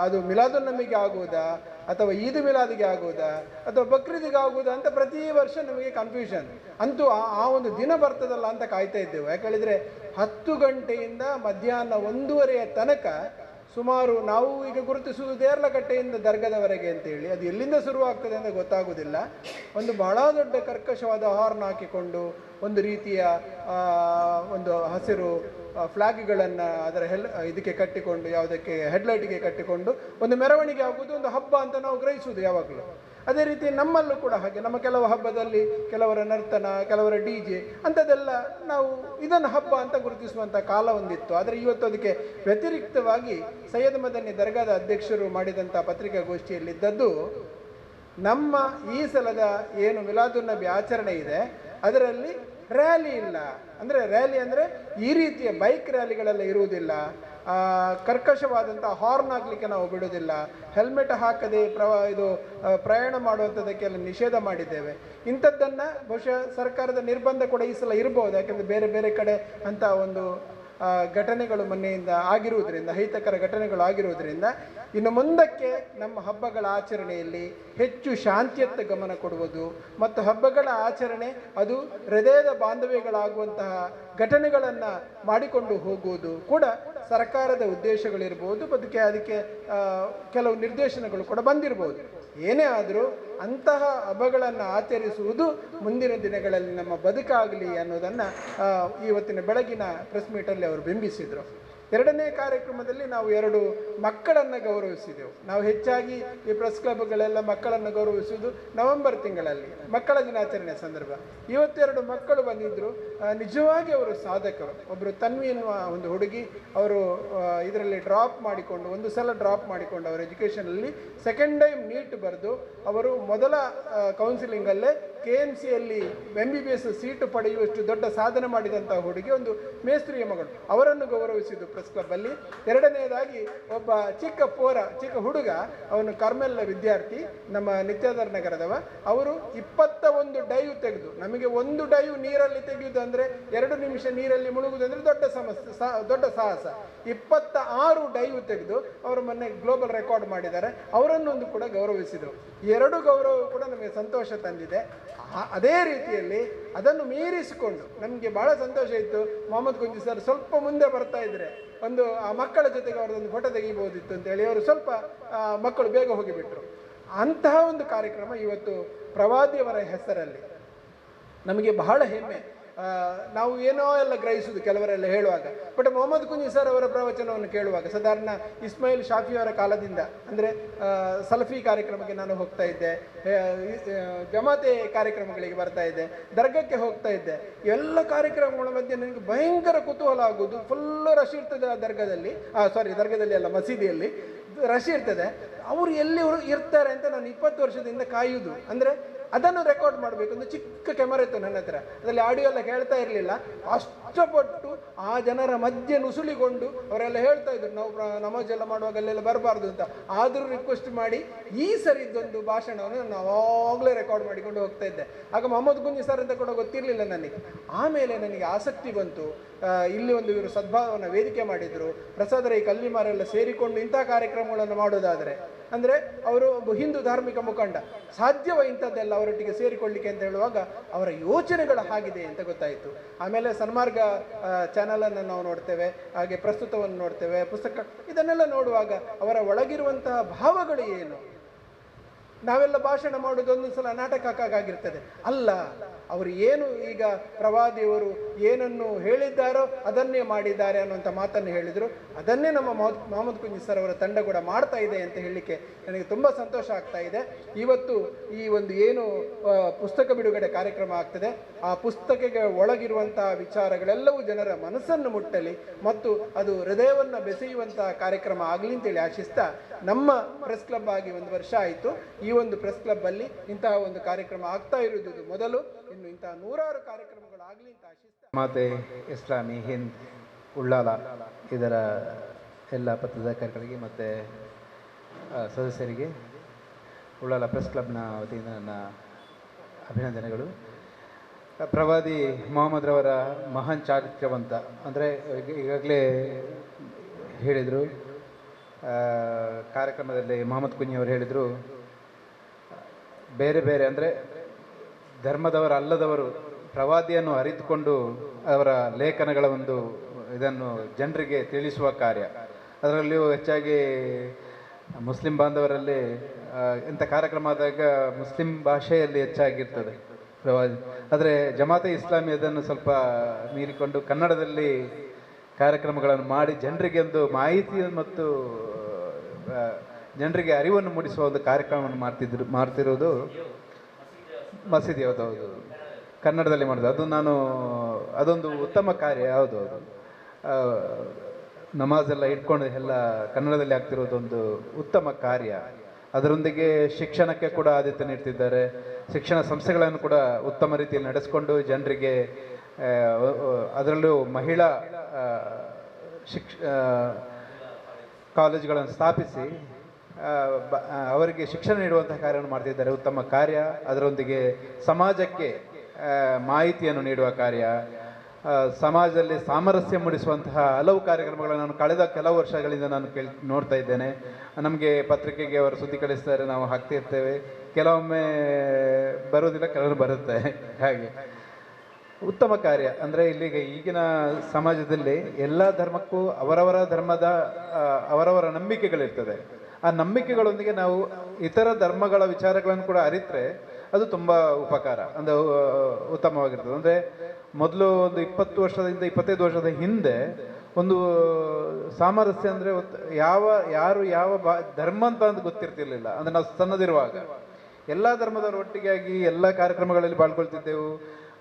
ಅದು ಮಿಲಾದುನ್ ನಬಿಗೆ ಆಗುವುದಾ ಅಥವಾ ಈದ್ ಮಿಲಾದಿಗೆ ಆಗುವುದಾ ಅಥವಾ ಬಕ್ರೀದಿಗೆ ಆಗುವುದಾ ಅಂತ ಪ್ರತಿ ವರ್ಷ ನಮಗೆ ಕನ್ಫ್ಯೂಷನ್. ಅಂತೂ ಆ ಒಂದು ದಿನ ಬರ್ತದಲ್ಲ ಅಂತ ಕಾಯ್ತಾ ಇದ್ದೆವು. ಯಾಕೇಳಿದರೆ 10 ಗಂಟೆಯಿಂದ ಮಧ್ಯಾಹ್ನ 1:30 ತನಕ ಸುಮಾರು ನಾವು ಈಗ ಗುರುತಿಸುವುದು ದೇರ್ಲಕಟ್ಟೆಯಿಂದ ದರ್ಗದವರೆಗೆ ಅಂತೇಳಿ, ಅದು ಎಲ್ಲಿಂದ ಶುರುವಾಗ್ತದೆ ಅಂತ ಗೊತ್ತಾಗೋದಿಲ್ಲ. ಒಂದು ಬಹಳ ದೊಡ್ಡ ಕರ್ಕಶವಾದ ಹಾರ್ನ್ ಹಾಕಿಕೊಂಡು ಒಂದು ರೀತಿಯ ಒಂದು ಹಸಿರು ಫ್ಲಾಗ್ಗಳನ್ನು ಅದರ ಇದಕ್ಕೆ ಕಟ್ಟಿಕೊಂಡು, ಯಾವುದಕ್ಕೆ ಹೆಡ್ಲೈಟಿಗೆ ಕಟ್ಟಿಕೊಂಡು ಒಂದು ಮೆರವಣಿಗೆ ಆಗುವುದು ಒಂದು ಹಬ್ಬ ಅಂತ ನಾವು ಗ್ರಹಿಸುವುದು ಯಾವಾಗಲೂ. ಅದೇ ರೀತಿ ನಮ್ಮಲ್ಲೂ ಕೂಡ ಹಾಗೆ ನಮ್ಮ ಕೆಲವು ಹಬ್ಬದಲ್ಲಿ ಕೆಲವರ ನರ್ತನ, ಕೆಲವರ DJ ಅಂಥದ್ದೆಲ್ಲ ನಾವು ಇದನ್ನು ಹಬ್ಬ ಅಂತ ಗುರುತಿಸುವಂಥ ಕಾಲ ಒಂದಿತ್ತು. ಆದರೆ ಇವತ್ತು ಅದಕ್ಕೆ ವ್ಯತಿರಿಕ್ತವಾಗಿ ಸೈಯದ್ ಮದನಿ ದರ್ಗಾದ ಅಧ್ಯಕ್ಷರು ಮಾಡಿದಂಥ ಪತ್ರಿಕಾಗೋಷ್ಠಿಯಲ್ಲಿದ್ದದ್ದು ನಮ್ಮ ಈ ಸಲದ ಏನು ಮಿಲಾದುನ್ ನಬಿ ಆಚರಣೆ ಇದೆ ಅದರಲ್ಲಿ ರ್ಯಾಲಿ ಇಲ್ಲ. ಅಂದರೆ ರ್ಯಾಲಿ ಅಂದರೆ ಈ ರೀತಿಯ ಬೈಕ್ ರ್ಯಾಲಿಗಳೆಲ್ಲ ಇರುವುದಿಲ್ಲ. ಕರ್ಕಶವಾದಂಥ ಹಾರ್ನ್ ಆಗಲಿಕ್ಕೆ ನಾವು ಬಿಡೋದಿಲ್ಲ, ಹೆಲ್ಮೆಟ್ ಹಾಕದೆ ಪ್ರಯಾಣ ಮಾಡುವಂಥದ್ದಕ್ಕೆಲ್ಲ ನಿಷೇಧ ಮಾಡಿದ್ದೇವೆ. ಇಂಥದ್ದನ್ನು ಬಹುಶಃ ಸರ್ಕಾರದ ನಿರ್ಬಂಧ ಕೂಡ ಈ ಸಲ ಇರ್ಬೋದು, ಯಾಕೆಂದರೆ ಬೇರೆ ಬೇರೆ ಕಡೆ ಅಂಥ ಒಂದು ಘಟನೆಗಳು ಮೊನ್ನೆಯಿಂದ ಆಗಿರುವುದರಿಂದ, ಅಹಿತಕರ ಘಟನೆಗಳು ಆಗಿರುವುದರಿಂದ ಇನ್ನು ಮುಂದಕ್ಕೆ ನಮ್ಮ ಹಬ್ಬಗಳ ಆಚರಣೆಯಲ್ಲಿ ಹೆಚ್ಚು ಶಾಂತಿಯತ್ತ ಗಮನ ಕೊಡುವುದು ಮತ್ತು ಹಬ್ಬಗಳ ಆಚರಣೆ ಅದು ಹೃದಯದ ಬಾಂಧವ್ಯಗಳಾಗುವಂತಹ ಘಟನೆಗಳನ್ನು ಮಾಡಿಕೊಂಡು ಹೋಗುವುದು ಕೂಡ ಸರ್ಕಾರದ ಉದ್ದೇಶಗಳಿರ್ಬೋದು, ಅದಕ್ಕೆ ಕೆಲವು ನಿರ್ದೇಶನಗಳು ಕೂಡ ಬಂದಿರ್ಬೋದು. ಏನೇ ಆದರೂ ಅಂತಹ ಹಬ್ಬಗಳನ್ನು ಆಚರಿಸುವುದು ಮುಂದಿನ ದಿನಗಳಲ್ಲಿ ನಮ್ಮ ಬದುಕಾಗಲಿ ಅನ್ನೋದನ್ನು ಇವತ್ತಿನ ಬೆಳಗಿನ ಪ್ರೆಸ್ ಮೀಟಲ್ಲಿ ಅವರು ಬಿಂಬಿಸಿದರು. ಎರಡನೇ ಕಾರ್ಯಕ್ರಮದಲ್ಲಿ ನಾವು 2 ಮಕ್ಕಳನ್ನು ಗೌರವಿಸಿದೆವು. ನಾವು ಹೆಚ್ಚಾಗಿ ಈ ಪ್ರೆಸ್ ಕ್ಲಬ್ಗಳೆಲ್ಲ ಮಕ್ಕಳನ್ನು ಗೌರವಿಸುವುದು ನವೆಂಬರ್ ತಿಂಗಳಲ್ಲಿ ಮಕ್ಕಳ ದಿನಾಚರಣೆ ಸಂದರ್ಭ. ಇವತ್ತು 2 ಮಕ್ಕಳು ಬಂದಿದ್ದರು. ನಿಜವಾಗಿ ಅವರು ಸಾಧಕರು. ಒಬ್ಬರು ತನ್ವಿ ಎನ್ನುವ ಒಂದು ಹುಡುಗಿ, ಅವರು ಇದರಲ್ಲಿ ಡ್ರಾಪ್ ಮಾಡಿಕೊಂಡು, ಒಂದು ಸಲ ಡ್ರಾಪ್ ಮಾಡಿಕೊಂಡು ಅವರ ಎಜುಕೇಷನಲ್ಲಿ ಸೆಕೆಂಡ್ ಟೈಮ್ ನೀಟ್ ಬರೆದು ಅವರು ಮೊದಲ ಕೌನ್ಸಿಲಿಂಗಲ್ಲೇ KMCಯಲ್ಲಿ MBBS ಸೀಟು ಪಡೆಯುವಷ್ಟು ದೊಡ್ಡ ಸಾಧನೆ ಮಾಡಿದಂಥ ಹುಡುಗಿ, ಒಂದು ಮೇಸ್ತ್ರಿಯ ಮಗಳು, ಅವರನ್ನು ಗೌರವಿಸಿದ್ದು ಪ್ರೆಸ್ ಕ್ಲಬ್ಬಲ್ಲಿ. ಎರಡನೆಯದಾಗಿ ಒಬ್ಬ ಚಿಕ್ಕ ಹುಡುಗ, ಅವನು ಕಾರ್ಮೆಲ್ ವಿದ್ಯಾರ್ಥಿ, ನಮ್ಮ ನಿತ್ಯಾಧಾರ ನಗರದವ. ಅವರು 21 ಡೈವ್ ತೆಗೆದು, ನಮಗೆ ಒಂದು ಡೈವ್ ನೀರಲ್ಲಿ ತೆಗೆಯುವುದು ಅಂದರೆ 2 ನಿಮಿಷ ನೀರಲ್ಲಿ ಮುಳುಗುವುದಂದರೆ ದೊಡ್ಡ ಸಾಹಸ. 26 ಡೈವ್ ತೆಗೆದು ಅವರು ಮೊನ್ನೆ ಗ್ಲೋಬಲ್ ರೆಕಾರ್ಡ್ ಮಾಡಿದ್ದಾರೆ. ಅವರನ್ನೊಂದು ಕೂಡ ಗೌರವಿಸಿದರು. 2 ಗೌರವ ಕೂಡ ನಮಗೆ ಸಂತೋಷ ತಂದಿದೆ. ಅದೇ ರೀತಿಯಲ್ಲಿ ಅದನ್ನು ಮೀರಿಸಿಕೊಂಡು ನಮಗೆ ಬಹಳ ಸಂತೋಷ ಇತ್ತು. ಮೊಹಮ್ಮದ್ ಕುಂಜಿ ಸರ್ ಸ್ವಲ್ಪ ಮುಂದೆ ಬರ್ತಾ ಇದ್ರೆ ಆ ಮಕ್ಕಳ ಜೊತೆಗೆ ಅವರದೊಂದು ಫೋಟೋ ತೆಗಿಬೋದಿತ್ತು ಅಂತೇಳಿ ಅವರು ಸ್ವಲ್ಪ ಮಕ್ಕಳು ಬೇಗ ಹೋಗಿಬಿಟ್ರು. ಅಂತಹ ಒಂದು ಕಾರ್ಯಕ್ರಮ ಇವತ್ತು ಪ್ರವಾದಿಯವರ ಹೆಸರಲ್ಲಿ ನಮಗೆ ಬಹಳ ಹೆಮ್ಮೆ. ನಾವು ಏನೋ ಎಲ್ಲ ಗ್ರಹಿಸುವುದು ಕೆಲವರೆಲ್ಲ ಹೇಳುವಾಗ, ಬಟ್ ಮೊಹಮ್ಮದ್ ಕುಂಜಿ ಸರ್ ಅವರ ಪ್ರವಚನವನ್ನು ಕೇಳುವಾಗ ಸಾಧಾರಣ ಇಸ್ಮಾಯಿಲ್ ಶಾಫಿಯವರ ಕಾಲದಿಂದ, ಅಂದರೆ ಸಲಫಿ ಕಾರ್ಯಕ್ರಮಕ್ಕೆ ನಾನು ಹೋಗ್ತಾ ಇದ್ದೆ, ಜಮಾತೆ ಕಾರ್ಯಕ್ರಮಗಳಿಗೆ ಬರ್ತಾ ಇದ್ದೆ, ದರ್ಗಕ್ಕೆ ಹೋಗ್ತಾ ಇದ್ದೆ. ಎಲ್ಲ ಕಾರ್ಯಕ್ರಮಗಳ ಮಧ್ಯೆ ನನಗೆ ಭಯಂಕರ ಕುತೂಹಲ ಆಗೋದು. ಫುಲ್ಲು ರಶ್ ಇರ್ತದೆ ಆ ದರ್ಗದಲ್ಲಿ ಅಲ್ಲ, ಮಸೀದಿಯಲ್ಲಿ ರಶ್ ಇರ್ತದೆ. ಅವರು ಎಲ್ಲಿ ಇರ್ತಾರೆ ಅಂತ ನಾನು 20 ವರ್ಷದಿಂದ ಕಾಯುವುದು. ಅಂದರೆ ಅದನ್ನು ರೆಕಾರ್ಡ್ ಮಾಡಬೇಕು. ಒಂದು ಚಿಕ್ಕ ಕ್ಯಾಮರಾ ಇತ್ತು ನನ್ನ ಹತ್ರ, ಅದರಲ್ಲಿ ಆಡಿಯೋ ಎಲ್ಲ ಹೇಳ್ತಾ ಇರಲಿಲ್ಲ. ಕಷ್ಟಪಟ್ಟು ಆ ಜನರ ಮಧ್ಯೆ ನುಸುಳಿಕೊಂಡು ಅವರೆಲ್ಲ ಹೇಳ್ತಾ ಇದ್ರು, ನಾವು ನಮಾಜ್ ಎಲ್ಲ ಮಾಡುವಾಗ ಅಲ್ಲೆಲ್ಲ ಬರಬಾರ್ದು ಅಂತ. ಆದರೂ ರಿಕ್ವೆಸ್ಟ್ ಮಾಡಿ ಈ ಸರಿದ್ದೊಂದು ಭಾಷಣವನ್ನು ನಾನು ಆವಾಗಲೇ ರೆಕಾರ್ಡ್ ಮಾಡಿಕೊಂಡು ಹೋಗ್ತಾ ಇದ್ದೆ. ಆಗ ಮೊಹಮ್ಮದ್ ಕುಂಜಿ ಸರ್ ಅಂತ ಕೂಡ ಗೊತ್ತಿರಲಿಲ್ಲ ನನಗೆ. ಆಮೇಲೆ ನನಗೆ ಆಸಕ್ತಿ ಬಂತು. ಇಲ್ಲಿ ಇವರು ಸದ್ಭಾವನ ವೇದಿಕೆ ಮಾಡಿದರು. ಪ್ರಸಾದರ ಈ ಕಲ್ಲಿಮಾರೆಲ್ಲ ಸೇರಿಕೊಂಡು ಇಂಥ ಕಾರ್ಯಕ್ರಮಗಳನ್ನು ಮಾಡೋದಾದರೆ, ಅಂದರೆ ಅವರು ಒಬ್ಬ ಹಿಂದೂ ಧಾರ್ಮಿಕ ಮುಖಂಡ, ಸಾಧ್ಯವೋ ಇಂಥದ್ದೆಲ್ಲ ಅವರೊಟ್ಟಿಗೆ ಸೇರಿಕೊಳ್ಳಿಕ್ಕೆ ಅಂತ ಹೇಳುವಾಗ ಅವರ ಯೋಚನೆಗಳು ಹಾಗಿದೆ ಅಂತ ಗೊತ್ತಾಯಿತು. ಆಮೇಲೆ ಸನ್ಮಾರ್ಗ ಚಾನಲನ್ನು ನಾವು ನೋಡ್ತೇವೆ, ಹಾಗೆ ಪ್ರಸ್ತುತವನ್ನು ನೋಡ್ತೇವೆ, ಪುಸ್ತಕ, ಇದನ್ನೆಲ್ಲ ನೋಡುವಾಗ ಅವರ ಒಳಗಿರುವಂತಹ ಭಾವಗಳು ಏನು. ನಾವೆಲ್ಲ ಭಾಷಣ ಮಾಡೋದು ಒಂದೊಂದು ಸಲ ನಾಟಕ ಹಾಕಾಗಿರ್ತದೆ. ಅಲ್ಲ, ಅವರು ಏನು ಈಗ ಪ್ರವಾದಿಯವರು ಏನನ್ನು ಹೇಳಿದ್ದಾರೋ ಅದನ್ನೇ ಮಾಡಿದ್ದಾರೆ ಅನ್ನುವಂಥ ಮಾತನ್ನು ಹೇಳಿದರು. ಅದನ್ನೇ ನಮ್ಮ ಮೊಹಮ್ಮದ್ ಕುಂಜಿ ಸರ್ ಅವರ ತಂಡ ಕೂಡ ಮಾಡ್ತಾ ಇದೆ ಅಂತ ಹೇಳಲಿಕ್ಕೆ ನನಗೆ ತುಂಬ ಸಂತೋಷ ಆಗ್ತಾ ಇದೆ. ಇವತ್ತು ಈ ಒಂದು ಏನು ಪುಸ್ತಕ ಬಿಡುಗಡೆ ಕಾರ್ಯಕ್ರಮ ಆಗ್ತದೆ, ಆ ಪುಸ್ತಕಕ್ಕೆ ಒಳಗಿರುವಂತಹ ವಿಚಾರಗಳೆಲ್ಲವೂ ಜನರ ಮನಸ್ಸನ್ನು ಮುಟ್ಟಲಿ ಮತ್ತು ಅದು ಹೃದಯವನ್ನು ಬೆಸೆಯುವಂತಹ ಕಾರ್ಯಕ್ರಮ ಆಗಲಿ ಅಂತೇಳಿ ಆಶಿಸ್ತಾ, ನಮ್ಮ ಪ್ರೆಸ್ ಕ್ಲಬ್ ಆಗಿ 1 ವರ್ಷ ಆಯಿತು. ಈ ಒಂದು ಪ್ರೆಸ್ ಕ್ಲಬ್ಬಲ್ಲಿ ಇಂತಹ ಒಂದು ಕಾರ್ಯಕ್ರಮ ಆಗ್ತಾ ಇರುವುದು ಮೊದಲು, ಇನ್ನು ಇಂತಹ 100 ಕಾರ್ಯಕ್ರಮಗಳಾಗಲಿ ಅಂತ ಆಶಿಸ್ತಾ, ಜಮಾತೆ ಇಸ್ಲಾಮಿ ಹಿಂದ್ ಉಳ್ಳಾಲ ಇದರ ಎಲ್ಲ ಪತ್ರಕರ್ತರಿಗೆ ಮತ್ತು ಸದಸ್ಯರಿಗೆ ಉಳ್ಳಾಲ ಪ್ರೆಸ್ ಕ್ಲಬ್ನ ವತಿಯಿಂದ ನನ್ನ ಅಭಿನಂದನೆಗಳು. ಪ್ರವಾದಿ ಮೊಹಮ್ಮದ್ ರವರ ಮಹಾನ್ ಚಾರಿತ್ರ್ಯವಂತ, ಅಂದರೆ ಈಗಾಗಲೇ ಹೇಳಿದರು ಕಾರ್ಯಕ್ರಮದಲ್ಲಿ ಮೊಹಮ್ಮದ್ ಕುಂಜಿ ಅವರು ಹೇಳಿದರು, ಬೇರೆ ಬೇರೆ ಅಂದರೆ ಧರ್ಮದವರಲ್ಲದವರು ಪ್ರವಾದಿಯನ್ನು ಅರಿತುಕೊಂಡು ಅವರ ಲೇಖನಗಳ ಒಂದು ಇದನ್ನು ಜನರಿಗೆ ತಿಳಿಸುವ ಕಾರ್ಯ. ಅದರಲ್ಲಿಯೂ ಹೆಚ್ಚಾಗಿ ಮುಸ್ಲಿಂ ಬಾಂಧವರಲ್ಲಿ ಇಂಥ ಕಾರ್ಯಕ್ರಮ ಆದಾಗ ಮುಸ್ಲಿಂ ಭಾಷೆಯಲ್ಲಿ ಹೆಚ್ಚಾಗಿರ್ತದೆ ಪ್ರವಾದಿ. ಆದರೆ ಜಮಾತೆ ಇಸ್ಲಾಮಿ ಅದನ್ನು ಸ್ವಲ್ಪ ಮೀರಿಕೊಂಡು ಕನ್ನಡದಲ್ಲಿ ಕಾರ್ಯಕ್ರಮಗಳನ್ನು ಮಾಡಿ ಜನರಿಗೆ ಒಂದು ಮಾಹಿತಿ ಮತ್ತು ಜನರಿಗೆ ಅರಿವನ್ನು ಮೂಡಿಸುವ ಒಂದು ಕಾರ್ಯಕ್ರಮವನ್ನು ಮಾಡ್ತಿರೋದು ಮಸೀದಿ. ಹೌದು, ಕನ್ನಡದಲ್ಲಿ ಮಾಡೋದು ಅದೊಂದು ಉತ್ತಮ ಕಾರ್ಯ. ಹೌದು, ನಮಾಜೆಲ್ಲ ಇಟ್ಕೊಂಡು ಎಲ್ಲ ಕನ್ನಡದಲ್ಲಿ ಆಗ್ತಿರೋದೊಂದು ಉತ್ತಮ ಕಾರ್ಯ. ಅದರೊಂದಿಗೆ ಶಿಕ್ಷಣಕ್ಕೆ ಕೂಡ ಆದ್ಯತೆ ನೀಡ್ತಿದ್ದಾರೆ. ಶಿಕ್ಷಣ ಸಂಸ್ಥೆಗಳನ್ನು ಕೂಡ ಉತ್ತಮ ರೀತಿಯಲ್ಲಿ ನಡೆಸ್ಕೊಂಡು ಜನರಿಗೆ, ಅದರಲ್ಲೂ ಮಹಿಳಾ ಕಾಲೇಜುಗಳನ್ನು ಸ್ಥಾಪಿಸಿ ಅವರಿಗೆ ಶಿಕ್ಷಣ ನೀಡುವಂತಹ ಕಾರ್ಯವನ್ನು ಮಾಡ್ತಿದ್ದಾರೆ. ಉತ್ತಮ ಕಾರ್ಯ. ಅದರೊಂದಿಗೆ ಸಮಾಜಕ್ಕೆ ಮಾಹಿತಿಯನ್ನು ನೀಡುವ ಕಾರ್ಯ, ಸಮಾಜದಲ್ಲಿ ಸಾಮರಸ್ಯ ಮೂಡಿಸುವಂತಹ ಹಲವು ಕಾರ್ಯಕ್ರಮಗಳನ್ನು ನಾನು ಕಳೆದ ಕೆಲವು ವರ್ಷಗಳಿಂದ ನಾನು ನೋಡ್ತಾ ಇದ್ದೇನೆ. ನಮಗೆ ಪತ್ರಿಕೆಗೆ ಅವರು ಸುದ್ದಿ ಕಳಿಸ್ತಾರೆ, ನಾವು ಹಾಕ್ತಿರ್ತೇವೆ. ಕೆಲವೊಮ್ಮೆ ಬರುವುದಿಲ್ಲ, ಕೆಲವರು ಬರುತ್ತೆ. ಹಾಗೆ ಉತ್ತಮ ಕಾರ್ಯ. ಅಂದರೆ ಇಲ್ಲಿಗೆ ಈಗಿನ ಸಮಾಜದಲ್ಲಿ ಎಲ್ಲ ಧರ್ಮಕ್ಕೂ ಅವರವರ ಧರ್ಮದ ಅವರವರ ನಂಬಿಕೆಗಳಿರ್ತದೆ. ಆ ನಂಬಿಕೆಗಳೊಂದಿಗೆ ನಾವು ಇತರ ಧರ್ಮಗಳ ವಿಚಾರಗಳನ್ನು ಕೂಡ ಅರಿತರೆ ಅದು ತುಂಬ ಉಪಕಾರ, ಅಂದರೆ ಉತ್ತಮವಾಗಿರ್ತದೆ. ಅಂದರೆ ಮೊದಲು ಒಂದು 20 ವರ್ಷದಿಂದ 25 ವರ್ಷದ ಹಿಂದೆ ಒಂದು ಸಾಮರಸ್ಯ ಅಂದರೆ ಯಾರು ಯಾವ ಧರ್ಮ ಅಂತ ಗೊತ್ತಿರ್ತಿರ್ಲಿಲ್ಲ. ಅಂದರೆ ನಾವು ಸಣ್ಣದಿರುವಾಗ ಎಲ್ಲ ಧರ್ಮದವರ ಒಟ್ಟಿಗಾಗಿ ಎಲ್ಲ ಕಾರ್ಯಕ್ರಮಗಳಲ್ಲಿ ಪಾಲ್ಗೊಳ್ತಿದ್ದೆವು.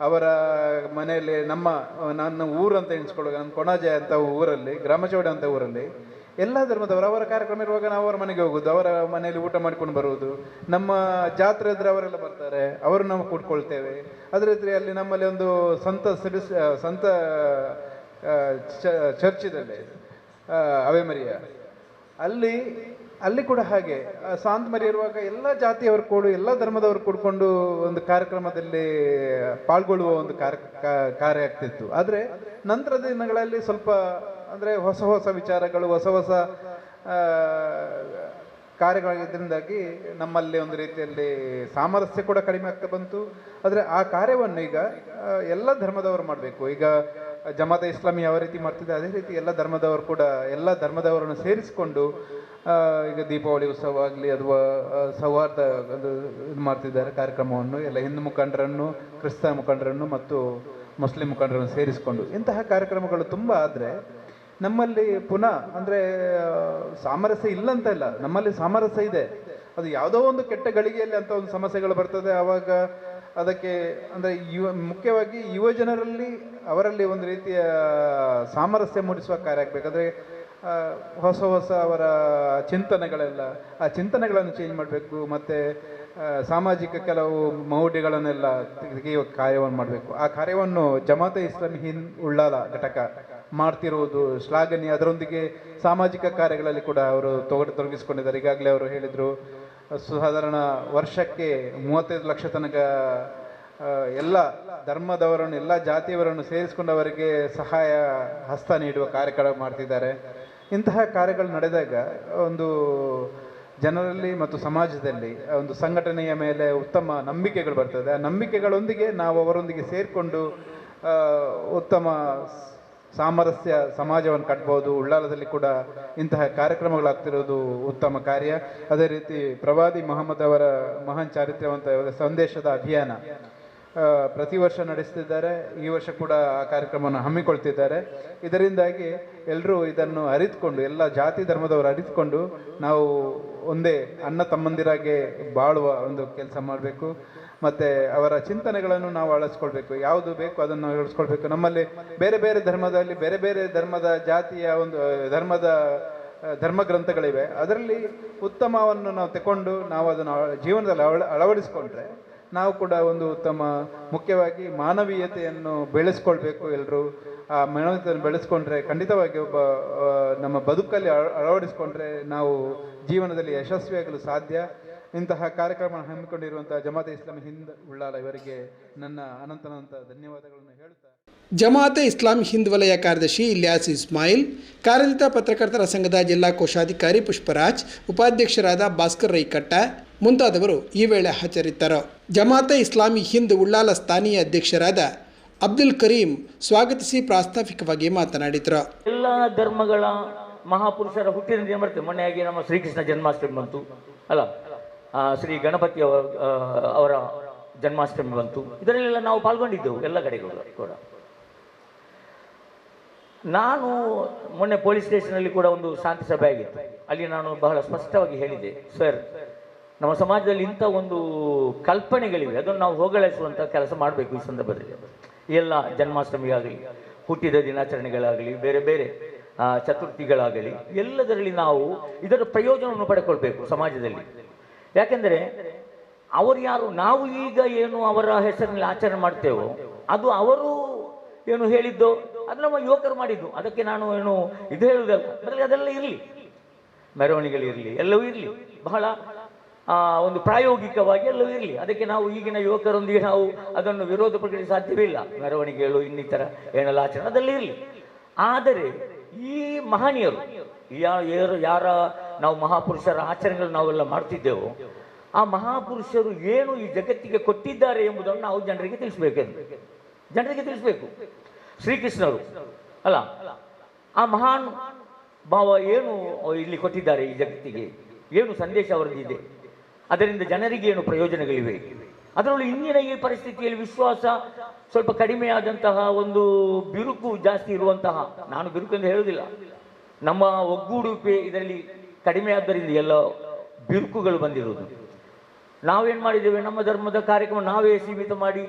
ಅವರ ಮನೆಯಲ್ಲಿ ನನ್ನ ಊರಂತ ಎಣಿಸ್ಕೊಳ್ಳುವಾಗ ನನ್ನ ಕೊಣಾಜೆ ಅಂತ ಊರಲ್ಲಿ, ಗ್ರಾಮಚೌಡ ಅಂತ ಊರಲ್ಲಿ ಎಲ್ಲ ಧರ್ಮದವರು ಅವರ ಕಾರ್ಯಕ್ರಮ ಇರುವಾಗ ನಾವು ಅವರ ಮನೆಗೆ ಹೋಗೋದು, ಅವರ ಮನೆಯಲ್ಲಿ ಊಟ ಮಾಡ್ಕೊಂಡು ಬರುವುದು. ನಮ್ಮ ಜಾತ್ರೆ ಇದ್ರೆ ಅವರೆಲ್ಲ ಬರ್ತಾರೆ, ಅವರು ನಾವು ಕೂಡ್ಕೊಳ್ತೇವೆ. ಅದೇ ರೀತಿ ಅಲ್ಲಿ ನಮ್ಮಲ್ಲಿ ಒಂದು ಸಂತ ಚರ್ಚ್ ಇದೆ ಅವೆ ಮರಿಯ, ಅಲ್ಲಿ ಕೂಡ ಹಾಗೆ ಸಾಂತ್ ಮರಿ ಇರುವಾಗ ಎಲ್ಲ ಜಾತಿಯವರು ಎಲ್ಲ ಧರ್ಮದವರು ಕೂಡ್ಕೊಂಡು ಒಂದು ಕಾರ್ಯಕ್ರಮದಲ್ಲಿ ಪಾಲ್ಗೊಳ್ಳುವ ಒಂದು ಕಾರ್ಯ ಆಗ್ತಿತ್ತು. ಆದರೆ ನಂತರದ ದಿನಗಳಲ್ಲಿ ಸ್ವಲ್ಪ ಅಂದರೆ ಹೊಸ ವಿಚಾರಗಳು, ಹೊಸ ಕಾರ್ಯಗಳಿದ್ರಿಂದಾಗಿ ನಮ್ಮಲ್ಲಿ ಒಂದು ರೀತಿಯಲ್ಲಿ ಸಾಮರಸ್ಯ ಕೂಡ ಕಡಿಮೆ ಆಗ್ತಾ ಬಂತು. ಆದರೆ ಆ ಕಾರ್ಯವನ್ನು ಈಗ ಎಲ್ಲ ಧರ್ಮದವರು ಮಾಡಬೇಕು. ಈಗ ಜಮಾತೆ ಇಸ್ಲಾಮಿ ಯಾವ ರೀತಿ ಮಾಡ್ತಿದೆ ಅದೇ ರೀತಿ ಎಲ್ಲ ಧರ್ಮದವರು ಕೂಡ ಎಲ್ಲ ಧರ್ಮದವರನ್ನು ಸೇರಿಸಿಕೊಂಡು ಈಗ ದೀಪಾವಳಿ ಉತ್ಸವ ಆಗಲಿ ಅಥವಾ ಸೌಹಾರ್ದ ಇದು ಮಾಡ್ತಿದ್ದಾರೆ ಕಾರ್ಯಕ್ರಮವನ್ನು. ಎಲ್ಲ ಹಿಂದೂ ಮುಖಂಡರನ್ನು, ಕ್ರಿಸ್ತ ಮುಖಂಡರನ್ನು ಮತ್ತು ಮುಸ್ಲಿಂ ಮುಖಂಡರನ್ನು ಸೇರಿಸಿಕೊಂಡು ಇಂತಹ ಕಾರ್ಯಕ್ರಮಗಳು ತುಂಬ ಆದರೆ ನಮ್ಮಲ್ಲಿ ಪುನಃ ಅಂದರೆ ಸಾಮರಸ್ಯ ಇಲ್ಲ ಅಂತ ಇಲ್ಲ, ನಮ್ಮಲ್ಲಿ ಸಾಮರಸ್ಯ ಇದೆ. ಅದು ಯಾವುದೋ ಒಂದು ಕೆಟ್ಟ ಗಳಿಗೆಯಲ್ಲಿ ಅಂತ ಒಂದು ಸಮಸ್ಯೆಗಳು ಬರ್ತದೆ. ಆವಾಗ ಅದಕ್ಕೆ ಅಂದರೆ ಮುಖ್ಯವಾಗಿ ಯುವ ಜನರಲ್ಲಿ ಅವರಲ್ಲಿ ಒಂದು ರೀತಿಯ ಸಾಮರಸ್ಯ ಮೂಡಿಸುವ ಕಾರ್ಯ ಆಗಬೇಕಾದ್ರೆ ಹೊಸ ಅವರ ಚಿಂತನೆಗಳೆಲ್ಲ ಆ ಚಿಂತನೆಗಳನ್ನು ಚೇಂಜ್ ಮಾಡಬೇಕು. ಮತ್ತು ಸಾಮಾಜಿಕ ಕೆಲವು ಮೌಢ್ಯಗಳನ್ನೆಲ್ಲ ತೆಗೆಯುವ ಕಾರ್ಯವನ್ನು ಮಾಡಬೇಕು. ಆ ಕಾರ್ಯವನ್ನು ಜಮಾತೆ ಇಸ್ಲಾಮಿ ಹಿಂದ್ ಉಳ್ಳಾಲ ಘಟಕ ಮಾಡ್ತಿರುವುದು ಶ್ಲಾಘನೀಯ. ಅದರೊಂದಿಗೆ ಸಾಮಾಜಿಕ ಕಾರ್ಯಗಳಲ್ಲಿ ಕೂಡ ಅವರು ತೊಡಗಿಸ್ಕೊಂಡಿದ್ದಾರೆ. ಈಗಾಗಲೇ ಅವರು ಹೇಳಿದರು, ಸಾಧಾರಣ ವರ್ಷಕ್ಕೆ 35 ಲಕ್ಷ ತನಕ ಎಲ್ಲ ಧರ್ಮದವರನ್ನು, ಎಲ್ಲ ಜಾತಿಯವರನ್ನು ಸೇರಿಸಿಕೊಂಡು ಅವರಿಗೆ ಸಹಾಯ ಹಸ್ತ ನೀಡುವ ಕಾರ್ಯಕ್ರಮ ಮಾಡ್ತಿದ್ದಾರೆ. ಇಂತಹ ಕಾರ್ಯಗಳು ನಡೆದಾಗ ಒಂದು ಜನರಲ್ಲಿ ಮತ್ತು ಸಮಾಜದಲ್ಲಿ ಒಂದು ಸಂಘಟನೆಯ ಮೇಲೆ ಉತ್ತಮ ನಂಬಿಕೆಗಳು ಬರ್ತದೆ. ಆ ನಂಬಿಕೆಗಳೊಂದಿಗೆ ನಾವು ಅವರೊಂದಿಗೆ ಸೇರಿಕೊಂಡು ಉತ್ತಮ ಸಾಮರಸ್ಯ ಸಮಾಜವನ್ನು ಕಟ್ಬೋದು. ಉಳ್ಳಾಲದಲ್ಲಿ ಕೂಡ ಇಂತಹ ಕಾರ್ಯಕ್ರಮಗಳಾಗ್ತಿರೋದು ಉತ್ತಮ ಕಾರ್ಯ. ಅದೇ ರೀತಿ ಪ್ರವಾದಿ ಮೊಹಮ್ಮದ್ ಅವರ ಮಹಾನ್ ಚಾರಿತ್ರ್ಯವಂತ ಸಂದೇಶದ ಅಭಿಯಾನ ಪ್ರತಿ ವರ್ಷ ನಡೆಸ್ತಿದ್ದಾರೆ. ಈ ವರ್ಷ ಕೂಡ ಆ ಕಾರ್ಯಕ್ರಮವನ್ನು ಹಮ್ಮಿಕೊಳ್ತಿದ್ದಾರೆ. ಇದರಿಂದಾಗಿ ಎಲ್ಲರೂ ಇದನ್ನು ಅರಿತುಕೊಂಡು, ಎಲ್ಲ ಜಾತಿ ಧರ್ಮದವರು ಅರಿತುಕೊಂಡು ನಾವು ಒಂದೇ ಅಣ್ಣ ತಮ್ಮಂದಿರಾಗೆ ಬಾಳುವ ಒಂದು ಕೆಲಸ ಮಾಡಬೇಕು. ಮತ್ತು ಅವರ ಚಿಂತನೆಗಳನ್ನು ನಾವು ಅಳಿಸ್ಕೊಳ್ಬೇಕು. ಯಾವುದು ಬೇಕು ಅದನ್ನು ಅಳಿಸ್ಕೊಳ್ಬೇಕು. ನಮ್ಮಲ್ಲಿ ಬೇರೆ ಬೇರೆ ಧರ್ಮದಲ್ಲಿ ಬೇರೆ ಬೇರೆ ಧರ್ಮದ ಜಾತಿಯ ಒಂದು ಧರ್ಮ ಗ್ರಂಥಗಳಿವೆ. ಅದರಲ್ಲಿ ಉತ್ತಮವನ್ನು ನಾವು ತಗೊಂಡು ನಾವು ಅದನ್ನು ಜೀವನದಲ್ಲಿ ಅಳವಡಿಸ್ಕೊಂಡ್ರೆ ನಾವು ಕೂಡ ಒಂದು ಉತ್ತಮ, ಮುಖ್ಯವಾಗಿ ಮಾನವೀಯತೆಯನ್ನು ಬೆಳೆಸ್ಕೊಳ್ಬೇಕು. ಎಲ್ಲರೂ ಆ ಮಾನವೀಯತೆಯನ್ನು ಬೆಳೆಸ್ಕೊಂಡ್ರೆ ಖಂಡಿತವಾಗಿ ನಮ್ಮ ಬದುಕಲ್ಲಿ ಅಳವಡಿಸ್ಕೊಂಡ್ರೆ ನಾವು ಜೀವನದಲ್ಲಿ ಯಶಸ್ವಿಯಾಗಲು ಸಾಧ್ಯ. ಇಂತಹ ಕಾರ್ಯಕ್ರಮ ಹಮ್ಮಿಕೊಂಡಿರುವಂತಹ ಜಮಾತೆ ಇಸ್ಲಾಮಿ ಹಿಂದ್ ಉಳ್ಳಾಲ ಇವರಿಗೆ ನನ್ನ ಅನಂತ ಧನ್ಯವಾದಗಳನ್ನು ಹೇಳುತ್ತಾ, ಜಮಾತೆ ಇಸ್ಲಾಮಿ ಹಿಂದ್ ವಲಯ ಕಾರ್ಯದರ್ಶಿ ಇಲ್ಯಾಸ್ ಇಸ್ಮಾಯಿಲ್, ಕಾರ್ಯನಿರತ ಪತ್ರಕರ್ತರ ಸಂಘದ ಜಿಲ್ಲಾ ಕೋಶಾಧಿಕಾರಿ ಪುಷ್ಪರಾಜ್, ಉಪಾಧ್ಯಕ್ಷರಾದ ಭಾಸ್ಕರ್ ರೈಕಟ್ಟ ಮುಂತಾದವರು ಈ ವೇಳೆ ಹಾಜರಿದ್ದರು. ಜಮಾತೆ ಇಸ್ಲಾಮಿ ಹಿಂದ್ ಉಳ್ಳಾಲ ಸ್ಥಾನೀಯ ಅಧ್ಯಕ್ಷರಾದ ಅಬ್ದುಲ್ ಕರೀಂ ಸ್ವಾಗತಿಸಿ ಪ್ರಾಸ್ತಾವಿಕವಾಗಿ ಮಾತನಾಡಿದರು. ಎಲ್ಲ ಧರ್ಮಗಳ ಮಹಾಪುರುಷರ ಹುಟ್ಟಿದ ದಿನ ಬರ್ತದೆ. ಮೊನ್ನೆಯಾಗಿ ನಮ್ಮ ಶ್ರೀಕೃಷ್ಣ ಜನ್ಮಾಷ್ಟಮಿ ಬಂತು ಅಲ್ಲ, ಶ್ರೀ ಗಣಪತಿ ಅವರ ಜನ್ಮಾಷ್ಟಮಿ ಬಂತು. ಇದರಲ್ಲೆಲ್ಲ ನಾವು ಪಾಲ್ಗೊಂಡಿದ್ದೆವು ಎಲ್ಲ ಕಡೆಗಳು ಕೂಡ. ನಾನು ಮೊನ್ನೆ ಪೊಲೀಸ್ ಸ್ಟೇಷನಲ್ಲಿ ಕೂಡ ಒಂದು ಶಾಂತಿ ಸಭೆ ಆಗಿತ್ತು. ಅಲ್ಲಿ ನಾನು ಬಹಳ ಸ್ಪಷ್ಟವಾಗಿ ಹೇಳಿದ್ದೆ, ಸರ್, ನಮ್ಮ ಸಮಾಜದಲ್ಲಿ ಇಂಥ ಒಂದು ಕಲ್ಪನೆಗಳಿವೆ, ಅದನ್ನು ನಾವು ಹೋಗಲಾಡಿಸುವಂಥ ಕೆಲಸ ಮಾಡಬೇಕು. ಈ ಸಂದರ್ಭದಲ್ಲಿ ಎಲ್ಲ ಜನ್ಮಾಷ್ಟಮಿಯಾಗಲಿ, ಹುಟ್ಟಿದ ದಿನಾಚರಣೆಗಳಾಗಲಿ, ಬೇರೆ ಬೇರೆ ಚತುರ್ಥಿಗಳಾಗಲಿ, ಎಲ್ಲದರಲ್ಲಿ ನಾವು ಇದರ ಪ್ರಯೋಜನವನ್ನು ಪಡೆದುಕೊಳ್ಬೇಕು ಸಮಾಜದಲ್ಲಿ. ಯಾಕೆಂದರೆ ಅವರು ಯಾರು, ನಾವು ಈಗ ಏನು ಅವರ ಹೆಸರಿನಲ್ಲಿ ಆಚರಣೆ ಮಾಡ್ತೇವೋ ಅದು ಅವರು ಏನು ಹೇಳಿದ್ದೋ ಅದು ನಮ್ಮ ಯುವಕರು ಮಾಡಿದ್ದು. ಅದಕ್ಕೆ ನಾನು ಏನು ಇದು ಹೇಳುವುದಲ್ಲ, ಅದರಲ್ಲಿ ಅದೆಲ್ಲ ಇರಲಿ. ಮೆರವಣಿಗೆಗಳಿರಲಿ, ಎಲ್ಲವೂ ಇರಲಿ, ಬಹಳ ಒಂದು ಪ್ರಾಯೋಗಿಕವಾಗಿ ಎಲ್ಲವೂ ಇರಲಿ. ಅದಕ್ಕೆ ನಾವು ಈಗಿನ ಯುವಕರೊಂದಿಗೆ ನಾವು ಅದನ್ನು ವಿರೋಧ ಪಡಿಸಲು ಸಾಧ್ಯವಿಲ್ಲ. ಮೆರವಣಿಗೆಗಳು, ಇನ್ನಿತರ ಏನೆಲ್ಲ ಆಚರಣೆ ಅದೆಲ್ಲ ಇರಲಿ. ಆದರೆ ಈ ಮಹನೀಯರು ಯಾರ ನಾವು ಮಹಾಪುರುಷರ ಆಚರಣೆಗಳು ನಾವೆಲ್ಲ ಮಾಡ್ತಿದ್ದೆವು, ಆ ಮಹಾಪುರುಷರು ಏನು ಈ ಜಗತ್ತಿಗೆ ಕೊಟ್ಟಿದ್ದಾರೆ ಎಂಬುದನ್ನು ನಾವು ಜನರಿಗೆ ತಿಳಿಸಬೇಕು. ಶ್ರೀಕೃಷ್ಣರು ಅಲ್ಲ, ಆ ಮಹಾನ್ ಭಾವ ಏನು ಇಲ್ಲಿ ಕೊಟ್ಟಿದ್ದಾರೆ ಈ ಜಗತ್ತಿಗೆ, ಏನು ಸಂದೇಶ ಅವರದ್ದಿದೆ, ಅದರಿಂದ ಜನರಿಗೆ ಏನು ಪ್ರಯೋಜನಗಳಿವೆ. ಅದರಲ್ಲೂ ಇಂದಿನ ಈ ಪರಿಸ್ಥಿತಿಯಲ್ಲಿ ವಿಶ್ವಾಸ ಸ್ವಲ್ಪ ಕಡಿಮೆಯಾದಂತಹ, ಒಂದು ಬಿರುಕು ಜಾಸ್ತಿ ಇರುವಂತಹ, ನಾನು ಬಿರುಕು ಎಂದು ಹೇಳುವುದಿಲ್ಲ, ನಮ್ಮ ಒಗ್ಗೂಡುವಿಕೆ ಇದರಲ್ಲಿ ಕಡಿಮೆ ಆದ್ದರಿಂದ ಎಲ್ಲ ಬಿರುಕುಗಳು ಬಂದಿರುವುದು. ನಾವೇನು ಮಾಡಿದ್ದೇವೆ, ನಮ್ಮ ಧರ್ಮದ ಕಾರ್ಯಕ್ರಮ ನಾವೇ ಸೀಮಿತ ಮಾಡಿ,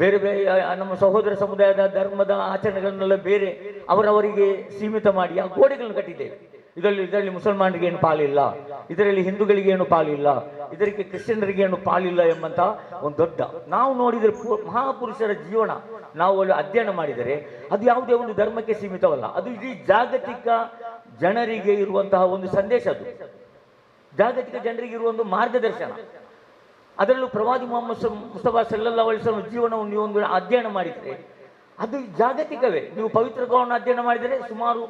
ಬೇರೆ ಬೇರೆ ನಮ್ಮ ಸಹೋದರ ಸಮುದಾಯದ ಧರ್ಮದ ಆಚರಣೆಗಳನ್ನೆಲ್ಲ ಬೇರೆ ಅವರವರಿಗೆ ಸೀಮಿತ ಮಾಡಿ ಆ ಗೋಡೆಗಳನ್ನು ಕಟ್ಟಿದ್ದೇವೆ. ಇದರಲ್ಲಿ ಮುಸಲ್ಮಾನರಿಗೆ ಏನು ಪಾಲಿಲ್ಲ, ಇದರಲ್ಲಿ ಹಿಂದೂಗಳಿಗೆ ಏನು ಪಾಲಿಲ್ಲ, ಇದಕ್ಕೆ ಕ್ರಿಶ್ಚಿಯನರಿಗೆ ಏನು ಪಾಲಿಲ್ಲ ಎಂಬಂತ ಒಂದು ದೊಡ್ಡ, ನಾವು ನೋಡಿದರೆ ಮಹಾಪುರುಷರ ಜೀವನ ನಾವು ಅಲ್ಲಿ ಅಧ್ಯಯನ ಮಾಡಿದರೆ ಅದು ಯಾವುದೇ ಒಂದು ಧರ್ಮಕ್ಕೆ ಸೀಮಿತವಲ್ಲ. ಅದು ಇಡೀ ಜಾಗತಿಕ ಜನರಿಗೆ ಇರುವಂತಹ ಒಂದು ಸಂದೇಶ, ಅದು ಜಾಗತಿಕ ಜನರಿಗೆ ಇರುವ ಒಂದು ಮಾರ್ಗದರ್ಶನ. ಅದರಲ್ಲೂ ಪ್ರವಾದಿ ಮೊಹಮ್ಮದ್ ಮುಸ್ತಫಾ ಸಲ್ಲಲ್ಲಾಹು ಅಲೈಹಿ ವಸಲ್ಲಂ ಜೀವನವನ್ನು ನೀವು ಒಂದು ಅಧ್ಯಯನ ಮಾಡಿದರೆ ಅದು ಜಾಗತಿಕವೇ. ನೀವು ಪವಿತ್ರ ಕುರಾನ್ ಅಧ್ಯಯನ ಮಾಡಿದರೆ ಸುಮಾರು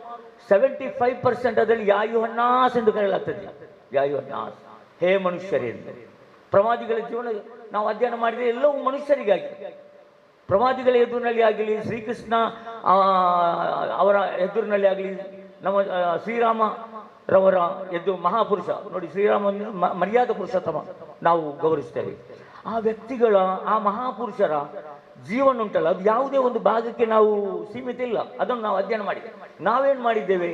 75% ಅದರಲ್ಲಿ ಯಾ ಅಯ್ಯುಹನ್ನಾಸ್ ಎಂದು ಕರೆಯಲಾಗ್ತದೆ. ಯಾ ಅಯ್ಯುಹನ್ನಾಸ್, ಹೇ ಮನುಷ್ಯರೇ ಎಂದು. ಪ್ರವಾದಿಗಳ ಜೀವನ ನಾವು ಅಧ್ಯಯನ ಮಾಡಿದರೆ ಎಲ್ಲವೂ ಮನುಷ್ಯರಿಗಾಗಿ. ಪ್ರವಾದಿಗಳ ಎದುರಿನಲ್ಲಿ ಆಗಲಿ, ಶ್ರೀಕೃಷ್ಣ ಅವರ ಎದುರಿನಲ್ಲಿ ಆಗಲಿ, ನಮ್ಮ ಶ್ರೀರಾಮ ರವರ ಮಹಾಪುರುಷ ನೋಡಿ, ಶ್ರೀರಾಮ ಮರ್ಯಾದ ಪುರುಷೋತ್ತಮ ನಾವು ಗೌರವಿಸ್ತೇವೆ. ಆ ವ್ಯಕ್ತಿಗಳ, ಆ ಮಹಾಪುರುಷರ ಜೀವನ ಉಂಟಲ್ಲ, ಅದು ಯಾವುದೇ ಒಂದು ಭಾಗಕ್ಕೆ ನಾವು ಸೀಮಿತ ಇಲ್ಲ. ಅದನ್ನು ನಾವು ಅಧ್ಯಯನ ಮಾಡಿದ್ದೇವೆ. ನಾವೇನು ಮಾಡಿದ್ದೇವೆ,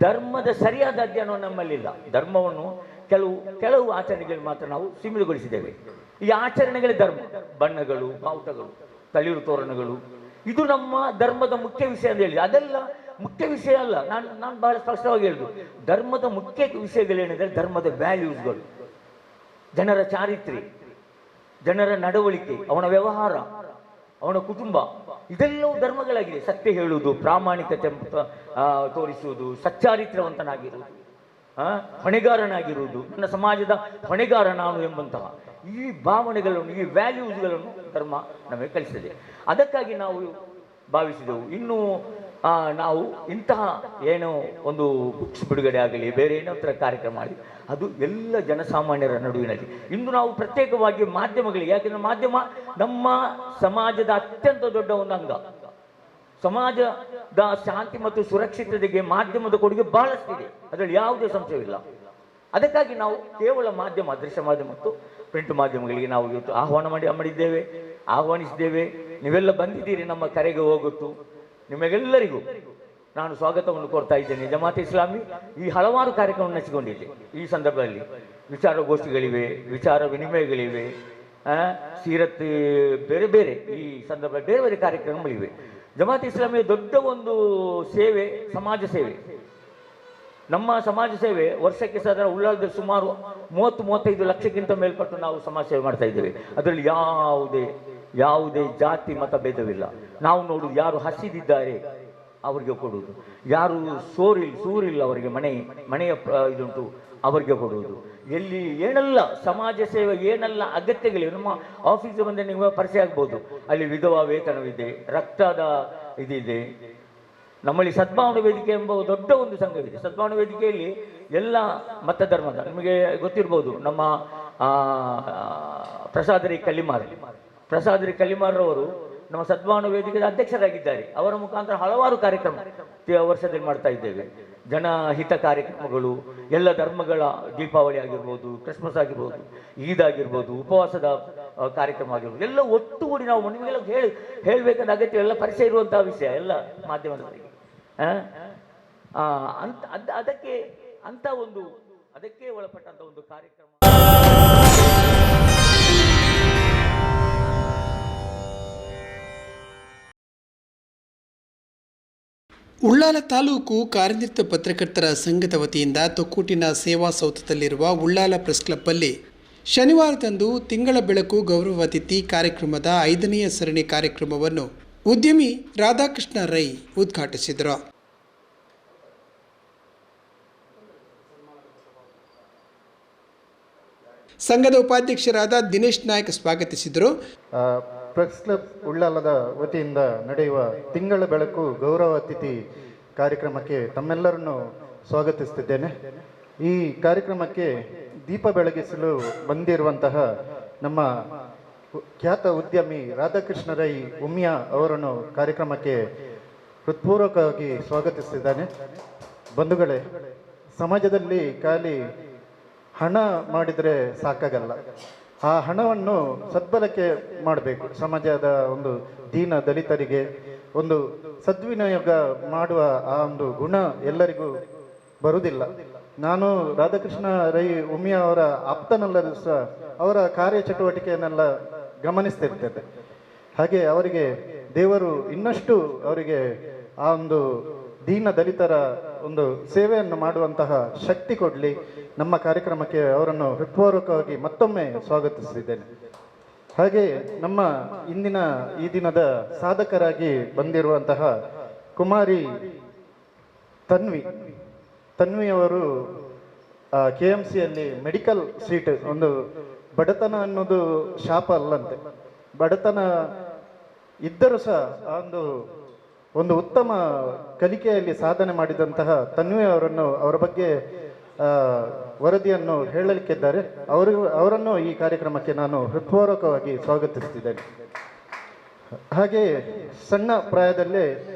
ಧರ್ಮದ ಸರಿಯಾದ ಅಧ್ಯಯನ ನಮ್ಮಲ್ಲಿಲ್ಲ. ಧರ್ಮವನ್ನು ಕೆಲವು ಆಚರಣೆಗಳು ಮಾತ್ರ ನಾವು ಸೀಮಿತಗೊಳಿಸಿದ್ದೇವೆ. ಈ ಆಚರಣೆಗಳೇ ಧರ್ಮ. ಬಣ್ಣಗಳು, ಬಾವುಟಗಳು, ತಳಿರು ತೋರಣಗಳು, ಇದು ನಮ್ಮ ಧರ್ಮದ ಮುಖ್ಯ ವಿಷಯ ಅಂತ ಹೇಳಿ, ಅದೆಲ್ಲ ಮುಖ್ಯ ವಿಷಯ ಅಲ್ಲ. ನಾನು ಬಹಳ ಸ್ಪಷ್ಟವಾಗಿ ಹೇಳಿದ್ದು, ಧರ್ಮದ ಮುಖ್ಯ ವಿಷಯಗಳೇನಿದೆ, ಧರ್ಮದ ವ್ಯಾಲ್ಯೂಸ್ಗಳು, ಜನರ ಚಾರಿತ್ರ್ಯ, ಜನರ ನಡವಳಿಕೆ, ಅವನ ವ್ಯವಹಾರ, ಅವನ ಕುಟುಂಬ, ಇದೆಲ್ಲವೂ ಧರ್ಮಗಳಾಗಿದೆ. ಸತ್ಯ ಹೇಳುವುದು, ಪ್ರಾಮಾಣಿಕತೆ ತೋರಿಸುವುದು, ಸಚ್ಚಾರಿತ್ರವಂತನಾಗಿರುವುದು, ಹೊಣೆಗಾರನಾಗಿರುವುದು, ನನ್ನ ಸಮಾಜದ ಹೊಣೆಗಾರ ನಾನು ಎಂಬಂತಹ ಈ ಭಾವನೆಗಳನ್ನು, ಈ ವ್ಯಾಲ್ಯೂಸ್ಗಳನ್ನು ಧರ್ಮ ನಮಗೆ ಕಲಿಸಿದೆ. ಅದಕ್ಕಾಗಿ ನಾವು ಭಾವಿಸಿದೆವು, ಇನ್ನೂ ನಾವು ಇಂತಹ ಏನೋ ಒಂದು ಬುಕ್ಸ್ ಬಿಡುಗಡೆ ಆಗಲಿ, ಬೇರೆ ಏನೋ ಥರ ಕಾರ್ಯಕ್ರಮ ಆಗಲಿ, ಅದು ಎಲ್ಲ ಜನಸಾಮಾನ್ಯರ ನಡುವಿನಲ್ಲಿ. ಇಂದು ನಾವು ಪ್ರತ್ಯೇಕವಾಗಿ ಮಾಧ್ಯಮಗಳಿಗೆ, ಯಾಕೆಂದರೆ ಮಾಧ್ಯಮ ನಮ್ಮ ಸಮಾಜದ ಅತ್ಯಂತ ದೊಡ್ಡ ಒಂದು ಅಂಗ. ಸಮಾಜದ ಶಾಂತಿ ಮತ್ತು ಸುರಕ್ಷಿತತೆಗೆ ಮಾಧ್ಯಮದ ಕೊಡುಗೆ ಬಹಳಷ್ಟಿದೆ, ಅದರಲ್ಲಿ ಯಾವುದೇ ಸಂಶಯವಿಲ್ಲ. ಅದಕ್ಕಾಗಿ ನಾವು ಕೇವಲ ಮಾಧ್ಯಮ, ದೃಶ್ಯ ಮಾಧ್ಯಮ ಮತ್ತು ಪ್ರಿಂಟ್ ಮಾಧ್ಯಮಗಳಿಗೆ ನಾವು ಇವತ್ತು ಆಹ್ವಾನಿಸಿದ್ದೇವೆ. ನೀವೆಲ್ಲ ಬಂದಿದ್ದೀರಿ, ನಮ್ಮ ಕರೆಗೆ ಹೋಗುತ್ತು. ನಿಮಗೆಲ್ಲರಿಗೂ ನಾನು ಸ್ವಾಗತವನ್ನು ಕೋರ್ತಾ ಇದ್ದೇನೆ. ಜಮಾತ್ ಇಸ್ಲಾಮಿ ಈ ಹಲವಾರು ಕಾರ್ಯಕ್ರಮವನ್ನು ಹಚ್ಚಿಕೊಂಡಿದೆ. ಈ ಸಂದರ್ಭದಲ್ಲಿ ವಿಚಾರಗೋಷ್ಠಿಗಳಿವೆ, ವಿಚಾರ ವಿನಿಮಯಗಳಿವೆ, ಸೀರತ್, ಬೇರೆ ಬೇರೆ ಈ ಸಂದರ್ಭದಲ್ಲಿ ಬೇರೆ ಬೇರೆ ಕಾರ್ಯಕ್ರಮಗಳಿವೆ. ಜಮಾತ್ ಇಸ್ಲಾಮಿಯ ದೊಡ್ಡ ಒಂದು ಸೇವೆ ಸಮಾಜ ಸೇವೆ. ನಮ್ಮ ಸಮಾಜ ಸೇವೆ ವರ್ಷಕ್ಕೆ ಸಾಧಾರಣ ಉಳ್ಳಾಲದಲ್ಲಿ ಸುಮಾರು 30-35 ಲಕ್ಷಕ್ಕಿಂತ ಮೇಲ್ಪಟ್ಟು ನಾವು ಸಮಾಜ ಸೇವೆ ಮಾಡ್ತಾ ಇದ್ದೇವೆ. ಅದರಲ್ಲಿ ಯಾವುದೇ ಜಾತಿ ಮತ ಭೇದವಿಲ್ಲ. ನಾವು ನೋಡುವುದು, ಯಾರು ಹಸಿದಿದ್ದಾರೆ ಅವರಿಗೆ ಕೊಡುವುದು, ಯಾರು ಸೂರಿಲ್ಲ ಅವರಿಗೆ ಮನೆಯ ಇದುಂಟು ಅವರಿಗೆ ಕೊಡುವುದು, ಎಲ್ಲಿ ಏನೆಲ್ಲ ಸಮಾಜ ಸೇವೆ ಏನೆಲ್ಲ ಅಗತ್ಯಗಳಿವೆ. ನಮ್ಮ ಆಫೀಸಿಗೆ ಬಂದರೆ ನೀವು ಪರಿಚಯ ಆಗ್ಬೋದು, ಅಲ್ಲಿ ವಿಧವಾ ವೇತನವಿದೆ, ರಕ್ತದ ಇದಿದೆ. ನಮ್ಮಲ್ಲಿ ಸದ್ಭಾವನಾ ವೇದಿಕೆ ಎಂಬ ದೊಡ್ಡ ಒಂದು ಸಂಘವಿದೆ. ಸದ್ಭಾವನಾ ವೇದಿಕೆಯಲ್ಲಿ ಎಲ್ಲ ಮತಧರ್ಮದ, ನಿಮಗೆ ಗೊತ್ತಿರ್ಬೋದು, ನಮ್ಮ ಪ್ರಸಾದರಿ ಕಲ್ಲಿಮಾರ್ರವರು ನಮ್ಮ ಸದ್ಭಾವನಾ ವೇದಿಕೆಯ ಅಧ್ಯಕ್ಷರಾಗಿದ್ದಾರೆ. ಅವರ ಮುಖಾಂತರ ಹಲವಾರು ಕಾರ್ಯಕ್ರಮ ವರ್ಷದಲ್ಲಿ ಮಾಡ್ತಾ ಇದ್ದೇವೆ. ಜನಹಿತ ಕಾರ್ಯಕ್ರಮಗಳು, ಎಲ್ಲ ಧರ್ಮಗಳ ದೀಪಾವಳಿ ಆಗಿರ್ಬೋದು, ಕ್ರಿಸ್ಮಸ್ ಆಗಿರ್ಬೋದು, ಈದ್ ಆಗಿರ್ಬೋದು, ಉಪವಾಸದ ಕಾರ್ಯಕ್ರಮ ಆಗಿರ್ಬೋದು, ಎಲ್ಲ ಒಟ್ಟುಗೂಡಿ ನಾವು ನಿಮಗೆಲ್ಲ ಹೇಳಬೇಕಾದ ಅಗತ್ಯ, ಎಲ್ಲ ಪರಿಚಯ ಇರುವಂತಹ ವಿಷಯ ಎಲ್ಲ ಮಾಧ್ಯಮದವರಿಗೆ. ಅದಕ್ಕೆ ಒಳಪಟ್ಟಂತ ಒಂದು ಕಾರ್ಯಕ್ರಮ. ಉಳ್ಳಾಲ ತಾಲೂಕು ಕಾರ್ಯನಿರತ ಪತ್ರಕರ್ತರ ಸಂಘದ ವತಿಯಿಂದ ತೊಕ್ಕೂಟಿನ ಸೇವಾ ಸೌಧದಲ್ಲಿರುವ ಉಳ್ಳಾಲ ಪ್ರೆಸ್ ಕ್ಲಬ್ಬಲ್ಲಿ ಶನಿವಾರದಂದು ತಿಂಗಳ ಬೆಳಕು ಗೌರವ ಅತಿಥಿ ಕಾರ್ಯಕ್ರಮದ 5ನೇ ಸರಣಿ ಕಾರ್ಯಕ್ರಮವನ್ನು ಉದ್ಯಮಿ ರಾಧಾಕೃಷ್ಣ ರೈ ಉದ್ಘಾಟಿಸಿದರು. ಸಂಘದ ಉಪಾಧ್ಯಕ್ಷರಾದ ದಿನೇಶ್ ನಾಯ್ಕ್ ಸ್ವಾಗತಿಸಿದರು. ಪ್ರೆಸ್ ಕ್ಲಬ್ ಉಳ್ಳಾಲದ ವತಿಯಿಂದ ನಡೆಯುವ ತಿಂಗಳ ಬೆಳಕು ಗೌರವ ಅತಿಥಿ ಕಾರ್ಯಕ್ರಮಕ್ಕೆ ತಮ್ಮೆಲ್ಲರನ್ನು ಸ್ವಾಗತಿಸುತ್ತಿದ್ದೇನೆ. ಈ ಕಾರ್ಯಕ್ರಮಕ್ಕೆ ದೀಪ ಬೆಳಗಿಸಲು ಬಂದಿರುವಂತಹ ನಮ್ಮ ಖ್ಯಾತ ಉದ್ಯಮಿ ರಾಧಾಕೃಷ್ಣ ರೈ ಉಮಿಯಾ ಅವರನ್ನು ಕಾರ್ಯಕ್ರಮಕ್ಕೆ ಹೃತ್ಪೂರ್ವಕವಾಗಿ ಸ್ವಾಗತಿಸಿದ್ದಾನೆ. ಬಂಧುಗಳೇ, ಸಮಾಜದಲ್ಲಿ ಖಾಲಿ ಹಣ ಮಾಡಿದರೆ ಸಾಕಾಗಲ್ಲ. ಆ ಹಣವನ್ನು ಸದ್ಬಳಕೆ ಮಾಡಬೇಕು. ಸಮಾಜದ ಒಂದು ದೀನ ದಲಿತರಿಗೆ ಒಂದು ಸದ್ವಿನಿಯೋಗ ಮಾಡುವ ಆ ಒಂದು ಗುಣ ಎಲ್ಲರಿಗೂ ಬರುವುದಿಲ್ಲ. ನಾನು ರಾಧಾಕೃಷ್ಣ ರೈ ಉಮಿಯಾ ಅವರ ಆಪ್ತನಲ್ಲರೂ ಸಹ ಅವರ ಕಾರ್ಯಚಟುವಟಿಕೆಯನ್ನೆಲ್ಲ ಗಮನಿಸ್ತಿರ್ತೇನೆ. ಹಾಗೆ ಅವರಿಗೆ ದೇವರು ಇನ್ನಷ್ಟು ಅವರಿಗೆ ಆ ಒಂದು ದೀನ ದಲಿತರ ಒಂದು ಸೇವೆಯನ್ನು ಮಾಡುವಂತಹ ಶಕ್ತಿ ಕೊಡಲಿ. ನಮ್ಮ ಕಾರ್ಯಕ್ರಮಕ್ಕೆ ಅವರನ್ನು ಹೃತ್ಪೂರ್ವಕವಾಗಿ ಮತ್ತೊಮ್ಮೆ ಸ್ವಾಗತಿಸಿದ್ದೇನೆ. ಹಾಗೆ ನಮ್ಮ ಇಂದಿನ ಈ ದಿನದ ಸಾಧಕರಾಗಿ ಬಂದಿರುವಂತಹ ಕುಮಾರಿ ತನ್ವಿಯವರು KMCಯಲ್ಲಿ ಮೆಡಿಕಲ್ ಸೀಟ್, ಒಂದು ಬಡತನ ಅನ್ನೋದು ಶಾಪ ಅಲ್ಲಂತೆ. ಬಡತನ ಇದ್ದರೂ ಸಹ ಒಂದು ಉತ್ತಮ ಕಲಿಕೆಯಲ್ಲಿ ಸಾಧನೆ ಮಾಡಿದಂತಹ ತನ್ವಿ ಅವರ ಬಗ್ಗೆ ವರದಿಯನ್ನು ಹೇಳಲಿಕ್ಕಿದ್ದಾರೆ. ಅವರನ್ನು ಈ ಕಾರ್ಯಕ್ರಮಕ್ಕೆ ನಾನು ಹೃತ್ಪೂರ್ವಕವಾಗಿ ಸ್ವಾಗತಿಸುತ್ತಿದ್ದೇನೆ. ಹಾಗೆ ಸಣ್ಣ ಪ್ರಾಯದಲ್ಲೇ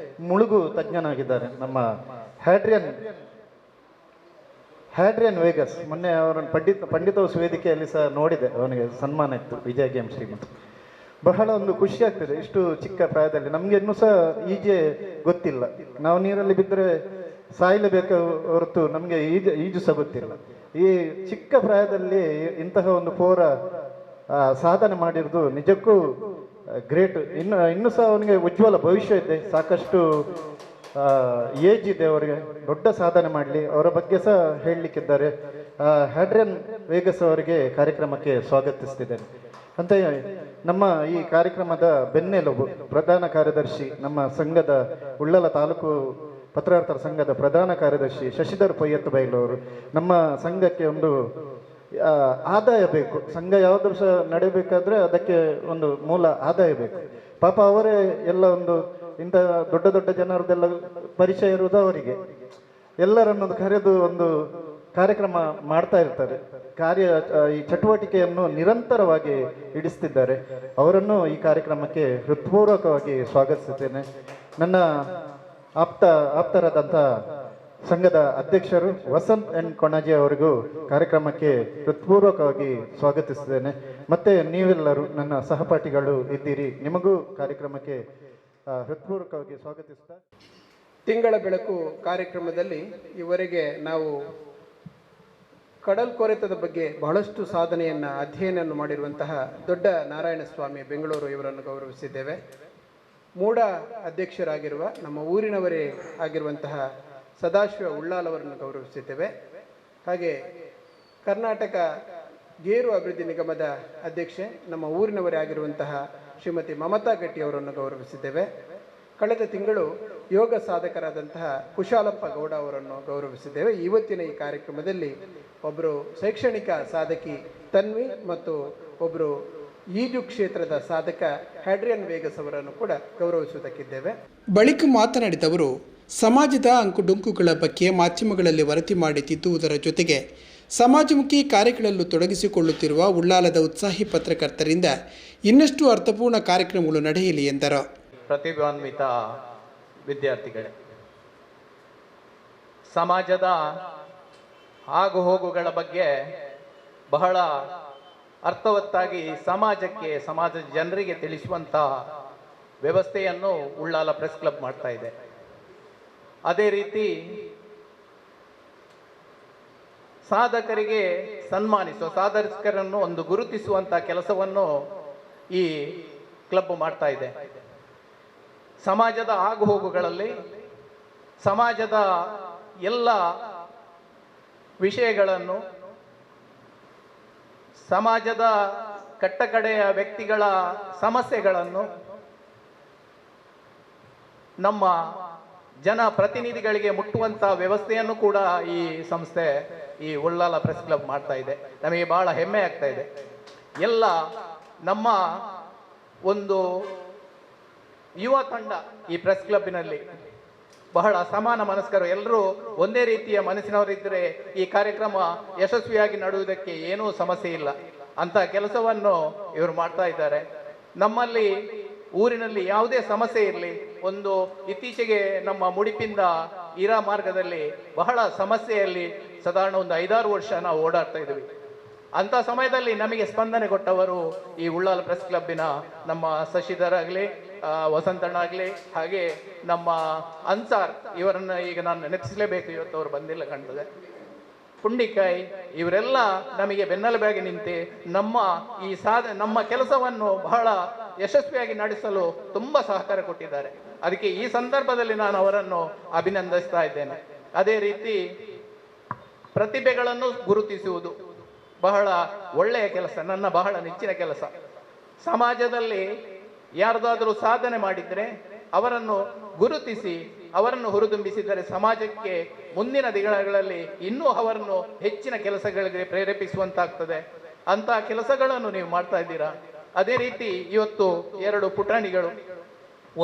ಮುಳುಗು ತಜ್ಞನಾಗಿದ್ದಾರೆ ನಮ್ಮ ಹ್ಯಾಡ್ರಿಯನ್ ವೇಗಸ್. ಮೊನ್ನೆ ಅವರನ್ನು ಪಂಡಿತೋತ್ಸವ ವೇದಿಕೆಯಲ್ಲಿ ಸಹ ನೋಡಿದೆ, ಅವನಿಗೆ ಸನ್ಮಾನ ಇತ್ತು ವಿಜಯ ಗೇಮ್ ಶ್ರೀಮಂತ. ಬಹಳ ಒಂದು ಖುಷಿ ಆಗ್ತದೆ. ಇಷ್ಟು ಚಿಕ್ಕ ಪ್ರಾಯದಲ್ಲಿ ನಮಗೆ ಇನ್ನೂ ಸಹ ಈಜೆ ಗೊತ್ತಿಲ್ಲ. ನಾವು ನೀರಲ್ಲಿ ಬಿದ್ದರೆ ಸಾಯಲೇಬೇಕು ಹೊರತು ನಮಗೆ ಈಜು ಸಹ ಗೊತ್ತಿಲ್ಲ. ಈ ಚಿಕ್ಕ ಪ್ರಾಯದಲ್ಲಿ ಇಂತಹ ಒಂದು ಪೋರ ಸಾಧನೆ ಮಾಡಿರೋದು ನಿಜಕ್ಕೂ ಗ್ರೇಟ್. ಇನ್ನು ಸಹ ಅವನಿಗೆ ಉಜ್ವಲ ಭವಿಷ್ಯ ಇದೆ, ಸಾಕಷ್ಟು ಏಜ್ ಇದೆ ಅವರಿಗೆ, ದೊಡ್ಡ ಸಾಧನೆ ಮಾಡಲಿ. ಅವರ ಬಗ್ಗೆ ಸಹ ಹೇಳಲಿಕ್ಕಿದ್ದಾರೆ. ಹ್ಯಾಡ್ರಿಯನ್ ವೇಗಸ್ ಅವರಿಗೆ ಕಾರ್ಯಕ್ರಮಕ್ಕೆ ಸ್ವಾಗತಿಸ್ತಿದ್ದೇನೆ. ಅಂತ ನಮ್ಮ ಈ ಕಾರ್ಯಕ್ರಮದ ಬೆನ್ನೆಲುಬು ಪ್ರಧಾನ ಕಾರ್ಯದರ್ಶಿ, ನಮ್ಮ ಸಂಘದ ಉಳ್ಳಾಲ ತಾಲೂಕು ಪತ್ರಕರ್ತರ ಸಂಘದ ಪ್ರಧಾನ ಕಾರ್ಯದರ್ಶಿ ಶಶಿಧರ್ ಪೊಯ್ಯತ್ ಬೈಲವರು. ನಮ್ಮ ಸಂಘಕ್ಕೆ ಒಂದು ಆದಾಯ ಬೇಕು. ಸಂಘ ಯಾವ್ದು ಸಹ ನಡೆಯಬೇಕಾದ್ರೆ ಅದಕ್ಕೆ ಒಂದು ಮೂಲ ಆದಾಯ ಬೇಕು. ಪಾಪ ಅವರೇ ಎಲ್ಲ ಒಂದು ಇಂಥ ದೊಡ್ಡ ದೊಡ್ಡ ಜನರದೆಲ್ಲ ಪರಿಚಯ ಇರುವುದು ಅವರಿಗೆ. ಎಲ್ಲರನ್ನೊಂದು ಕರೆದು ಒಂದು ಕಾರ್ಯಕ್ರಮ ಮಾಡ್ತಾ ಇರ್ತಾರೆ. ಈ ಚಟುವಟಿಕೆಯನ್ನು ನಿರಂತರವಾಗಿ ಇಡಿಸ್ತಿದ್ದಾರೆ. ಅವರನ್ನು ಈ ಕಾರ್ಯಕ್ರಮಕ್ಕೆ ಹೃತ್ಪೂರ್ವಕವಾಗಿ ಸ್ವಾಗತಿಸುತ್ತೇನೆ. ನನ್ನ ಆಪ್ತರಾದಂಥ ಸಂಘದ ಅಧ್ಯಕ್ಷರು ವಸಂತ್ ಎನ್ ಕೊಣಾಜೆ ಅವರಿಗೂ ಕಾರ್ಯಕ್ರಮಕ್ಕೆ ಹೃತ್ಪೂರ್ವಕವಾಗಿ ಸ್ವಾಗತಿಸುತ್ತೇನೆ. ಮತ್ತೆ ನೀವೆಲ್ಲರೂ ನನ್ನ ಸಹಪಾಠಿಗಳು ಇದ್ದೀರಿ, ನಿಮಗೂ ಕಾರ್ಯಕ್ರಮಕ್ಕೆ ಹೃತ್ಪೂರ್ವಕವಾಗಿ ಸ್ವಾಗತಿಸ್ತಾ. ತಿಂಗಳ ಬೆಳಕು ಕಾರ್ಯಕ್ರಮದಲ್ಲಿ ಇವರೆಗೆ ನಾವು ಕಡಲ್ಕೊರೆತದ ಬಗ್ಗೆ ಬಹಳಷ್ಟು ಸಾಧನೆಯನ್ನು ಅಧ್ಯಯನವನ್ನು ಮಾಡಿರುವಂತಹ ದೊಡ್ಡ ನಾರಾಯಣ ಸ್ವಾಮಿ ಬೆಂಗಳೂರು ಇವರನ್ನು ಗೌರವಿಸಿದ್ದೇವೆ. ಮೂಡ ಅಧ್ಯಕ್ಷರಾಗಿರುವ ನಮ್ಮ ಊರಿನವರೇ ಆಗಿರುವಂತಹ ಸದಾಶಿವ ಉಳ್ಳಾಲ್ ಅವರನ್ನು ಗೌರವಿಸಿದ್ದೇವೆ. ಹಾಗೆ ಕರ್ನಾಟಕ ಗೇರು ಅಭಿವೃದ್ಧಿ ನಿಗಮದ ಅಧ್ಯಕ್ಷೆ ನಮ್ಮ ಊರಿನವರೇ ಆಗಿರುವಂತಹ ಶ್ರೀಮತಿ ಮಮತಾ ಗಟ್ಟಿ ಅವರನ್ನು ಗೌರವಿಸಿದ್ದೇವೆ. ಕಳೆದ ತಿಂಗಳು ಯೋಗ ಸಾಧಕರಾದಂತಹ ಕುಶಾಲಪ್ಪ ಗೌಡ ಅವರನ್ನು ಗೌರವಿಸಿದ್ದೇವೆ. ಇವತ್ತಿನ ಈ ಕಾರ್ಯಕ್ರಮದಲ್ಲಿ ಒಬ್ಬರು ಶೈಕ್ಷಣಿಕ ಸಾಧಕಿ ತನ್ವಿ ಮತ್ತು ಒಬ್ಬರು ಈಜು ಕ್ಷೇತ್ರದ ಸಾಧಕ ಹ್ಯಾಡ್ರಿಯನ್ ವೇಗಸ್ ಅವರನ್ನು ಕೂಡ ಗೌರವಿಸುವುದಕ್ಕಿದ್ದೇವೆ. ಬಳಿಕ ಮಾತನಾಡಿದವರು, ಸಮಾಜದ ಅಂಕುಡೊಂಕುಗಳ ಬಗ್ಗೆ ಮಾಧ್ಯಮಗಳಲ್ಲಿ ವರದಿ ಮಾಡಿ ತಿದ್ದುವುದರ ಜೊತೆಗೆ ಸಮಾಜಮುಖಿ ಕಾರ್ಯಗಳಲ್ಲೂ ತೊಡಗಿಸಿಕೊಳ್ಳುತ್ತಿರುವ ಉಳ್ಳಾಲದ ಉತ್ಸಾಹಿ ಪತ್ರಕರ್ತರಿಂದ ಇನ್ನಷ್ಟು ಅರ್ಥಪೂರ್ಣ ಕಾರ್ಯಕ್ರಮಗಳು ನಡೆಯಲಿ ಎಂದರು. ಪ್ರತಿಭಾನ್ವಿತ ವಿದ್ಯಾರ್ಥಿಗಳೇ, ಸಮಾಜದ ಆಗು ಹೋಗುಗಳ ಬಗ್ಗೆ ಬಹಳ ಅರ್ಥವತ್ತಾಗಿ ಸಮಾಜದ ಜನರಿಗೆ ತಿಳಿಸುವಂಥ ವ್ಯವಸ್ಥೆಯನ್ನು ಉಳ್ಳಾಲ ಪ್ರೆಸ್ ಕ್ಲಬ್ ಮಾಡ್ತಾ ಇದೆ. ಅದೇ ರೀತಿ ಸಾಧಕರಿಗೆ ಸಾಧಕರನ್ನು ಒಂದು ಗುರುತಿಸುವಂಥ ಕೆಲಸವನ್ನು ಈ ಕ್ಲಬ್ ಮಾಡ್ತಾ ಇದೆ. ಸಮಾಜದ ಆಗು ಹೋಗುಗಳಲ್ಲಿ ಸಮಾಜದ ಎಲ್ಲ ವಿಷಯಗಳನ್ನು, ಸಮಾಜದ ಕಟ್ಟಕಡೆಯ ವ್ಯಕ್ತಿಗಳ ಸಮಸ್ಯೆಗಳನ್ನು ನಮ್ಮ ಜನಪ್ರತಿನಿಧಿಗಳಿಗೆ ಮುಟ್ಟುವಂಥ ವ್ಯವಸ್ಥೆಯನ್ನು ಕೂಡ ಈ ಸಂಸ್ಥೆ, ಈ ಉಳ್ಳಾಲ ಪ್ರೆಸ್ ಕ್ಲಬ್ ಮಾಡ್ತಾ ಇದೆ. ನಮಗೆ ಬಹಳ ಹೆಮ್ಮೆ ಆಗ್ತಾ ಇದೆ. ಎಲ್ಲ ನಮ್ಮ ಒಂದು ಯುವ ತಂಡ ಈ ಪ್ರೆಸ್ ಕ್ಲಬ್ಬಿನಲ್ಲಿ ಬಹಳ ಸಮಾನ ಮನಸ್ಕರು, ಎಲ್ಲರೂ ಒಂದೇ ರೀತಿಯ ಮನಸ್ಸಿನವರಿದ್ದರೆ ಈ ಕಾರ್ಯಕ್ರಮ ಯಶಸ್ವಿಯಾಗಿ ನಡೆಯುವುದಕ್ಕೆ ಏನೂ ಸಮಸ್ಯೆ ಇಲ್ಲ ಅಂತ ಕೆಲಸವನ್ನು ಇವರು ಮಾಡ್ತಾ ಇದ್ದಾರೆ. ನಮ್ಮಲ್ಲಿ ಊರಿನಲ್ಲಿ ಯಾವುದೇ ಸಮಸ್ಯೆ ಇರಲಿ, ಒಂದು ಇತ್ತೀಚೆಗೆ ನಮ್ಮ ಮುಡಿಪಿಂದ ಇರಾ ಮಾರ್ಗದಲ್ಲಿ ಬಹಳ ಸಮಸ್ಯೆಯಲ್ಲಿ ಸಾಧಾರಣ ಒಂದು 5-6 ವರ್ಷ ನಾವು ಓಡಾಡ್ತಾ ಇದ್ವಿ. ಅಂಥ ಸಮಯದಲ್ಲಿ ನಮಗೆ ಸ್ಪಂದನೆ ಕೊಟ್ಟವರು ಈ ಉಳ್ಳಾಲ ಪ್ರೆಸ್ ಕ್ಲಬ್ಬಿನ ನಮ್ಮ ಶಶಿಧರ್ ಆಗಲಿ, ವಸಂತಣ್ಣ ಆಗಲಿ, ಹಾಗೆ ನಮ್ಮ ಅನ್ಸಾರ್, ಇವರನ್ನು ಈಗ ನಾನು ನೆನಪಿಸಲೇಬೇಕು, ಇವತ್ತು ಅವರು ಬಂದಿಲ್ಲ ಕಾಣ್ತದೆ, ಪುಂಡಿಕಾಯಿ, ಇವರೆಲ್ಲ ನಮಗೆ ಬೆನ್ನೆಲುಬಾಗಿ ನಿಂತು ನಮ್ಮ ಕೆಲಸವನ್ನು ಬಹಳ ಯಶಸ್ವಿಯಾಗಿ ನಡೆಸಲು ತುಂಬ ಸಹಕಾರ ಕೊಟ್ಟಿದ್ದಾರೆ. ಅದಕ್ಕೆ ಈ ಸಂದರ್ಭದಲ್ಲಿ ನಾನು ಅವರನ್ನು ಅಭಿನಂದಿಸ್ತಾ ಇದ್ದೇನೆ. ಅದೇ ರೀತಿ ಪ್ರತಿಭೆಗಳನ್ನು ಗುರುತಿಸುವುದು ಬಹಳ ಒಳ್ಳೆಯ ಕೆಲಸ, ನನ್ನ ಬಹಳ ನೆಚ್ಚಿನ ಕೆಲಸ. ಸಮಾಜದಲ್ಲಿ ಯಾರ್ದಾದರೂ ಸಾಧನೆ ಮಾಡಿದರೆ ಅವರನ್ನು ಗುರುತಿಸಿ ಅವರನ್ನು ಹುರಿದುಂಬಿಸಿದರೆ ಸಮಾಜಕ್ಕೆ ಮುಂದಿನ ದಿನಗಳಲ್ಲಿ ಇನ್ನೂ ಅವರನ್ನು ಹೆಚ್ಚಿನ ಕೆಲಸಗಳಿಗೆ ಪ್ರೇರೇಪಿಸುವಂತಾಗ್ತದೆ. ಅಂತ ಕೆಲಸಗಳನ್ನು ನೀವು ಮಾಡ್ತಾ ಇದ್ದೀರಾ. ಅದೇ ರೀತಿ ಇವತ್ತು 2 ಪುಟಾಣಿಗಳು,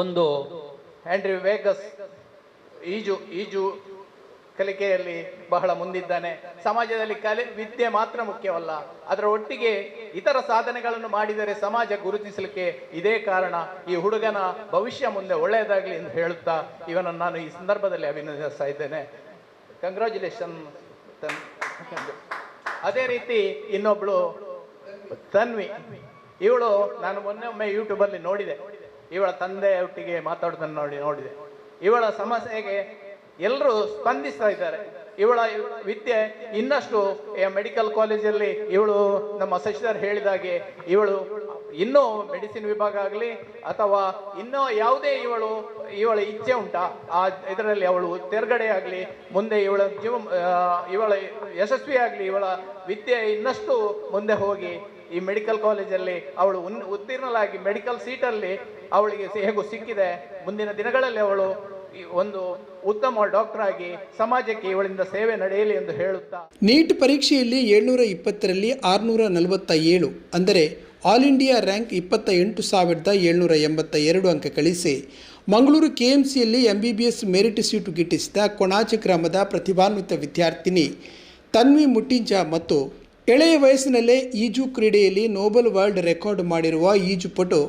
ಒಂದು ಆಂಡ್ರ್ಯೂ ವೇಗಸ್ ಈಜು ಕಲಿಕೆಯಲ್ಲಿ ಬಹಳ ಮುಂದಿದ್ದಾನೆ. ಸಮಾಜದಲ್ಲಿ ವಿದ್ಯೆ ಮಾತ್ರ ಮುಖ್ಯವಲ್ಲ, ಅದರ ಒಟ್ಟಿಗೆ ಇತರ ಸಾಧನೆಗಳನ್ನು ಮಾಡಿದರೆ ಸಮಾಜ ಗುರುತಿಸಲಿಕ್ಕೆ ಇದೇ ಕಾರಣ. ಈ ಹುಡುಗನ ಭವಿಷ್ಯ ಮುಂದೆ ಒಳ್ಳೆಯದಾಗಲಿ ಎಂದು ಹೇಳುತ್ತಾ ಇವನನ್ನು ನಾನು ಈ ಸಂದರ್ಭದಲ್ಲಿ ಅಭಿನಂದಿಸ್ತಾ ಇದ್ದೇನೆ. ಕಂಗ್ರ್ಯಾಚುಲೇಷನ್. ಅದೇ ರೀತಿ ಇನ್ನೊಬ್ಳು ತನ್ವಿ, ಇವಳು ನಾನು ಒಮ್ಮೆ ಯೂಟ್ಯೂಬಲ್ಲಿ ನೋಡಿದೆ, ಇವಳ ತಂದೆ ಒಟ್ಟಿಗೆ ಮಾತಾಡೋದನ್ನು ನೋಡಿದೆ. ಇವಳ ಸಮಸ್ಯೆಗೆ ಎಲ್ಲರೂ ಸ್ಪಂದಿಸ್ತಾ ಇದ್ದಾರೆ. ಇವಳ ವಿದ್ಯೆ ಇನ್ನಷ್ಟು ಮೆಡಿಕಲ್ ಕಾಲೇಜಲ್ಲಿ ಇವಳು ನಮ್ಮ ಶಶಿಧರ್ ಹೇಳಿದಾಗೆ ಇವಳು ಇನ್ನೂ ಮೆಡಿಸಿನ್ ವಿಭಾಗ ಆಗಲಿ ಅಥವಾ ಇನ್ನೂ ಯಾವುದೇ ಇವಳ ಇಚ್ಛೆ ಉಂಟಾ ಆ ಇದರಲ್ಲಿ ಅವಳು ತೆರಗಡೆ ಆಗಲಿ, ಮುಂದೆ ಇವಳ ಯಶಸ್ವಿ ಆಗಲಿ, ಇವಳ ವಿದ್ಯೆ ಇನ್ನಷ್ಟು ಮುಂದೆ ಹೋಗಿ ಈ ಮೆಡಿಕಲ್ ಕಾಲೇಜಲ್ಲಿ ಅವಳು ಉತ್ತೀರ್ಣಲಾಗಿ ಮೆಡಿಕಲ್ ಸೀಟಲ್ಲಿ ಅವಳಿಗೆ ಹೇಗೂ ಸಿಕ್ಕಿದೆ. ಮುಂದಿನ ದಿನಗಳಲ್ಲಿ ಅವಳು ಒಂದು ಉತ್ತಮ ಡಾಕ್ಟರ್ ಆಗಿ ಸಮಾಜಕ್ಕೆ ಇವಳಿಂದ ಸೇವೆ ನಡೆಯಲಿ ಎಂದು ಹೇಳುತ್ತಾ, ನೀಟ್ ಪರೀಕ್ಷೆಯಲ್ಲಿ 720ರಲ್ಲಿ 647 ಅಂದರೆ ಆಲ್ ಇಂಡಿಯಾ ರ್ಯಾಂಕ್ 28,782 ಅಂಕ ಗಳಿಸಿ ಮಂಗಳೂರು KMCಯಲ್ಲಿ MBBS ಮೆರಿಟ್ ಸೀಟು ಗಿಟ್ಟಿಸಿದ ಕೊಣಾಜೆ ಗ್ರಾಮದ ಪ್ರತಿಭಾನ್ವಿತ ವಿದ್ಯಾರ್ಥಿನಿ ತನ್ವಿ ಮುಟ್ಟಿಂಜ ಮತ್ತು ಎಳೆಯ ವಯಸ್ಸಿನಲ್ಲೇ ಈಜು ಕ್ರೀಡೆಯಲ್ಲಿ ನೋಬೆಲ್ ವರ್ಲ್ಡ್ ರೆಕಾರ್ಡ್ ಮಾಡಿರುವ ಈಜುಪಟು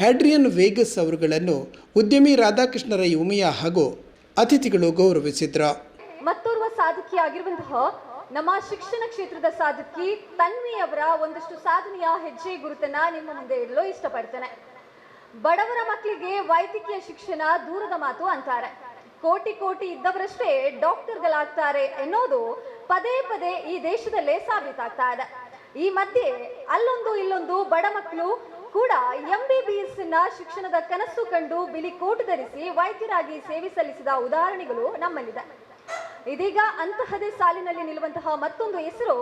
ಹ್ಯಾಡ್ರಿಯನ್ ವೇಗಸ್ ಅವರುಗಳನ್ನು ಉದ್ಯಮಿ ರಾಧಾಕೃಷ್ಣ ರೈ ಉಮಿಯಾ ಹಾಗೂ ಅತಿಥಿಗಳು ಗೌರವಿಸಿದ್ರು. ಮತ್ತೋರ್ವ ಸಾಧಕಿಯಾಗಿರುವಂತಹ ನಮ್ಮ ಶಿಕ್ಷಣ ಕ್ಷೇತ್ರದ ಸಾಧಕಿ ತನ್ವಿ ಅವರ ಒಂದಷ್ಟು ಸಾಧನೆಯ ಹೆಜ್ಜೆ ಗುರುತನ್ನ ನಿಮ್ಮ ಮುಂದೆ ಇಡಲು ಇಷ್ಟಪಡ್ತೇನೆ. ಬಡವರ ಮಕ್ಕಳಿಗೆ ವೈದ್ಯಕೀಯ ಶಿಕ್ಷಣ ದೂರದ ಮಾತು ಅಂತಾರೆ. ಕೋಟಿ ಇದ್ದವರಷ್ಟೇ ಡಾಕ್ಟರ್ಗಳಾಗ್ತಾರೆ ಎನ್ನೋದು ಪದೇ ಪದೇ ಈ ದೇಶದಲ್ಲೇ ಸಾಬೀತಾಗ್ತಾ ಇದೆ. ಈ ಮಧ್ಯೆ ಅಲ್ಲೊಂದು ಇಲ್ಲೊಂದು ಬಡ ಮಕ್ಕಳು ಕೂಡ MBBS ಶಿಕ್ಷಣದ ಕನಸು ಕಂಡು ಬಿಳಿ ಕೋಟ್ ಧರಿಸಿ ವೈದ್ಯರಾಗಿ ಸೇವೆ ಸಲ್ಲಿಸಿದ ಉದಾಹರಣೆಗಳು ನಮ್ಮಲ್ಲಿದೆ. ಇದೀಗ ಅಂತಹದೇ ಸಾಲಿನಲ್ಲಿ ನಿಲ್ಲುವಂತಹ ಮತ್ತೊಂದು ಹೆಸರು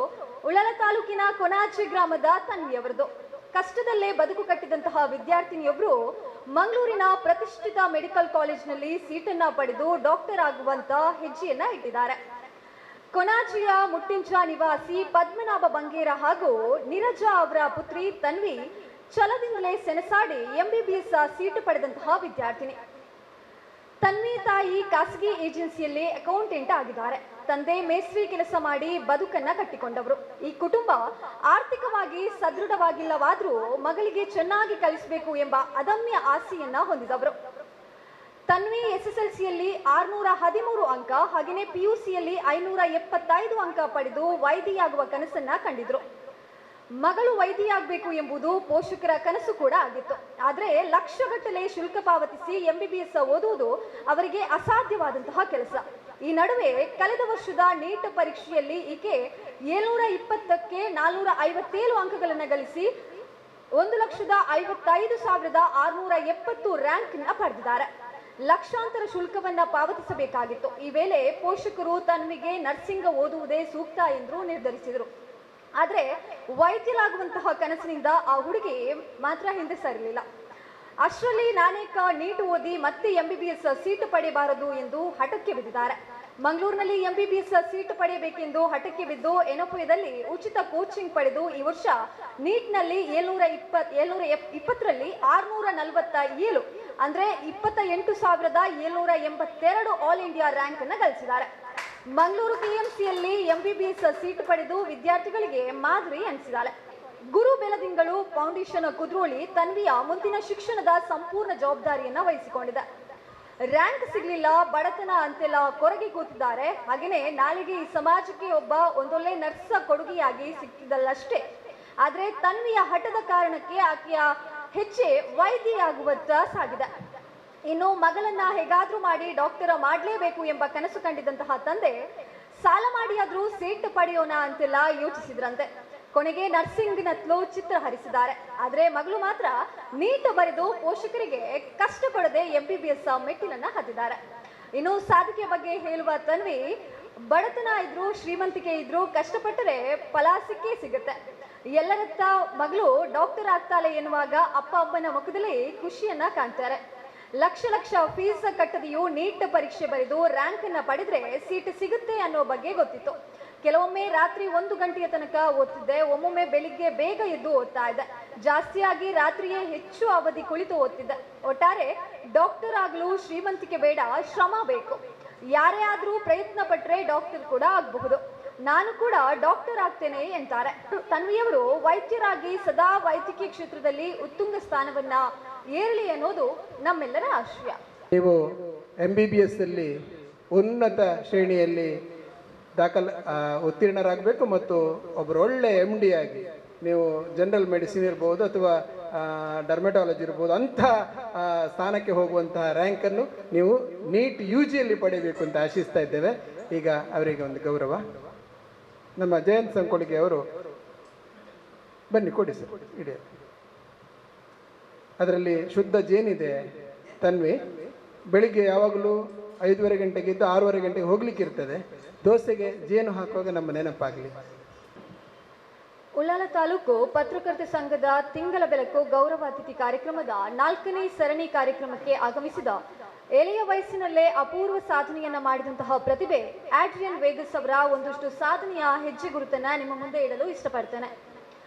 ಉಳ್ಳಾಲ ತಾಲೂಕಿನ ಕೊಣಾಜೆ ಗ್ರಾಮದ ತನ್ವಿಯವರದು. ಕಷ್ಟದಲ್ಲೇ ಬದುಕು ಕಟ್ಟಿದಂತಹ ವಿದ್ಯಾರ್ಥಿನಿಯೊಬ್ಬರು ಮಂಗಳೂರಿನ ಪ್ರತಿಷ್ಠಿತ ಮೆಡಿಕಲ್ ಕಾಲೇಜಿನಲ್ಲಿ ಸೀಟನ್ನ ಪಡೆದು ಡಾಕ್ಟರ್ ಆಗುವಂತ ಹೆಜ್ಜೆಯನ್ನ ಇಟ್ಟಿದ್ದಾರೆ. ಕೊಣಾಜೆಯ ಮುಟ್ಟಿಂಚ ನಿವಾಸಿ ಪದ್ಮನಾಭ ಬಂಗೇರ ಹಾಗೂ ನಿರಜಾ ಅವರ ಪುತ್ರಿ ತನ್ವಿ ಛಲದಿಂದಲೇ ಸೆಣಸಾಡಿ MBBS ಸೀಟು ಪಡೆದಂತಹ ವಿದ್ಯಾರ್ಥಿನಿ. ತನ್ವಿ ತಾಯಿ ಖಾಸಗಿ ಏಜೆನ್ಸಿಯಲ್ಲಿ ಅಕೌಂಟೆಂಟ್ ಆಗಿದ್ದಾರೆ. ತಂದೆ ಮೇಸ್ತ್ರಿ ಕೆಲಸ ಮಾಡಿ ಬದುಕನ್ನ ಕಟ್ಟಿಕೊಂಡವರು. ಈ ಕುಟುಂಬ ಆರ್ಥಿಕವಾಗಿ ಸದೃಢವಾಗಿಲ್ಲವಾದ್ರೂ ಮಗಳಿಗೆ ಚೆನ್ನಾಗಿ ಕಲಿಸಬೇಕು ಎಂಬ ಅದಮ್ಯ ಆಸೆಯನ್ನ ಹೊಂದಿದವರು. ತನ್ವಿ SSLCಯಲ್ಲಿ 613 ಅಂಕ ಹಾಗೆಯೇ PUCಯಲ್ಲಿ 575 ಅಂಕ ಪಡೆದು ವೈದ್ಯೆಯಾಗುವ ಕನಸನ್ನ ಕಂಡಿದ್ರು. ಮಗಳು ವೈದ್ಯೆಯಾಗಬೇಕು ಎಂಬುದು ಪೋಷಕರ ಕನಸು ಕೂಡ ಆಗಿತ್ತು. ಆದರೆ ಲಕ್ಷಗಟ್ಟಲೆ ಶುಲ್ಕ ಪಾವತಿಸಿ MBBS ಓದುವುದು ಅವರಿಗೆ ಅಸಾಧ್ಯವಾದಂತಹ ಕೆಲಸ. ಈ ನಡುವೆ ಕಳೆದ ವರ್ಷದ ನೀಟ್ ಪರೀಕ್ಷೆಯಲ್ಲಿ ಈಕೆ 720ಕ್ಕೆ 457 ಅಂಕಗಳನ್ನು ಗಳಿಸಿ 1,55,670 ರ್ಯಾಂಕ್ ಪಡೆದಿದ್ದಾರೆ. ಲಕ್ಷಾಂತರ ಶುಲ್ಕವನ್ನ ಪಾವತಿಸಬೇಕಾಗಿತ್ತು. ಈ ವೇಳೆ ಪೋಷಕರು ತನ್ವಿಗೆ ನರ್ಸಿಂಗ್ ಓದುವುದೇ ಸೂಕ್ತ ಎಂದು ನಿರ್ಧರಿಸಿದರು. ಆದರೆ ವೈದ್ಯರಾಗುವಂತಹ ಕನಸಿನಿಂದ ಆ ಹುಡುಗಿ ಮಾತ್ರ ಹಿಂದೆ ಸರಿಲಿಲ್ಲ. ಅಷ್ಟರಲ್ಲಿ ನಾನೇಕ ನೀಟ್ ಓದಿ ಮತ್ತೆ MBBS ಸೀಟು ಪಡೆಯಬಾರದು ಎಂದು ಹಠಕ್ಕೆ ಬಿದ್ದಿದ್ದಾರೆ. ಮಂಗಳೂರಿನಲ್ಲಿ MBBS ಸೀಟು ಪಡೆಯಬೇಕೆಂದು ಹಠಕ್ಕೆ ಬಿದ್ದು ಎನಪುಯದಲ್ಲಿ ಉಚಿತ ಕೋಚಿಂಗ್ ಪಡೆದು ಈ ವರ್ಷ ನೀಟ್ನಲ್ಲಿ 720ರಲ್ಲಿ 647 ಅಂದ್ರೆ 28,782 ಆಲ್ ಇಂಡಿಯಾ ರ್ಯಾಂಕ್ ಅನ್ನು ಗಳಿಸಿದ್ದಾರೆ. ಮಂಗಳೂರು KMCಯಲ್ಲಿ MBBS ಸೀಟು ಪಡೆದು ವಿದ್ಯಾರ್ಥಿಗಳಿಗೆ ಮಾದರಿ ಎನಿಸಿದ್ದಾರೆ. ಗುರು ಬೆಳದಿಂಗಳು ಫೌಂಡೇಶನ್ ಕುದ್ರೋಳಿ ತನ್ವಿಯ ಮುಂದಿನ ಶಿಕ್ಷಣದ ಸಂಪೂರ್ಣ ಜವಾಬ್ದಾರಿಯನ್ನ ವಹಿಸಿಕೊಂಡಿದೆ. ರ್ಯಾಂಕ್ ಸಿಗ್ಲಿಲ್ಲ, ಬಡತನ ಅಂತೆಲ್ಲ ಕೊರಗಿ ಕೂತಿದ್ದಾರೆ. ಹಾಗೇನೆ ನಾಳೆಗೆ ಈ ಸಮಾಜಕ್ಕೆ ಒಂದೊಳ್ಳೆ ನರ್ಸ್ ಕೊಡುಗೆಯಾಗಿ ಸಿಕ್ಕಿದಲ್ಲಷ್ಟೇ. ಆದ್ರೆ ತನ್ವಿಯ ಹಠದ ಕಾರಣಕ್ಕೆ ಆಕೆಯ ಹೆಜ್ಜೆ ವೈದ್ಯೆಯಾಗುವತ್ತ ಸಾಗಿದೆ. ಇನ್ನು ಮಗಳನ್ನ ಹೇಗಾದ್ರೂ ಮಾಡಿ ಡಾಕ್ಟರ್ ಮಾಡಲೇಬೇಕು ಎಂಬ ಕನಸು ಕಂಡಿದ್ದಂತಹ ತಂದೆ ಸಾಲ ಮಾಡಿಯಾದ್ರೂ ಸೀಟ್ ಪಡೆಯೋಣ ಅಂತೆಲ್ಲ ಯೋಚಿಸಿದ್ರಂತೆ. ಕೊನೆಗೆ ನರ್ಸಿಂಗ್ನತ್ಲೂ ಚಿತ್ರ ಹರಿಸಿದ್ದಾರೆ. ಆದ್ರೆ ಮಗಳು ಮಾತ್ರ ನೀಟ್ ಬರೆದು ಪೋಷಕರಿಗೆ ಕಷ್ಟ ಕೊಡದೆ MBBS ಮೆಟ್ಟಿಲನ್ನ ಹತ್ತಿದ್ದಾರೆ. ಇನ್ನು ಸಾಧನೆ ಬಗ್ಗೆ ಹೇಳುವ ತನ್ವಿ, ಬಡತನ ಇದ್ರು ಶ್ರೀಮಂತಿಕೆ ಇದ್ರು ಕಷ್ಟಪಟ್ಟರೆ ಫಲ ಸಿಕ್ಕೇ ಸಿಗುತ್ತೆ. ಎಲ್ಲರತ್ತ ಮಗಳು ಡಾಕ್ಟರ್ ಆಗ್ತಾಳೆ ಎನ್ನುವಾಗ ಅಪ್ಪ ಅಮ್ಮನ ಮುಖದಲ್ಲಿ ಖುಷಿಯನ್ನ ಕಾಣ್ತಾರೆ. ಲಕ್ಷ ಫೀಸ್ ಕಟ್ಟದೆಯೂ ನೀಟ್ ಪರೀಕ್ಷೆ ಬರೆದು ರ್ಯಾಂಕ್ ಅನ್ನ ಪಡೆದ್ರೆ ಸೀಟ್ ಸಿಗುತ್ತೆ ಅನ್ನೋ ಬಗ್ಗೆ ಗೊತ್ತಿತ್ತು. ಕೆಲವೊಮ್ಮೆ ರಾತ್ರಿ 1 ಗಂಟೆಯ ತನಕ ಓದ್ತಿದ್ದೆ, ಒಮ್ಮೊಮ್ಮೆ ಬೆಳಿಗ್ಗೆ ಬೇಗ ಎದ್ದು ಓದ್ತಾ ಇದ್ದೆ. ಜಾಸ್ತಿಯಾಗಿ ರಾತ್ರಿಯೇ ಹೆಚ್ಚು ಅವಧಿ ಕುಳಿತು ಓದ್ತಿದ್ದೆ. ಒಟ್ಟಾರೆ ಡಾಕ್ಟರ್ ಆಗಲು ಶ್ರೀಮಂತಿಕೆ ಬೇಡ, ಶ್ರಮ ಬೇಕು. ಯಾರೇ ಆದ್ರೂ ಪ್ರಯತ್ನ ಪಟ್ರೆ ಡಾಕ್ಟರ್ ಕೂಡ ಆಗಬಹುದು. ನಾನು ಕೂಡ ಡಾಕ್ಟರ್ ಆಗ್ತೇನೆ ಎಂತಾರೆ. ತನ್ವಿಯವರು ವೈದ್ಯರಾಗಿ ಸದಾ ವೈದ್ಯಕೀಯ ಕ್ಷೇತ್ರದಲ್ಲಿ ಉತ್ತುಂಗ ಸ್ಥಾನವನ್ನ ಏರಲಿ ಅನ್ನೋದು ನಮ್ಮೆಲ್ಲರ ಆಶಯ. ನೀವು MBBS ಅಲ್ಲಿ ಉನ್ನತ ಶ್ರೇಣಿಯಲ್ಲಿ ಉತ್ತೀರ್ಣರಾಗಬೇಕು ಮತ್ತು ಒಬ್ಬರು ಒಳ್ಳೆ MD ಆಗಿ ನೀವು ಜನರಲ್ ಮೆಡಿಸಿನ್ ಇರ್ಬೋದು ಅಥವಾ ಡರ್ಮೆಟಾಲಜಿ ಇರ್ಬೋದು ಅಂಥ ಸ್ಥಾನಕ್ಕೆ ಹೋಗುವಂತಹ ರ್ಯಾಂಕನ್ನು ನೀವು ನೀಟ್ UGಯಲ್ಲಿ ಪಡೆಯಬೇಕು ಅಂತ ಆಶಿಸ್ತಾ ಇದ್ದೇವೆ. ಈಗ ಅವರಿಗೆ ಒಂದು ಗೌರವ. ನಮ್ಮ ಜಯಂತ್ ಸಂಕೊಳಿಗೆ ಅವರು ಬನ್ನಿ ಕೊಡಿ ಸರ್, ಇಡಿ. ಅದರಲ್ಲಿ ಶುದ್ಧ ಜೇನಿದೆ. ತನ್ವಿ ಬೆಳಿಗ್ಗೆ ಯಾವಾಗಲೂ 5:30 ಗಂಟೆಗೆ ಇದ್ದು 6:30 ಗಂಟೆಗೆ ಹೋಗ್ಲಿಕ್ಕೆ ಇರ್ತದೆ. ದೋಸೆಗೆ ಜೇನು ಹಾಕುವಾಗ ನಮ್ಮ ನೆನಪಾಗಲಿ. ಉಳ್ಳಾಲ ತಾಲೂಕು ಪತ್ರಕರ್ತ ಸಂಘದ ತಿಂಗಳ ಬೆಳಕು ಗೌರವ ಅತಿಥಿ ಕಾರ್ಯಕ್ರಮದ 4ನೇ ಸರಣಿ ಕಾರ್ಯಕ್ರಮಕ್ಕೆ ಆಗಮಿಸಿದ ಎಳೆಯ ವಯಸ್ಸಿನಲ್ಲೇ ಅಪೂರ್ವ ಸಾಧನೆಯನ್ನ ಮಾಡಿದಂತಹ ಪ್ರತಿಭೆ ಆಡ್ರಿಯನ್ ವೇಗಸ್ ಅವರ ಒಂದಷ್ಟು ಸಾಧನೆಯ ಹೆಜ್ಜೆ ಗುರುತನ್ನ ನಿಮ್ಮ ಮುಂದೆ ಇಡಲು ಇಷ್ಟಪಡ್ತೇನೆ.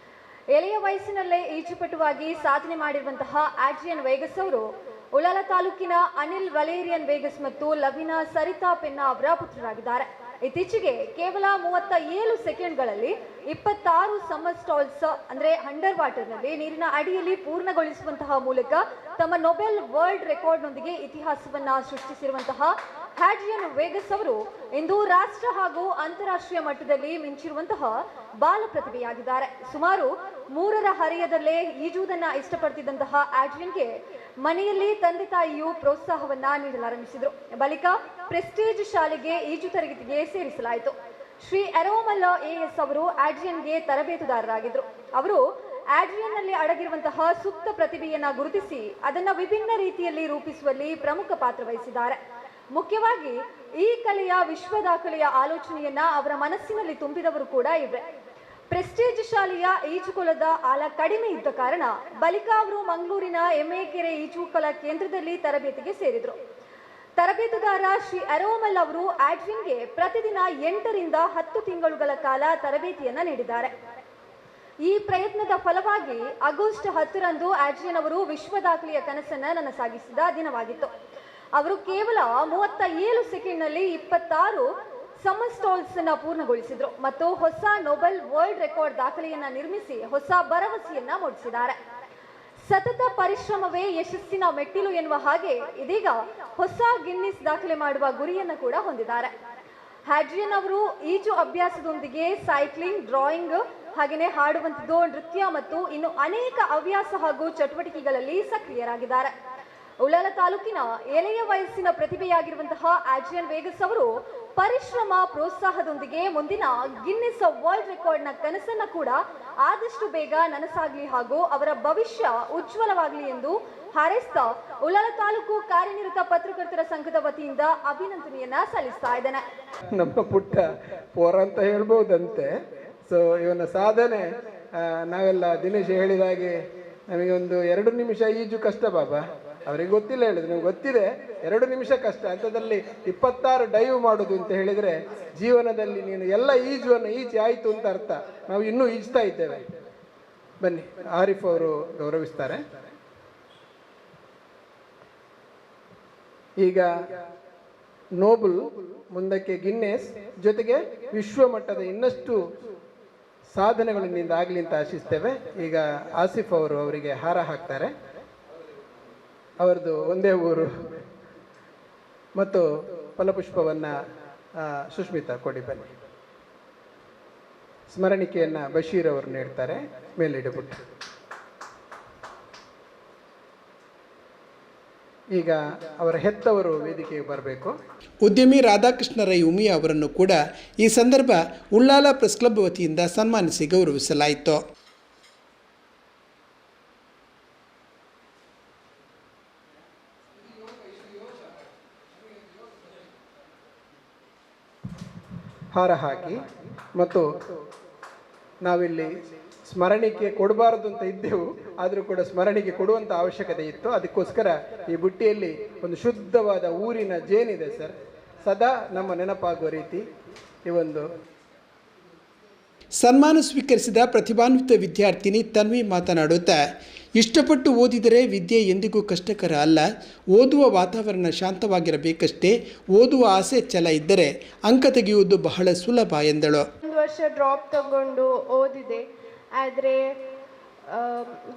ಎಳೆಯ ವಯಸ್ಸಿನಲ್ಲೇ ಈಜುಪಟುವಾಗಿ ಸಾಧನೆ ಮಾಡಿರುವಂತಹ ಆಡ್ರಿಯನ್ ವೇಗಸ್ ಅವರು ಉಳ್ಳಾಲ ತಾಲೂಕಿನ ಅನಿಲ್ ವಲೇರಿಯನ್ ವೇಗಸ್ ಮತ್ತು ಲವಿನಾ ಸರಿತಾ ಪೆನ್ನಾ ಅವರ ಪುತ್ರರಾಗಿದ್ದಾರೆ. ಇತ್ತೀಚೆಗೆ ಕೇವಲ 37 ಸೆಕೆಂಡ್ಗಳಲ್ಲಿ 26 ಸಮ್ಮರ್ ಸ್ಟಾಲ್ಸ್ ಅಂದ್ರೆ ಅಂಡರ್ ವಾಟರ್ನಲ್ಲಿ ನೀರಿನ ಅಡಿಯಲ್ಲಿ ಪೂರ್ಣಗೊಳಿಸುವಂತಹ ಮೂಲಕ ತಮ್ಮ ನೊಬೆಲ್ ವರ್ಲ್ಡ್ ರೆಕಾರ್ಡ್ನೊಂದಿಗೆ ಇತಿಹಾಸವನ್ನ ಸೃಷ್ಟಿಸಿರುವಂತಹ ಆಡ್ರಿಯನ್ ವೇಗಸ್ ಅವರು ಇಂದು ರಾಷ್ಟ್ರ ಹಾಗೂ ಅಂತಾರಾಷ್ಟ್ರೀಯ ಮಟ್ಟದಲ್ಲಿ ಮಿಂಚಿರುವಂತಹ ಬಾಲ ಪ್ರತಿಭೆಯಾಗಿದ್ದಾರೆ. ಸುಮಾರು 3ರ ಹರೆಯದಲ್ಲೇ ಈಜುವುದನ್ನ ಇಷ್ಟಪಡ್ತಿದ್ದಂತಹ ಆಡ್ರಿಯನ್ಗೆ ಮನೆಯಲ್ಲಿ ತಂದೆ ತಾಯಿಯು ಪ್ರೋತ್ಸಾಹವನ್ನ ನೀಡಲಾರಂಭಿಸಿದ್ರು. ಬಳಿಕ ಪ್ರೆಸ್ಟೀಜ್ ಶಾಲೆಗೆ ಈಜು ತರಗತಿಗೆ ಸೇರಿಸಲಾಯಿತು. ಶ್ರೀ ಅರೋಮಲ್ಲ AS ಅವರು ಆಡ್ರಿಯನ್ಗೆ ತರಬೇತುದಾರರಾಗಿದ್ರು. ಅವರು ಆಡ್ರಿಯನ್ನಲ್ಲಿ ಅಡಗಿರುವಂತಹ ಸೂಕ್ತ ಪ್ರತಿಭೆಯನ್ನ ಗುರುತಿಸಿ ಅದನ್ನ ವಿಭಿನ್ನ ರೀತಿಯಲ್ಲಿ ರೂಪಿಸುವಲ್ಲಿ ಪ್ರಮುಖ ಪಾತ್ರ ವಹಿಸಿದ್ದಾರೆ. ಮುಖ್ಯವಾಗಿ ಈ ಕಲೆಯ ವಿಶ್ವ ದಾಖಲೆಯ ಆಲೋಚನೆಯನ್ನ ಅವರ ಮನಸ್ಸಿನಲ್ಲಿ ತುಂಬಿದವರು ಕೂಡ ಇವೆ. ಪ್ರೆಸ್ಟೀಜ್ ಶಾಲೆಯ ಈಜುಕೊಳದ ಆಳ ಕಡಿಮೆ ಇದ್ದ ಕಾರಣ ಬಳಿಕ ಅವರು ಮಂಗಳೂರಿನ ಎಮ್ಮೆಕೆರೆ ಈಜುಕೊಳ ಕೇಂದ್ರದಲ್ಲಿ ತರಬೇತಿಗೆ ಸೇರಿದ್ರು. ತರಬೇತುದಾರ ಶ್ರೀ ಅರೋಮಲ್ ಅವರು ಆಡ್ರಿಯನ್ಗೆ ಪ್ರತಿದಿನ 8ರಿಂದ 10 ತಿಂಗಳುಗಳ ಕಾಲ ತರಬೇತಿಯನ್ನ ನೀಡಿದ್ದಾರೆ. ಈ ಪ್ರಯತ್ನದ ಫಲವಾಗಿ ಆಗಸ್ಟ್ 10ರಂದು ಆಡ್ರಿಯನ್ ಅವರು ವಿಶ್ವ ದಾಖಲೆಯ ಕನಸನ್ನ ನನಸಾಗಿಸಿದ ದಿನವಾಗಿತ್ತು. ಅವರು ಕೇವಲ 37 ಸೆಕೆಂಡ್ನಲ್ಲಿ 26 ಸಮ್ಮರ್ ಸ್ಟಾಲ್ಸ್ ಅನ್ನ ಪೂರ್ಣಗೊಳಿಸಿದ್ರು ಮತ್ತು ಹೊಸ ನೊಬೆಲ್ ವರ್ಲ್ಡ್ ರೆಕಾರ್ಡ್ ದಾಖಲೆಯನ್ನ ನಿರ್ಮಿಸಿ ಹೊಸ ಭರವಸೆಯನ್ನ ಮೂಡಿಸಿದ್ದಾರೆ. ಸತತ ಪರಿಶ್ರಮವೇ ಯಶಸ್ಸಿನ ಮೆಟ್ಟಿಲು ಎನ್ನುವ ಹಾಗೆ ಇದೀಗ ಹೊಸ ಗಿನ್ನಿಸ್ ದಾಖಲೆ ಮಾಡುವ ಗುರಿಯನ್ನು ಕೂಡ ಹೊಂದಿದ್ದಾರೆ. ಆಡ್ರಿಯನ್ ಅವರು ಈಜು ಅಭ್ಯಾಸದೊಂದಿಗೆ ಸೈಕ್ಲಿಂಗ್, ಡ್ರಾಯಿಂಗ್, ಹಾಗೆಯೇ ಹಾಡುವಂಥದ್ದು, ನೃತ್ಯ ಮತ್ತು ಇನ್ನು ಅನೇಕ ಹವ್ಯಾಸ ಹಾಗೂ ಚಟುವಟಿಕೆಗಳಲ್ಲಿ ಸಕ್ರಿಯರಾಗಿದ್ದಾರೆ. ಉಳ್ಳಾಲ ತಾಲೂಕಿನ ಎಳೆಯ ವಯಸ್ಸಿನ ಪ್ರತಿಭೆಯಾಗಿರುವಂತಹ ಆಡ್ರಿಯನ್ ವೇಗಸ್ ಅವರು ಪರಿಶ್ರಮ, ಪ್ರೋತ್ಸಾಹದೊಂದಿಗೆ ಮುಂದಿನ ಗಿನ್ನಿಸ್ ವರ್ಲ್ಡ್ ರೆಕಾರ್ಡ್ನ ಕನಸನ್ನ ಕೂಡ ಆದಷ್ಟು ಬೇಗ ನನಸಾಗಲಿ ಹಾಗೂ ಅವರ ಭವಿಷ್ಯ ಉಜ್ವಲವಾಗಲಿ ಎಂದು ಹಾರೈಸ್ತಾ ಉಳ್ಳಾಲ ತಾಲೂಕು ಕಾರ್ಯನಿರತ ಪತ್ರಕರ್ತರ ಸಂಘದ ವತಿಯಿಂದ ಅಭಿನಂದನೆಯನ್ನ ಸಲ್ಲಿಸ್ತಾ ಇದ್ದೇನೆ. ನಮ್ಮ ಪುಟ್ಟ ಪೋರ ಅಂತ ಹೇಳ್ಬೋದಂತೆ. ಸೊ ಇವನ ಸಾಧನೆ ನಾವೆಲ್ಲ ದಿನೇಶ್ ಹೇಳಿದಾಗೆ ನಮಗೆ ಒಂದು 2 ನಿಮಿಷ ಈಜು ಕಷ್ಟ ಬಾಬಾ. ಅವರಿಗೆ ಗೊತ್ತಿಲ್ಲ ಹೇಳಿದ್ರು, ನಿಮ್ಗೆ ಗೊತ್ತಿದೆ 2 ನಿಮಿಷ ಕಷ್ಟ, ಅಂಥದ್ರಲ್ಲಿ 26 ಡೈವ್ ಮಾಡೋದು ಅಂತ ಹೇಳಿದರೆ ಜೀವನದಲ್ಲಿ ನೀನು ಎಲ್ಲ ಈಜಿ ಆಯಿತು ಅಂತ ಅರ್ಥ. ನಾವು ಇನ್ನೂ ಈಜ್ತಾ ಇದ್ದೇವೆ. ಬನ್ನಿ, ಆರಿಫ್ ಅವರು ಗೌರವಿಸ್ತಾರೆ. ಈಗ ನೋಬಲ್, ಮುಂದಕ್ಕೆ ಗಿನ್ನೆಸ್, ಜೊತೆಗೆ ವಿಶ್ವಮಟ್ಟದ ಇನ್ನಷ್ಟು ಸಾಧನೆಗಳಿಂದ ಆಗಲಿ ಅಂತ ಆಶಿಸ್ತೇವೆ. ಈಗ ಆಸಿಫ್ ಅವರು ಅವರಿಗೆ ಹಾರ ಹಾಕ್ತಾರೆ. ಅವರದ್ದು ಒಂದೇ ಊರು ಮತ್ತು ಫಲಪುಷ್ಪವನ್ನು ಸುಷ್ಮಿತಾ ಕೊಡಿ ಬನ್ನಿ. ಸ್ಮರಣಿಕೆಯನ್ನು ಬಶೀರ್ ಅವರು ನೀಡ್ತಾರೆ. ಮೇಲಿಡಬಿಟ್ಟು ಈಗ ಅವರ ಹೆತ್ತವರು ವೇದಿಕೆಗೆ ಬರಬೇಕು. ಉದ್ಯಮಿ ರಾಧಾಕೃಷ್ಣ ರೈ ಉಮಿಯಾ ಅವರನ್ನು ಕೂಡ ಈ ಸಂದರ್ಭ ಉಳ್ಳಾಲ ಪ್ರೆಸ್ ಕ್ಲಬ್ ವತಿಯಿಂದ ಸನ್ಮಾನಿಸಿ ಗೌರವಿಸಲಾಯಿತು. ಹಾರ ಹಾಕಿ ಮತ್ತು ನಾವಿಲ್ಲಿ ಸ್ಮರಣಿಕೆ ಕೊಡಬಾರದು ಅಂತ ಇದ್ದೆವು, ಆದರೂ ಕೂಡ ಸ್ಮರಣಿಕೆ ಕೊಡುವಂಥ ಅವಶ್ಯಕತೆ ಇತ್ತು. ಅದಕ್ಕೋಸ್ಕರ ಈ ಬುಟ್ಟಿಯಲ್ಲಿ ಒಂದು ಶುದ್ಧವಾದ ಊರಿನ ಜೇನಿದೆ ಸರ್, ಸದಾ ನಮ್ಮ ನೆನಪಾಗುವ ರೀತಿ ಈ ಒಂದು. ಸನ್ಮಾನ ಸ್ವೀಕರಿಸಿದ ಪ್ರತಿಭಾನ್ವಿತ ವಿದ್ಯಾರ್ಥಿನಿ ತನ್ವಿ ಮಾತನಾಡುತ್ತಾ, ಇಷ್ಟಪಟ್ಟು ಓದಿದರೆ ವಿದ್ಯೆ ಎಂದಿಗೂ ಕಷ್ಟಕರ ಅಲ್ಲ, ಓದುವ ವಾತಾವರಣ ಶಾಂತವಾಗಿರಬೇಕಷ್ಟೇ, ಓದುವ ಆಸೆ ಛಲ ಇದ್ದರೆ ಅಂಕ ತೆಗೆಯುವುದು ಬಹಳ ಸುಲಭ ಎಂದಳು. 1 ವರ್ಷ ಡ್ರಾಪ್ ತಗೊಂಡು ಓದಿದೆ, ಆದರೆ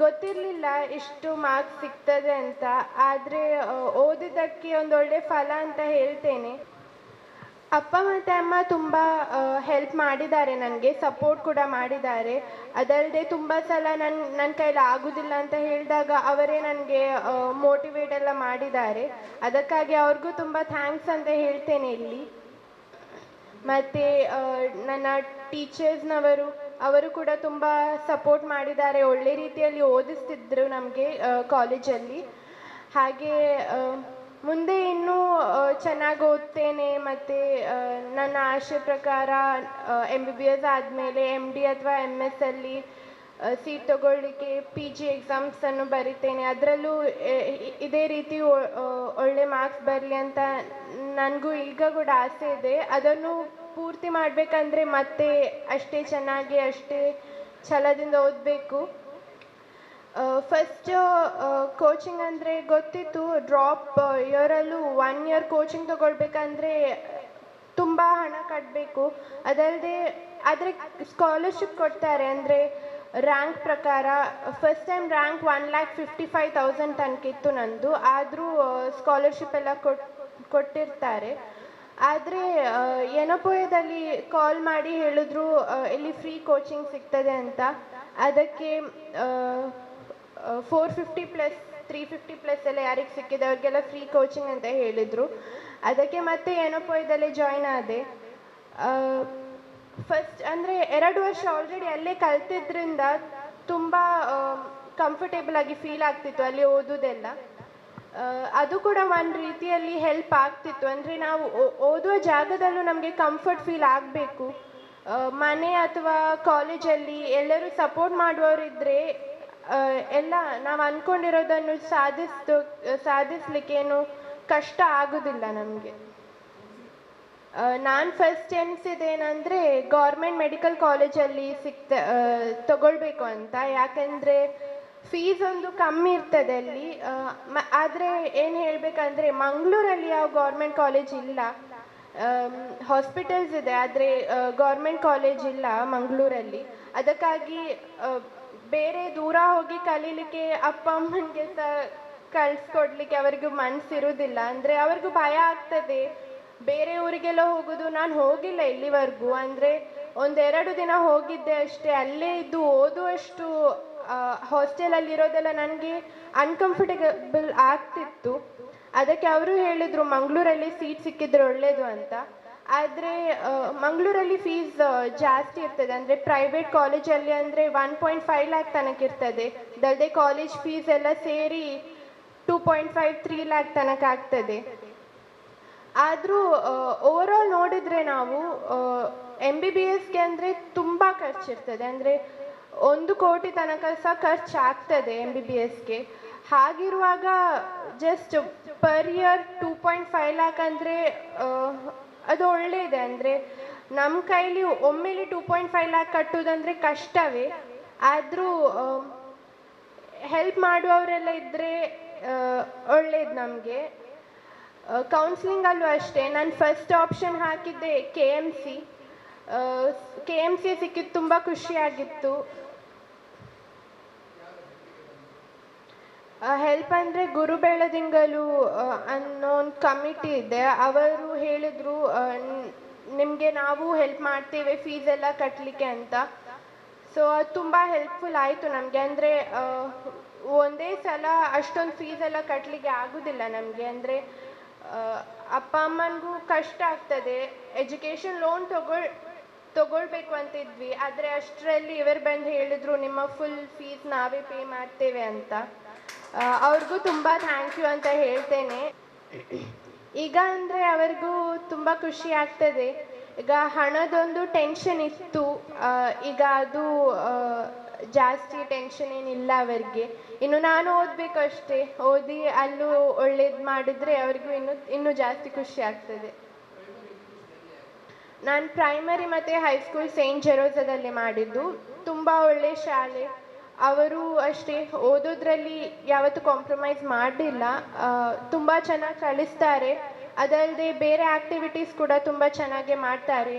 ಗೊತ್ತಿರಲಿಲ್ಲ ಇಷ್ಟು ಮಾರ್ಕ್ಸ್ ಸಿಗ್ತದೆ ಅಂತ. ಆದರೆ ಓದಿದ್ದಕ್ಕೆ ಒಂದೊಳ್ಳೆ ಫಲ ಅಂತ ಹೇಳ್ತೇನೆ. ಅಪ್ಪ ಮತ್ತು ಅಮ್ಮ ತುಂಬ ಹೆಲ್ಪ್ ಮಾಡಿದ್ದಾರೆ, ನನಗೆ ಸಪೋರ್ಟ್ ಕೂಡ ಮಾಡಿದ್ದಾರೆ. ಅದಲ್ಲದೆ ತುಂಬ ಸಲ ನನ್ನ ಕೈಲಿ ಆಗೋದಿಲ್ಲ ಅಂತ ಹೇಳಿದಾಗ ಅವರೇ ನನಗೆ ಮೋಟಿವೇಟ್ ಎಲ್ಲ ಮಾಡಿದ್ದಾರೆ. ಅದಕ್ಕಾಗಿ ಅವ್ರಿಗೂ ತುಂಬ ಥ್ಯಾಂಕ್ಸ್ ಅಂತ ಹೇಳ್ತೇನೆ ಇಲ್ಲಿ. ಮತ್ತು ನನ್ನ ಟೀಚರ್ಸ್ನವರು ಅವರು ಕೂಡ ತುಂಬ ಸಪೋರ್ಟ್ ಮಾಡಿದ್ದಾರೆ, ಒಳ್ಳೆ ರೀತಿಯಲ್ಲಿ ಓದಿಸ್ತಿದ್ರು ನಮಗೆ ಕಾಲೇಜಲ್ಲಿ. ಹಾಗೆ ಮುಂದೆ ಇನ್ನೂ ಚೆನ್ನಾಗಿ ಓದ್ತೇನೆ ಮತ್ತು ನನ್ನ ಆಶೆ ಪ್ರಕಾರ MBBS ಆದಮೇಲೆ MD ಅಥವಾ MS ಅಲ್ಲಿ ಸೀಟ್ ತಗೊಳ್ಳಿಕ್ಕೆ PG ಎಕ್ಸಾಮ್ಸನ್ನು ಬರಿತೇನೆ. ಅದರಲ್ಲೂ ಇದೇ ರೀತಿ ಒಳ್ಳೆ ಮಾರ್ಕ್ಸ್ ಬರಲಿ ಅಂತ ನನಗೂ ಈಗ ಕೂಡ ಆಸೆ ಇದೆ. ಅದನ್ನು ಪೂರ್ತಿ ಮಾಡಬೇಕಂದ್ರೆ ಮತ್ತೆ ಅಷ್ಟೇ ಚೆನ್ನಾಗಿ ಅಷ್ಟೇ ಛಲದಿಂದ ಓದಬೇಕು. ಫಸ್ಟ್ ಕೋಚಿಂಗ್ ಅಂದರೆ ಗೊತ್ತಿತ್ತು, ಡ್ರಾಪ್ ಇಯರಲ್ಲೂ 1 ಇಯರ್ ಕೋಚಿಂಗ್ ತಗೊಳ್ಬೇಕಂದ್ರೆ ತುಂಬ ಹಣ ಕಟ್ಟಬೇಕು. ಅದಲ್ಲದೆ ಆದರೆ ಸ್ಕಾಲರ್ಶಿಪ್ ಕೊಡ್ತಾರೆ, ಅಂದರೆ ರ್ಯಾಂಕ್ ಪ್ರಕಾರ. ಫಸ್ಟ್ ಟೈಮ್ ರ್ಯಾಂಕ್ 1,55,000 ತನಕ ಇತ್ತು ನಂದು, ಆದರೂ ಸ್ಕಾಲರ್ಶಿಪ್ ಎಲ್ಲ ಕೊಟ್ಟಿರ್ತಾರೆ. ಆದರೆ ಎನಪೋಯದಲ್ಲಿ ಕಾಲ್ ಮಾಡಿ ಹೇಳಿದ್ರು ಇಲ್ಲಿ ಫ್ರೀ ಕೋಚಿಂಗ್ ಸಿಗ್ತದೆ ಅಂತ. ಅದಕ್ಕೆ 450 ಪ್ಲಸ್ 350 ಪ್ಲಸ್ ಎಲ್ಲ ಯಾರಿಗೆ ಸಿಕ್ಕಿದೆ ಅವ್ರಿಗೆಲ್ಲ ಫ್ರೀ ಕೋಚಿಂಗ್ ಅಂತ ಹೇಳಿದರು. ಅದಕ್ಕೆ ಮತ್ತೆ ಎನಪೋಯದಲ್ಲೇ ಜಾಯ್ನ್ ಆದೆ. ಫಸ್ಟ್ ಅಂದರೆ 2 ವರ್ಷ ಆಲ್ರೆಡಿ ಅಲ್ಲೇ ಕಲ್ತಿದ್ರಿಂದ ತುಂಬ ಕಂಫರ್ಟೇಬಲ್ ಆಗಿ ಫೀಲ್ ಆಗ್ತಿತ್ತು ಅಲ್ಲಿ ಓದೋದೆಲ್ಲ. ಅದು ಕೂಡ ಒಂದು ರೀತಿಯಲ್ಲಿ ಹೆಲ್ಪ್ ಆಗ್ತಿತ್ತು. ಅಂದರೆ ನಾವು ಓದುವ ಜಾಗದಲ್ಲೂ ನಮಗೆ ಕಂಫರ್ಟ್ ಫೀಲ್ ಆಗಬೇಕು. ಮನೆ ಅಥವಾ ಕಾಲೇಜಲ್ಲಿ ಎಲ್ಲರೂ ಸಪೋರ್ಟ್ ಮಾಡುವವರಿದ್ದರೆ ಎಲ್ಲ ನಾವು ಅಂದ್ಕೊಂಡಿರೋದನ್ನು ಸಾಧಿಸ್ಲಿಕ್ಕೇನು ಕಷ್ಟ ಆಗೋದಿಲ್ಲ ನಮಗೆ. ನಾನು ಫಸ್ಟ್ ಎನಿಸಿದ್ದೇನೆಂದರೆ ಗೌರ್ಮೆಂಟ್ ಮೆಡಿಕಲ್ ಕಾಲೇಜಲ್ಲಿ ತಗೊಳ್ಬೇಕು ಅಂತ. ಯಾಕೆಂದರೆ ಫೀಸ್ ಒಂದು ಕಮ್ಮಿ ಇರ್ತದೆ ಅಲ್ಲಿ. ಆದರೆ ಏನು ಹೇಳಬೇಕಂದ್ರೆ ಮಂಗಳೂರಲ್ಲಿ ಯಾವ ಗೌರ್ಮೆಂಟ್ ಕಾಲೇಜ್ ಇಲ್ಲ, ಹಾಸ್ಪಿಟಲ್ಸ್ ಇದೆ ಆದರೆ ಗೌರ್ಮೆಂಟ್ ಕಾಲೇಜ್ ಇಲ್ಲ ಮಂಗಳೂರಲ್ಲಿ. ಅದಕ್ಕಾಗಿ ಬೇರೆ ದೂರ ಹೋಗಿ ಕಲೀಲಿಕ್ಕೆ ಅಪ್ಪ ಅಮ್ಮನಿಗೆ ಸಹ ಕಳಿಸ್ಕೊಡ್ಲಿಕ್ಕೆ ಅವರಿಗೂ ಮನಸ್ಸಿರೋದಿಲ್ಲ. ಅಂದರೆ ಅವ್ರಿಗೂ ಭಯ ಆಗ್ತದೆ ಬೇರೆ ಊರಿಗೆಲ್ಲ ಹೋಗೋದು. ನಾನು ಹೋಗಿಲ್ಲ ಇಲ್ಲಿವರೆಗೂ, ಅಂದರೆ 1-2 ದಿನ ಹೋಗಿದ್ದೆ ಅಷ್ಟೇ. ಅಲ್ಲೇ ಇದ್ದು ಓದುವಷ್ಟು ಹಾಸ್ಟೆಲಲ್ಲಿರೋದೆಲ್ಲ ನನಗೆ ಅನ್ಕಂಫರ್ಟೇಬಲ್ ಆಗ್ತಿತ್ತು. ಅದಕ್ಕೆ ಅವರು ಹೇಳಿದರು ಮಂಗಳೂರಲ್ಲಿ ಸೀಟ್ ಸಿಕ್ಕಿದ್ರೆ ಒಳ್ಳೆಯದು ಅಂತ. ಆದರೆ ಮಂಗಳೂರಲ್ಲಿ ಫೀಸ್ ಜಾಸ್ತಿ ಇರ್ತದೆ. ಅಂದರೆ ಪ್ರೈವೇಟ್ ಕಾಲೇಜಲ್ಲಿ ಅಂದರೆ 1.5 ಲ್ಯಾಕ್ ತನಕ ಇರ್ತದೆ. ಅದಲ್ಲದೆ ಕಾಲೇಜ್ ಫೀಸ್ ಎಲ್ಲ ಸೇರಿ 2.5-3 ಲ್ಯಾಕ್ ತನಕ ಆಗ್ತದೆ. ಆದರೂ ಓವರಾಲ್ ನೋಡಿದರೆ ನಾವು MBBSಗೆ ಅಂದರೆ ತುಂಬ ಖರ್ಚಿರ್ತದೆ. ಅಂದರೆ 1 ಕೋಟಿ ತನಕ ಸಹ ಖರ್ಚಾಗ್ತದೆ MBBSಗೆ. ಹಾಗಿರುವಾಗ ಜಸ್ಟ್ ಪರ್ ಇಯರ್ 2.5 ಲ್ಯಾಕ್ ಅಂದರೆ ಅದು ಒಳ್ಳೆಯದೇ. ಅಂದರೆ ನಮ್ಮ ಕೈಲಿ ಒಮ್ಮೆಲೆ 2.5 ಲ್ಯಾಕ್ ಕಟ್ಟೋದಂದರೆ ಕಷ್ಟವೇ. ಆದರೂ ಹೆಲ್ಪ್ ಮಾಡುವವರೆಲ್ಲ ಇದ್ದರೆ ಒಳ್ಳೇದು ನಮಗೆ. ಕೌನ್ಸಿಲಿಂಗಲ್ಲೂ ಅಷ್ಟೇ, ನಾನು ಫಸ್ಟ್ ಆಪ್ಷನ್ ಹಾಕಿದ್ದೆ KMC ಸಿಕ್ಕಿದ್ದು ತುಂಬ ಖುಷಿಯಾಗಿತ್ತು. ಹೆಲ್ಪ್ ಅಂದರೆ ಗುರು ಬೆಳದಿಂಗಲು ಅನ್ನೋ ಒಂದು ಕಮಿಟಿ ಇದೆ, ಅವರು ಹೇಳಿದರು ನಿಮಗೆ ನಾವು ಹೆಲ್ಪ್ ಮಾಡ್ತೇವೆ ಫೀಸ್ ಎಲ್ಲ ಕಟ್ಟಲಿಕ್ಕೆ ಅಂತ. ಸೊ ಅದು ತುಂಬ ಹೆಲ್ಪ್ಫುಲ್ ಆಯಿತು ನಮಗೆ. ಅಂದರೆ ಒಂದೇ ಸಲ ಅಷ್ಟೊಂದು ಫೀಸೆಲ್ಲ ಕಟ್ಟಲಿಕ್ಕೆ ಆಗೋದಿಲ್ಲ ನಮಗೆ. ಅಂದರೆ ಅಪ್ಪ ಅಮ್ಮನಿಗೂ ಕಷ್ಟ ಆಗ್ತದೆ. ಎಜುಕೇಷನ್ ಲೋನ್ ತಗೊಳ್ಬೇಕು ಅಂತಿದ್ವಿ, ಆದರೆ ಅಷ್ಟರಲ್ಲಿ ಇವರು ಬಂದು ಹೇಳಿದರು ನಿಮ್ಮ ಫುಲ್ ಫೀಸ್ ನಾವೇ ಪೇ ಮಾಡ್ತೇವೆ ಅಂತ. ಅವ್ರಿಗೂ ತುಂಬ ಥ್ಯಾಂಕ್ ಯು ಅಂತ ಹೇಳ್ತೇನೆ. ಈಗ ಅಂದರೆ ಅವ್ರಿಗೂ ತುಂಬ ಖುಷಿ ಆಗ್ತದೆ. ಈಗ ಹಣದೊಂದು ಟೆನ್ಷನ್ ಇತ್ತು, ಈಗ ಅದು ಜಾಸ್ತಿ ಟೆನ್ಷನ್ ಏನಿಲ್ಲ ಅವರಿಗೆ. ಇನ್ನು ನಾನು ಓದಬೇಕು ಅಷ್ಟೇ, ಓದಿ ಅಲ್ಲೂ ಒಳ್ಳೇದು ಮಾಡಿದರೆ ಅವ್ರಿಗೂ ಇನ್ನೂ ಜಾಸ್ತಿ ಖುಷಿ ಆಗ್ತದೆ. ನಾನು ಪ್ರೈಮರಿ ಮತ್ತು ಹೈಸ್ಕೂಲ್ ಸೇಂಟ್ ಜೆರೋಸದಲ್ಲಿ ಮಾಡಿದ್ದು. ತುಂಬ ಒಳ್ಳೆಯ ಶಾಲೆ. ಅವರು ಅಷ್ಟೇ ಓದೋದ್ರಲ್ಲಿ ಯಾವತ್ತೂ ಕಾಂಪ್ರಮೈಸ್ ಮಾಡಲಿಲ್ಲ, ತುಂಬ ಚೆನ್ನಾಗಿ ಕಲಿಸ್ತಾರೆ. ಅದಲ್ಲದೆ ಬೇರೆ ಆ್ಯಕ್ಟಿವಿಟೀಸ್ ಕೂಡ ತುಂಬ ಚೆನ್ನಾಗಿ ಮಾಡ್ತಾರೆ.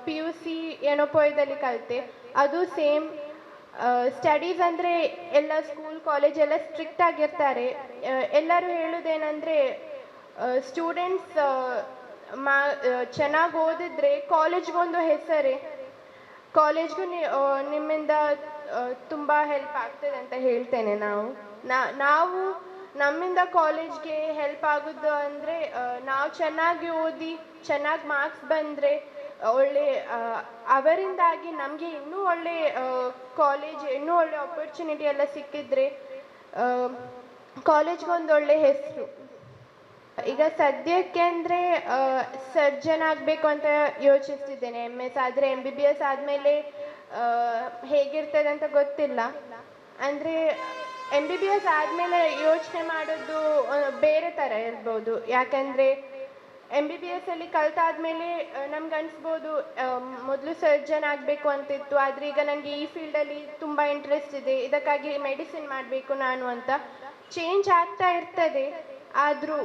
PUC ಎನೋಪೋಯದಲ್ಲಿ ಕಲಿತೆ, ಅದು ಸೇಮ್. ಸ್ಟಡೀಸ್ ಅಂದರೆ ಎಲ್ಲ ಸ್ಕೂಲ್ ಕಾಲೇಜ್ ಎಲ್ಲ ಸ್ಟ್ರಿಕ್ಟ್ ಆಗಿರ್ತಾರೆ. ಎಲ್ಲರೂ ಹೇಳೋದೇನೆಂದರೆ ಸ್ಟೂಡೆಂಟ್ಸ್ ಚೆನ್ನಾಗಿ ಓದಿದ್ರೆ ಕಾಲೇಜ್ಗೊಂದು ಹೆಸರೇ, ಕಾಲೇಜ್ಗೂ ನಿಮ್ಮಿಂದ ತುಂಬ ಹೆಲ್ಪ್ ಆಗ್ತದೆ ಅಂತ ಹೇಳ್ತೇನೆ. ನಾವು ನಮ್ಮಿಂದ ಕಾಲೇಜ್ಗೆ ಹೆಲ್ಪ್ ಆಗೋದು ಅಂದರೆ ನಾವು ಚೆನ್ನಾಗಿ ಓದಿ ಚೆನ್ನಾಗಿ ಮಾರ್ಕ್ಸ್ ಬಂದರೆ ಒಳ್ಳೆ, ಅವರಿಂದಾಗಿ ನಮಗೆ ಇನ್ನೂ ಒಳ್ಳೆ ಕಾಲೇಜ್, ಇನ್ನೂ ಒಳ್ಳೆ ಆಪರ್ಚುನಿಟಿ ಎಲ್ಲ ಸಿಕ್ಕಿದ್ರೆ ಕಾಲೇಜ್ಗೊಂದು ಒಳ್ಳೆ ಹೆಸರು. ಈಗ ಸದ್ಯಕ್ಕೆ ಅಂದರೆ ಸರ್ಜನ್ ಆಗಬೇಕು ಅಂತ ಯೋಚಿಸ್ತಿದ್ದೇನೆ. MS ಆದರೆ MBBS ಆದಮೇಲೆ ಹೇಗಿರ್ತದೆ ಅಂತ ಗೊತ್ತಿಲ್ಲ. ಅಂದರೆ MBBS ಆದಮೇಲೆ ಯೋಚನೆ ಮಾಡೋದು ಬೇರೆ ಥರ ಇರ್ಬೋದು. ಯಾಕಂದರೆ MBBS ಅಲ್ಲಿ ಕಲ್ತಾದ್ಮೇಲೆ ನಮ್ಗೆ ಅನಿಸ್ಬೋದು ಮೊದಲು ಸರ್ಜನ್ ಆಗಬೇಕು ಅಂತಿತ್ತು, ಆದರೆ ಈಗ ನನಗೆ ಈ ಫೀಲ್ಡಲ್ಲಿ ತುಂಬ ಇಂಟ್ರೆಸ್ಟ್ ಇದೆ, ಇದಕ್ಕಾಗಿ ಮೆಡಿಸಿನ್ ಮಾಡಬೇಕು ನಾನು ಅಂತ ಚೇಂಜ್ ಆಗ್ತಾ ಇರ್ತದೆ. ಆದರೂ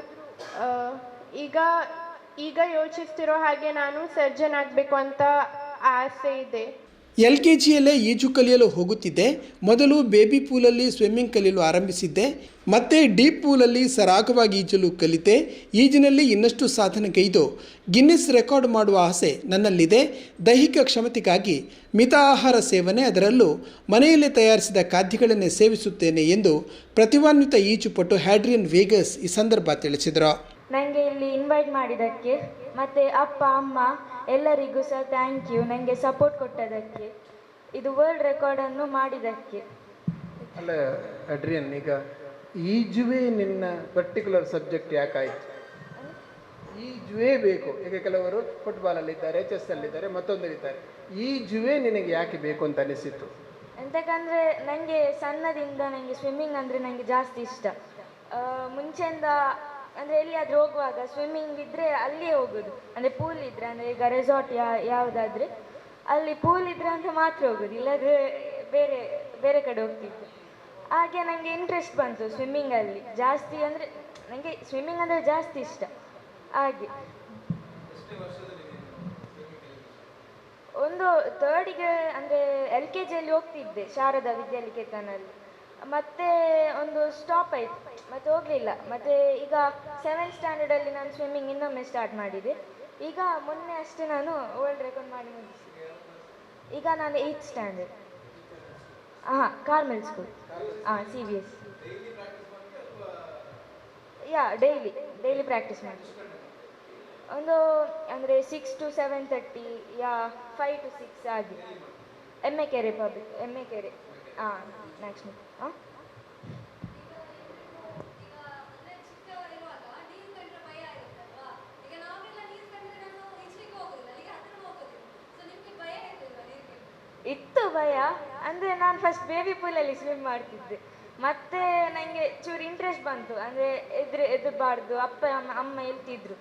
ಈಗ ಯೋಚಿಸ್ತಿರೋ ಹಾಗೆ ನಾನು ಸರ್ಜನ್ ಆಗಬೇಕು ಅಂತ ಆಸೆ ಇದೆ. LKGಯಲ್ಲೇ ಈಜು ಕಲಿಯಲು ಹೋಗುತ್ತಿದ್ದೆ. ಮೊದಲು ಬೇಬಿ ಪೂಲಲ್ಲಿ ಸ್ವಿಮ್ಮಿಂಗ್ ಕಲಿಯಲು ಆರಂಭಿಸಿದ್ದೆ. ಮತ್ತೆ ಡೀಪ್ ಪೂಲಲ್ಲಿ ಸರಾಗವಾಗಿ ಈಜಲು ಕಲಿತೆ. ಈಜಿನಲ್ಲಿ ಇನ್ನಷ್ಟು ಸಾಧನೆಗೈದು ಗಿನ್ನಿಸ್ ರೆಕಾರ್ಡ್ ಮಾಡುವ ಆಸೆ ನನ್ನಲ್ಲಿದೆ. ದೈಹಿಕ ಕ್ಷಮತೆಗಾಗಿ ಮಿತ ಆಹಾರ ಸೇವನೆ, ಅದರಲ್ಲೂ ಮನೆಯಲ್ಲೇ ತಯಾರಿಸಿದ ಖಾದ್ಯಗಳನ್ನೇ ಸೇವಿಸುತ್ತೇನೆ ಎಂದು ಪ್ರತಿಭಾನ್ವಿತ ಈಜುಪಟು ಹ್ಯಾಡ್ರಿಯನ್ ವೇಗಸ್ ಈ ಸಂದರ್ಭ ತಿಳಿಸಿದರು. ನನಗೆ ಇಲ್ಲಿ ಇನ್ವೈಟ್ ಮಾಡಿದ್ದಕ್ಕೆ ಮತ್ತು ಅಪ್ಪ ಅಮ್ಮ ಎಲ್ಲರಿಗೂ ಸಹ ಥ್ಯಾಂಕ್ ಯು, ನನಗೆ ಸಪೋರ್ಟ್ ಕೊಟ್ಟದಕ್ಕೆ, ಇದು ವರ್ಲ್ಡ್ ರೆಕಾರ್ಡನ್ನು ಮಾಡಿದ್ದಕ್ಕೆ. ಅಲ್ಲ ಅಡ್ರಿಯನ್, ಈಗ ಈಜುವೇ ನಿನ್ನ ಪರ್ಟಿಕ್ಯುಲರ್ ಸಬ್ಜೆಕ್ಟ್ ಯಾಕಾಯಿತು? ಈಜುವೇ ಬೇಕು. ಈಗ ಕೆಲವರು ಫುಟ್ಬಾಲಲ್ಲಿದ್ದಾರೆ, ಚೆಸ್ಸಲ್ಲಿದ್ದಾರೆ, ಮತ್ತೊಂದರಿದ್ದಾರೆ. ಈಜುವೇ ನಿನಗೆ ಯಾಕೆ ಬೇಕು ಅಂತ ಅನಿಸಿತು? ಎಂತಕ್ಕಂದರೆ ನನಗೆ ಸಣ್ಣದಿಂದ ನನಗೆ ಸ್ವಿಮ್ಮಿಂಗ್ ಅಂದರೆ ನನಗೆ ಜಾಸ್ತಿ ಇಷ್ಟ. ಮುಂಚೆಯಿಂದ ಅಂದರೆ ಎಲ್ಲಿಯಾದರೂ ಹೋಗುವಾಗ ಸ್ವಿಮ್ಮಿಂಗ್ ಇದ್ದರೆ ಅಲ್ಲಿಯೇ ಹೋಗೋದು. ಅಂದರೆ ಪೂಲ್ ಇದ್ದರೆ, ಅಂದರೆ ಈಗ ರೆಸಾರ್ಟ್ ಯಾವುದಾದ್ರೆ ಅಲ್ಲಿ ಪೂಲ್ ಇದ್ದರೆ ಅಂತ ಮಾತ್ರ ಹೋಗೋದು, ಇಲ್ಲಾದರೆ ಬೇರೆ ಕಡೆ ಹೋಗ್ತಿದ್ದೆ. ಹಾಗೆ ನನಗೆ ಇಂಟ್ರೆಸ್ಟ್ ಬಂತು ಸ್ವಿಮ್ಮಿಂಗಲ್ಲಿ ಜಾಸ್ತಿ. ಅಂದರೆ ನನಗೆ ಸ್ವಿಮ್ಮಿಂಗ್ ಅಂದರೆ ಜಾಸ್ತಿ ಇಷ್ಟ. ಹಾಗೆ ಒಂದು ಥರ್ಡಿಗೆ ಅಂದರೆ LKGಯಲ್ಲಿ ಹೋಗ್ತಿದ್ದೆ ಶಾರದಾ ವಿದ್ಯಾನಿಕೇತನಲ್ಲಿ. ಮತ್ತೆ ಒಂದು ಸ್ಟಾಪ್ ಆಯಿತು, ಮತ್ತೆ ಹೋಗಲಿಲ್ಲ. ಮತ್ತು ಈಗ 7th ಸ್ಟ್ಯಾಂಡರ್ಡಲ್ಲಿ ನಾನು ಸ್ವಿಮ್ಮಿಂಗ್ ಇನ್ನೊಮ್ಮೆ ಸ್ಟಾರ್ಟ್ ಮಾಡಿದೆ. ಈಗ ಮೊನ್ನೆ ಅಷ್ಟೇ ನಾನು ವರ್ಲ್ಡ್ ರೆಕಾರ್ಡ್ ಮಾಡಿ ಮುಗಿಸಿದೆ. ಈಗ ನಾನು 8th standard. Carmel school, CBS. Daily practice ಮಾಡ್ತೀನಿ. ಒಂದು ಅಂದರೆ 6 to 7:30, 5 to 6 ಆಗಿ. ಎಮ್ಮೆಕೆರೆ ನೆಕ್ಸ್ಟ್. ಇತ್ತು ಭಯ, ಅಂದರೆ ನಾನು ಫಸ್ಟ್ ಬೇಬಿ ಪೂಲಲ್ಲಿ ಸ್ವಿಮ್ ಮಾಡ್ತಿದ್ದೆ. ಮತ್ತೆ ನನಗೆ ಚೂರು ಇಂಟ್ರೆಸ್ಟ್ ಬಂತು, ಅಂದರೆ ಎದುರಬಾರ್ದು, ಅಮ್ಮ ಹೇಳ್ತಿದ್ರು.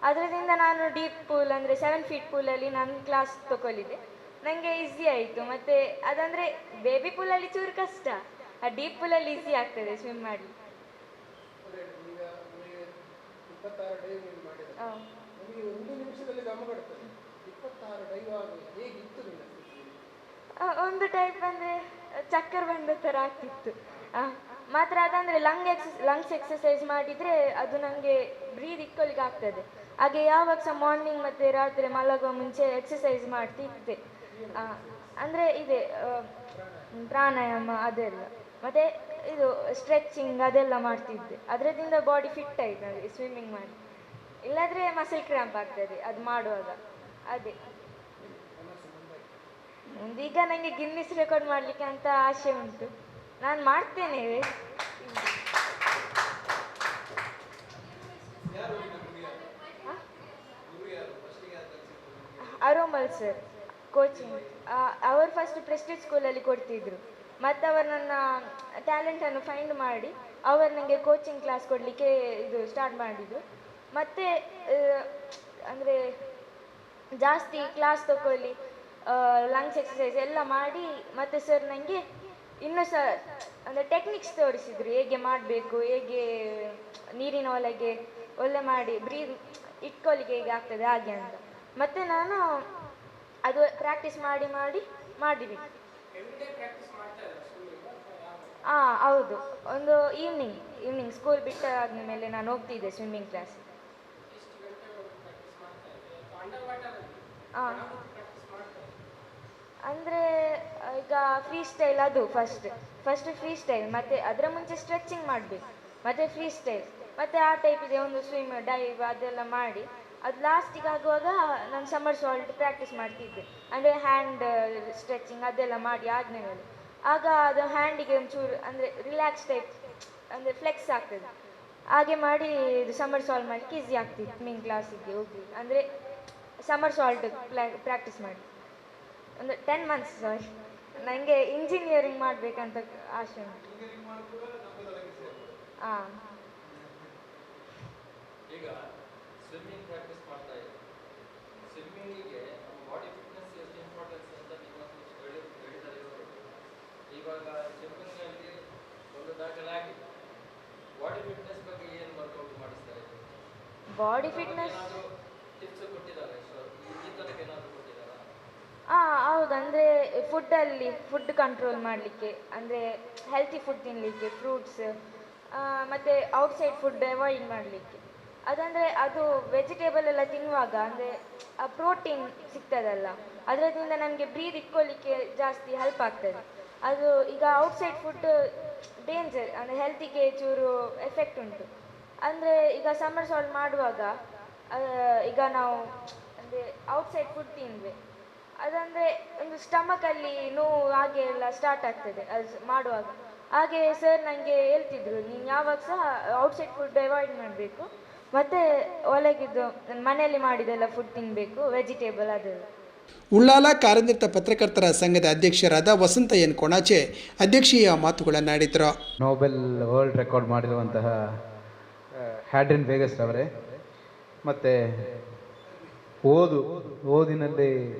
ಅದರಿಂದ ನಾನು ಡೀಪ್ ಪೂಲ್ ಅಂದರೆ 7 ಫೀಟ್ ಪೂಲಲ್ಲಿ ನಾನು ಕ್ಲಾಸ್ ತಗೊಳ್ಳಿದ್ದೆ. ನನಗೆ ಈಸಿ ಆಯಿತು. ಮತ್ತು ಅದಂದರೆ ಬೇಬಿ ಪೂಲಲ್ಲಿ ಚೂರು ಕಷ್ಟ, ಆ ಡೀಪ್ ಪೂಲಲ್ಲಿ ಈಸಿ ಆಗ್ತದೆ ಸ್ವಿಮ್ ಮಾಡಿ. ಒಂದು ಟೈಪ್ ಅಂದರೆ ಚಕ್ಕರ್ ಬಂದ ಥರ ಆಗ್ತಿತ್ತು. ಮಾತ್ರ ಅದಂದರೆ ಲಂಗ್ಸ್ ಎಕ್ಸಸೈಸ್ ಮಾಡಿದರೆ ಅದು ನನಗೆ ಬ್ರೀದ್ ಇಟ್ಕೊಳ್ಳಿಕ್ಕೆ ಆಗ್ತದೆ. ಹಾಗೆ ಯಾವಾಗ ಸಹ ಮಾರ್ನಿಂಗ್ ಮತ್ತು ರಾತ್ರಿ ಮಲಗುವ ಮುಂಚೆ ಎಕ್ಸಸೈಸ್ ಮಾಡ್ತಿದ್ದೆ. ಅಂದರೆ ಇದೆ ಪ್ರಾಣಾಯಾಮ ಅದೆಲ್ಲ, ಮತ್ತು ಇದು ಸ್ಟ್ರೆಚಿಂಗ್ ಅದೆಲ್ಲ ಮಾಡ್ತಿದ್ದೆ. ಅದರಿಂದ ಬಾಡಿ ಫಿಟ್ ಆಯಿತು ನನಗೆ ಸ್ವಿಮ್ಮಿಂಗ್ ಮಾಡಿ. ಇಲ್ಲಾದರೆ ಮಸಲ್ ಕ್ರ್ಯಾಂಪ್ ಆಗ್ತದೆ ಅದು ಮಾಡುವಾಗ. ಅದೇ ಮುಂದೀಗ ನನಗೆ ಗಿನ್ನಿಸ್ ರೆಕಾರ್ಡ್ ಮಾಡಲಿಕ್ಕೆ ಅಂತ ಆಸೆ ಉಂಟು, ನಾನು ಮಾಡ್ತೇನೆ. ಅರೋಮಲ್ ಸರ್ ಕೋಚಿಂಗ್. ಅವರು ಫಸ್ಟ್ ಪ್ರೆಸ್ಟೀಜ್ ಸ್ಕೂಲಲ್ಲಿ ಕೊಡ್ತಿದ್ರು, ಮತ್ತು ಅವರು ನನ್ನ ಟ್ಯಾಲೆಂಟನ್ನು ಫೈಂಡ್ ಮಾಡಿ ಅವರು ನನಗೆ ಕೋಚಿಂಗ್ ಕ್ಲಾಸ್ ಕೊಡಲಿಕ್ಕೆ ಇದು ಸ್ಟಾರ್ಟ್ ಮಾಡಿದರು. ಮತ್ತು ಅಂದರೆ ಜಾಸ್ತಿ ಕ್ಲಾಸ್ ತಗೊಳ್ಳಿ, ಲಂಗ್ಸ್ ಎಕ್ಸಸೈಸ್ ಎಲ್ಲ ಮಾಡಿ, ಮತ್ತು ಸರ್ ನನಗೆ ಇನ್ನೂ ಸಹ ಅಂದರೆ ಟೆಕ್ನಿಕ್ಸ್ ತೋರಿಸಿದ್ರು, ಹೇಗೆ ಮಾಡಬೇಕು, ಹೇಗೆ ನೀರಿನ ಒಳ್ಳೆ ಮಾಡಿ ಬ್ರೀದ್ ಇಟ್ಕೊಳ್ಳಿಕ್ಕೆ ಹೇಗೆ ಆಗ್ತದೆ ಹಾಗೆ ಅಂತ. ಮತ್ತು ನಾನು ಅದು ಪ್ರಾಕ್ಟೀಸ್ ಮಾಡಿಬಿಟ್ಟು ಹೌದು, ಒಂದು ಈವ್ನಿಂಗ್ ಸ್ಕೂಲ್ ಬಿಟ್ಟ ಆದಮೇಲೆ ನಾನು ಹೋಗ್ತಿದ್ದೆ ಸ್ವಿಮ್ಮಿಂಗ್ ಕ್ಲಾಸ್. ಅಂದರೆ ಈಗ ಫ್ರೀ ಸ್ಟೈಲ್, ಅದು ಫಸ್ಟ್ ಫ್ರೀ ಸ್ಟೈಲ್, ಮತ್ತು ಅದರ ಮುಂಚೆ ಸ್ಟ್ರೆಚಿಂಗ್ ಮಾಡಬೇಕು, ಮತ್ತು ಫ್ರೀ ಸ್ಟೈಲ್, ಮತ್ತು ಆ ಟೈಪ್ ಇದೆ ಒಂದು ಸ್ವಿಮ್ ಡೈವ್ ಅದೆಲ್ಲ ಮಾಡಿ, ಅದು ಲಾಸ್ಟಿಗೆ ಆಗುವಾಗ ನಾನು ಸಮ್ಮರ್ ಸಾಲ್ಟ್ ಪ್ರಾಕ್ಟೀಸ್ ಮಾಡ್ತಿದ್ದೆ. ಅಂದರೆ ಹ್ಯಾಂಡ್ ಸ್ಟ್ರೆಚಿಂಗ್ ಅದೆಲ್ಲ ಮಾಡಿ ಆದಮೇಲೆ ಆಗ ಅದು ಹ್ಯಾಂಡಿಗೆ ಒಂಚೂರು ಅಂದರೆ ರಿಲ್ಯಾಕ್ಸ್ ಟೈಪ್, ಅಂದರೆ ಫ್ಲೆಕ್ಸ್ ಆಗ್ತದೆ. ಹಾಗೆ ಮಾಡಿ ಇದು ಸಮ್ಮರ್ ಸಾಲ್ಟ್ ಮಾಡಲಿಕ್ಕೆ ಈಸಿ ಆಗ್ತಿತ್ತು ಸ್ವಿಮ್ಮಿಂಗ್ ಕ್ಲಾಸಿಗೆ ಹೋಗಿ. ಅಂದರೆ ಸಮ್ಮರ್ ಸಾಲ್ಟ್ ಪ್ರಾಕ್ಟೀಸ್ ಮಾಡಿ ಒಂದು 10 months. ಸಾರಿ, ನನಗೆ ಇಂಜಿನಿಯರಿಂಗ್ ಮಾಡಬೇಕಂತ ಆಸೆ ಉಂಟು. ಈಗ ಸ್ವಿಮ್ಮಿಂಗ್ ಪ್ರಾಕ್ಟೀಸ್ ಮಾಡ್ತಾ ಇದ್ದೀವಿ. ಸ್ವಿಮ್ಮಿಂಗಿಗೆ ಬಾಡಿ ಫಿಟ್ನೆಸ್ ಎಷ್ಟು ಇಂಪಾರ್ಟೆನ್ಸ್ ಅಂತ ಹೇಳಿದ್ದಾರೆ ಇವರು. ಇವಾಗ ಸ್ವಿಮ್ಮಿಂಗಲ್ಲಿ ಒಂದು ದಾಖಲಾಗಿದೆ. ಬಾಡಿ ಫಿಟ್ನೆಸ್ ಬಗ್ಗೆ ಏನು ವರ್ಕೌಟ್ ಮಾಡಿಸ್ತಾರೆ? ಬಾಡಿ ಫಿಟ್ನೆಸ್ ಟಿಪ್ಸ್ ಕೊಟ್ಟಿದ್ದಾರೆ, ಈ ತನಕ ಏನಾದರೂ ಕೊಟ್ಟಿದ್ದಾರಾ? ಹೌದು, ಅಂದರೆ ಫುಡ್ ಕಂಟ್ರೋಲ್ ಮಾಡಲಿಕ್ಕೆ, ಅಂದರೆ ಹೆಲ್ತಿ ಫುಡ್ ತಿನ್ನಲಿಕ್ಕೆ, ಫ್ರೂಟ್ಸ್, ಮತ್ತು ಔಟ್ಸೈಡ್ ಫುಡ್ ಅವಾಯ್ಡ್ ಮಾಡಲಿಕ್ಕೆ. ಅದಂದರೆ ಅದು ವೆಜಿಟೇಬಲ್ ಎಲ್ಲ ತಿನ್ನುವಾಗ ಅಂದರೆ ಪ್ರೋಟೀನ್ ಸಿಗ್ತದಲ್ಲ, ಅದರಿಂದ ನಮಗೆ ಬ್ರೀದ್ ಇಟ್ಕೊಳ್ಳಿಕ್ಕೆ ಜಾಸ್ತಿ ಹೆಲ್ಪ್ ಆಗ್ತದೆ. ಅದು ಈಗ ಔಟ್ಸೈಡ್ ಫುಡ್ ಡೇಂಜರ್, ಅಂದರೆ ಹೆಲ್ತಿಗೆ ಚೂರು ಎಫೆಕ್ಟ್ ಉಂಟು. ಅಂದರೆ ಈಗ ಸಮ್ಮರ್ ಸಾಲ್ಟ್ ಮಾಡುವಾಗ ಈಗ ನಾವು ಅಂದರೆ ಔಟ್ಸೈಡ್ ಫುಡ್ ತಿಂದರೆ ಅದಂದರೆ ಒಂದು ಸ್ಟಮಕಲ್ಲಿ ನೋವು ಹಾಗೆ ಎಲ್ಲ ಸ್ಟಾರ್ಟ್ ಆಗ್ತದೆ ಅದು ಮಾಡುವಾಗ. ಹಾಗೆ ಸರ್ ನನಗೆ ಹೇಳ್ತಿದ್ರು, ನೀನು ಯಾವಾಗ ಸಹ ಔಟ್ಸೈಡ್ ಫುಡ್ ಅವಾಯ್ಡ್ ಮಾಡಬೇಕು, ಮತ್ತು ಒಳಗಿದ್ದು ಮನೆಯಲ್ಲಿ ಮಾಡಿದೆಲ್ಲ ಫುಡ್ ತಿನ್ನಬೇಕು, ವೆಜಿಟೇಬಲ್ ಅದೆಲ್ಲ. ಉಳ್ಳಾಲ ಕಾರ್ಯನಿರತ ಪತ್ರಕರ್ತರ ಸಂಘದ ಅಧ್ಯಕ್ಷರಾದ ವಸಂತ ಎನ್ ಕೊಣಾಚೆ ಅಧ್ಯಕ್ಷೀಯ ಮಾತುಗಳನ್ನಾಡಿದರು. ನೋಬೆಲ್ ವರ್ಲ್ಡ್ ರೆಕಾರ್ಡ್ ಮಾಡಿರುವಂತಹ ಹ್ಯಾಡ್ರಿನ್ ವೇಗಸ್ ಅವರೇ, ಮತ್ತು ಓದಿನಲ್ಲಿ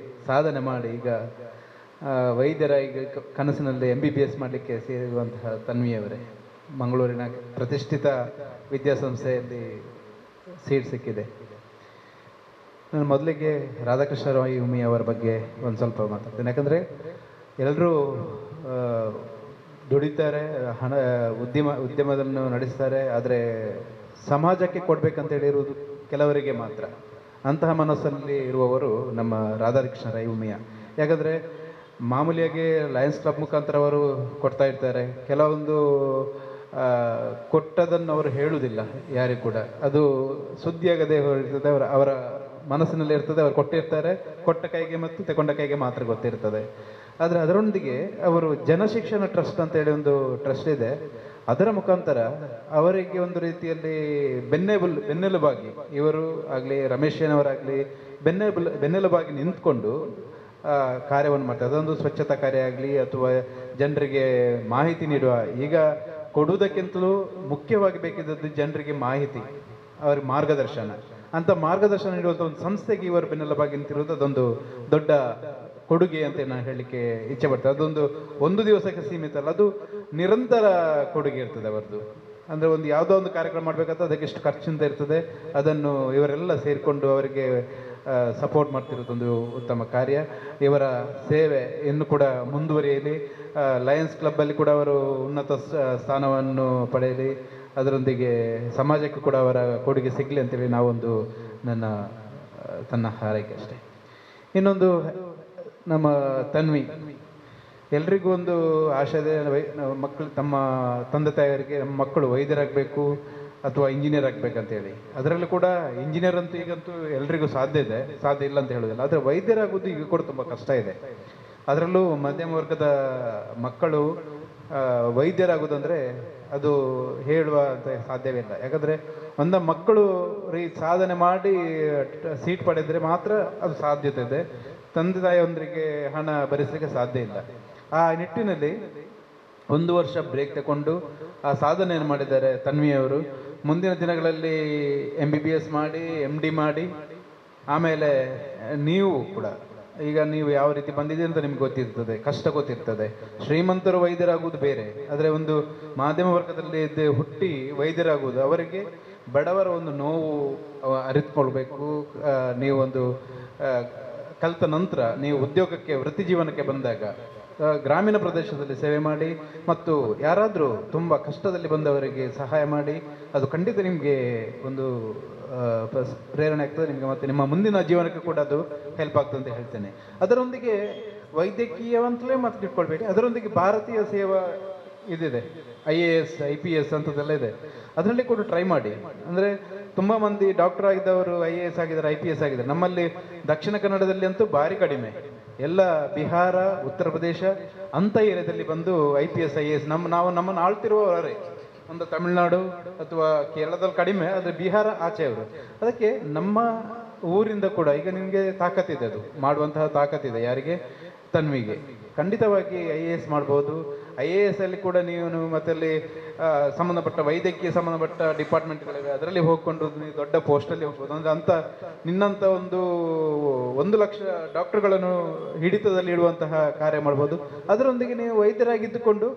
ಸಾಧನೆ ಮಾಡಿ ಈಗ ವೈದ್ಯರ ಈಗ ಕನಸಿನಲ್ಲಿ MBBS ಮಾಡಲಿಕ್ಕೆ ಸೇರಿರುವಂತಹ ತನ್ವಿಯವರೇ, ಮಂಗಳೂರಿನ ಪ್ರತಿಷ್ಠಿತ ವಿದ್ಯಾಸಂಸ್ಥೆಯಲ್ಲಿ ಸೀಟ್ ಸಿಕ್ಕಿದೆ. ನಾನು ಮೊದಲಿಗೆ ರಾಧಾಕೃಷ್ಣ ರಾಯ್ ಉಮಿ ಅವರ ಬಗ್ಗೆ ಒಂದು ಸ್ವಲ್ಪ ಮಾತಾಡ್ತೇನೆ. ಯಾಕಂದರೆ ಎಲ್ಲರೂ ದುಡಿತಾರೆ, ಉದ್ಯಮವನ್ನು ನಡೆಸ್ತಾರೆ, ಆದರೆ ಸಮಾಜಕ್ಕೆ ಕೊಡಬೇಕಂತೇಳಿರುವುದು ಕೆಲವರಿಗೆ ಮಾತ್ರ. ಅಂತಹ ಮನಸ್ಸಲ್ಲಿ ಇರುವವರು ನಮ್ಮ ರಾಧಾಕೃಷ್ಣ ರೈ ಉಮಿಯ. ಯಾಕಂದರೆ ಮಾಮೂಲಿಯಾಗಿ ಲಯನ್ಸ್ ಕ್ಲಬ್ ಮುಖಾಂತರ ಅವರು ಕೊಡ್ತಾ ಇರ್ತಾರೆ, ಕೆಲವೊಂದು ಕೊಟ್ಟದನ್ನು ಅವರು ಹೇಳುವುದಿಲ್ಲ ಯಾರಿಗೂ ಕೂಡ, ಅದು ಸುದ್ದಿಯಾಗದೆ ಇರ್ತದೆ, ಅವರ ಮನಸ್ಸಿನಲ್ಲಿ ಇರ್ತದೆ. ಅವರು ಕೊಟ್ಟಿರ್ತಾರೆ, ಕೊಟ್ಟ ಕೈಗೆ ಮತ್ತು ತಗೊಂಡ ಕೈಗೆ ಮಾತ್ರ ಗೊತ್ತಿರ್ತದೆ. ಆದರೆ ಅದರೊಂದಿಗೆ ಅವರು ಜನಶಿಕ್ಷಣ ಟ್ರಸ್ಟ್ ಅಂತೇಳಿ ಒಂದು ಟ್ರಸ್ಟ್ ಇದೆ, ಅದರ ಮುಖಾಂತರ ಅವರಿಗೆ ಒಂದು ರೀತಿಯಲ್ಲಿ ಬೆನ್ನೆಲುಬಾಗಿ ಇವರು ಆಗಲಿ ರಮೇಶ್ ಅವರಾಗಲಿ ಬೆನ್ನೆಲುಬಾಗಿ ನಿಂತ್ಕೊಂಡು ಕಾರ್ಯವನ್ನು ಮಾಡ್ತಾರೆ. ಅದೊಂದು ಸ್ವಚ್ಛತಾ ಕಾರ್ಯ ಆಗಲಿ ಅಥವಾ ಜನರಿಗೆ ಮಾಹಿತಿ ನೀಡುವ, ಈಗ ಕೊಡುವುದಕ್ಕಿಂತಲೂ ಮುಖ್ಯವಾಗಿ ಬೇಕಿದ್ದದ್ದು ಜನರಿಗೆ ಮಾಹಿತಿ, ಅವರಿಗೆ ಮಾರ್ಗದರ್ಶನ. ಅಂತ ಮಾರ್ಗದರ್ಶನ ನೀಡುವಂಥ ಒಂದು ಸಂಸ್ಥೆಗೆ ಇವರು ಬೆನ್ನೆಲುಬಾಗಿ ನಿಂತಿರುವುದು ಅದೊಂದು ದೊಡ್ಡ ಕೊಡುಗೆ ಅಂತ ನಾನು ಹೇಳಲಿಕ್ಕೆ ಇಚ್ಛೆ ಪಡ್ತೇನೆ. ಅದೊಂದು ಒಂದು ದಿವಸಕ್ಕೆ ಸೀಮಿತ ಅಲ್ಲ, ಅದು ನಿರಂತರ ಕೊಡುಗೆ ಇರ್ತದೆ ಅವರದ್ದು. ಅಂದರೆ ಒಂದು ಯಾವುದೋ ಒಂದು ಕಾರ್ಯಕ್ರಮ ಮಾಡಬೇಕಾದ್ರೆ ಅದಕ್ಕೆ ಎಷ್ಟು ಖರ್ಚಿಂದ ಇರ್ತದೆ, ಅದನ್ನು ಇವರೆಲ್ಲ ಸೇರಿಕೊಂಡು ಅವರಿಗೆ ಸಪೋರ್ಟ್ ಮಾಡ್ತಿರೋದೊಂದು ಉತ್ತಮ ಕಾರ್ಯ. ಇವರ ಸೇವೆ ಇನ್ನು ಕೂಡ ಮುಂದುವರಿಯಲಿ. ಲಯನ್ಸ್ ಕ್ಲಬ್ಬಲ್ಲಿ ಕೂಡ ಅವರು ಉನ್ನತ ಸ್ಥಾನವನ್ನು ಪಡೆಯಲಿ, ಅದರೊಂದಿಗೆ ಸಮಾಜಕ್ಕೆ ಕೂಡ ಅವರ ಕೊಡುಗೆ ಸಿಗಲಿ ಅಂತೇಳಿ ನಾವೊಂದು ತನ್ನ ಹಾರೈಕೆ ಅಷ್ಟೇ. ಇನ್ನೊಂದು ನಮ್ಮ ತನ್ವಿ, ಎಲ್ರಿಗೂ ಒಂದು ಆಶೆ ಇದೆ, ಮಕ್ಕಳು ತಮ್ಮ ತಂದೆ ತಾಯಿಯವರಿಗೆ ನಮ್ಮ ಮಕ್ಕಳು ವೈದ್ಯರಾಗಬೇಕು ಅಥವಾ ಇಂಜಿನಿಯರ್ ಆಗಬೇಕಂತೇಳಿ. ಅದರಲ್ಲೂ ಕೂಡ ಇಂಜಿನಿಯರ್ ಅಂತೂ ಈಗಂತೂ ಎಲ್ರಿಗೂ ಸಾಧ್ಯ ಇಲ್ಲ ಅಂತ ಹೇಳೋದಿಲ್ಲ, ಆದರೆ ವೈದ್ಯರಾಗೋದು ಈಗ ಕೂಡ ತುಂಬ ಕಷ್ಟ ಇದೆ. ಅದರಲ್ಲೂ ಮಧ್ಯಮ ವರ್ಗದ ಮಕ್ಕಳು ವೈದ್ಯರಾಗೋದಂದರೆ ಅದು ಹೇಳುವ ಅಂತ ಸಾಧ್ಯವೇ ಇಲ್ಲ. ಯಾಕಂದರೆ ಒಂದು ಮಕ್ಕಳು ಸಾಧನೆ ಮಾಡಿ ಸೀಟ್ ಪಡೆದರೆ ಮಾತ್ರ ಅದು ಸಾಧ್ಯತೆ ಇದೆ, ತಂದೆ ತಾಯಿಯೊಂದರಿಗೆ ಹಣ ಭರಿಸಲಿಕ್ಕೆ ಸಾಧ್ಯ ಇಲ್ಲ. ಆ ನಿಟ್ಟಿನಲ್ಲಿ 1 ವರ್ಷ ಬ್ರೇಕ್ ತಗೊಂಡು ಆ ಸಾಧನೆಯನ್ನು ಮಾಡಿದ್ದಾರೆ ತನ್ವಿಯವರು. ಮುಂದಿನ ದಿನಗಳಲ್ಲಿ MBBS ಮಾಡಿ MD ಮಾಡಿ, ಆಮೇಲೆ ನೀವು ಕೂಡ ಈಗ ನೀವು ಯಾವ ರೀತಿ ಬಂದಿದೆ ಅಂತ ನಿಮ್ಗೆ ಗೊತ್ತಿರ್ತದೆ, ಕಷ್ಟ ಗೊತ್ತಿರ್ತದೆ. ಶ್ರೀಮಂತರು ವೈದ್ಯರಾಗುವುದು ಬೇರೆ, ಆದರೆ ಒಂದು ಮಾಧ್ಯಮ ವರ್ಗದಲ್ಲಿ ಹುಟ್ಟಿ ವೈದ್ಯರಾಗುವುದು, ಅವರಿಗೆ ಬಡವರ ಒಂದು ನೋವು ಅರಿತುಕೊಳ್ಬೇಕು. ನೀವು ಒಂದು ಕಲಿತ ನಂತರ ನೀವು ಉದ್ಯೋಗಕ್ಕೆ ವೃತ್ತಿ ಜೀವನಕ್ಕೆ ಬಂದಾಗ ಗ್ರಾಮೀಣ ಪ್ರದೇಶದಲ್ಲಿ ಸೇವೆ ಮಾಡಿ ಮತ್ತು ಯಾರಾದರೂ ತುಂಬ ಕಷ್ಟದಲ್ಲಿ ಬಂದವರಿಗೆ ಸಹಾಯ ಮಾಡಿ, ಅದು ಖಂಡಿತ ನಿಮಗೆ ಒಂದು ಪ್ರೇರಣೆ ಆಗ್ತದೆ ನಿಮಗೆ, ಮತ್ತು ನಿಮ್ಮ ಮುಂದಿನ ಜೀವನಕ್ಕೆ ಕೂಡ ಅದು ಹೆಲ್ಪ್ ಆಗ್ತದೆ ಅಂತ ಹೇಳ್ತೇನೆ. ಅದರೊಂದಿಗೆ ವೈದ್ಯಕೀಯವಂತಲೇ ಮಾತ್ರ ಇಟ್ಕೊಳ್ಬೇಡಿ, ಅದರೊಂದಿಗೆ ಭಾರತೀಯ ಸೇವಾ ಇದಿದೆ, IAS IPS ಅಂಥದ್ದೆಲ್ಲ ಇದೆ, ಅದರಲ್ಲಿ ಕೂಡ ಟ್ರೈ ಮಾಡಿ. ಅಂದರೆ ತುಂಬ ಮಂದಿ ಡಾಕ್ಟರ್ ಆಗಿದ್ದವರು IAS ಆಗಿದ್ದಾರೆ, IPS ಆಗಿದ್ದಾರೆ. ನಮ್ಮಲ್ಲಿ ದಕ್ಷಿಣ ಕನ್ನಡದಲ್ಲಿ ಅಂತೂ ಭಾರಿ ಕಡಿಮೆ, ಎಲ್ಲ ಬಿಹಾರ, ಉತ್ತರ ಪ್ರದೇಶ ಅಂಥ ಏರಿಯಾದಲ್ಲಿ ಬಂದು IPS IAS ನಮ್ಮನ್ನು ಆಳ್ತಿರುವವರೇ. ಒಂದು ತಮಿಳುನಾಡು ಅಥವಾ ಕೇರಳದಲ್ಲಿ ಕಡಿಮೆ, ಆದರೆ ಬಿಹಾರ ಆಚೆಯವರು. ಅದಕ್ಕೆ ನಮ್ಮ ಊರಿಂದ ಕೂಡ ಈಗ ನಿಮಗೆ ತಾಕತ್ತಿದೆ, ಅದು ಮಾಡುವಂತಹ ತಾಕತ್ತಿದೆ. ಯಾರಿಗೆ? ತನ್ವಿಗೆ. ಖಂಡಿತವಾಗಿ IAS ಮಾಡ್ಬೋದು. IAS ಅಲ್ಲಿ ಕೂಡ ನೀವು ಮತ್ತಲ್ಲಿ ಸಂಬಂಧಪಟ್ಟ ವೈದ್ಯಕೀಯ ಸಂಬಂಧಪಟ್ಟ ಡಿಪಾರ್ಟ್ಮೆಂಟ್ಗಳಿವೆ, ಅದರಲ್ಲಿ ಹೋಗ್ಕೊಂಡು ನೀವು ದೊಡ್ಡ ಪೋಸ್ಟಲ್ಲಿ ಹೋಗ್ಬೋದು. ಅಂದರೆ ಅಂತ ನಿನ್ನಂಥ 1 ಲಕ್ಷ ಡಾಕ್ಟರ್ಗಳನ್ನು ಹಿಡಿತದಲ್ಲಿ ಇಡುವಂತಹ ಕಾರ್ಯ ಮಾಡ್ಬೋದು. ಅದರೊಂದಿಗೆ ನೀವು ವೈದ್ಯರಾಗಿದ್ದುಕೊಂಡು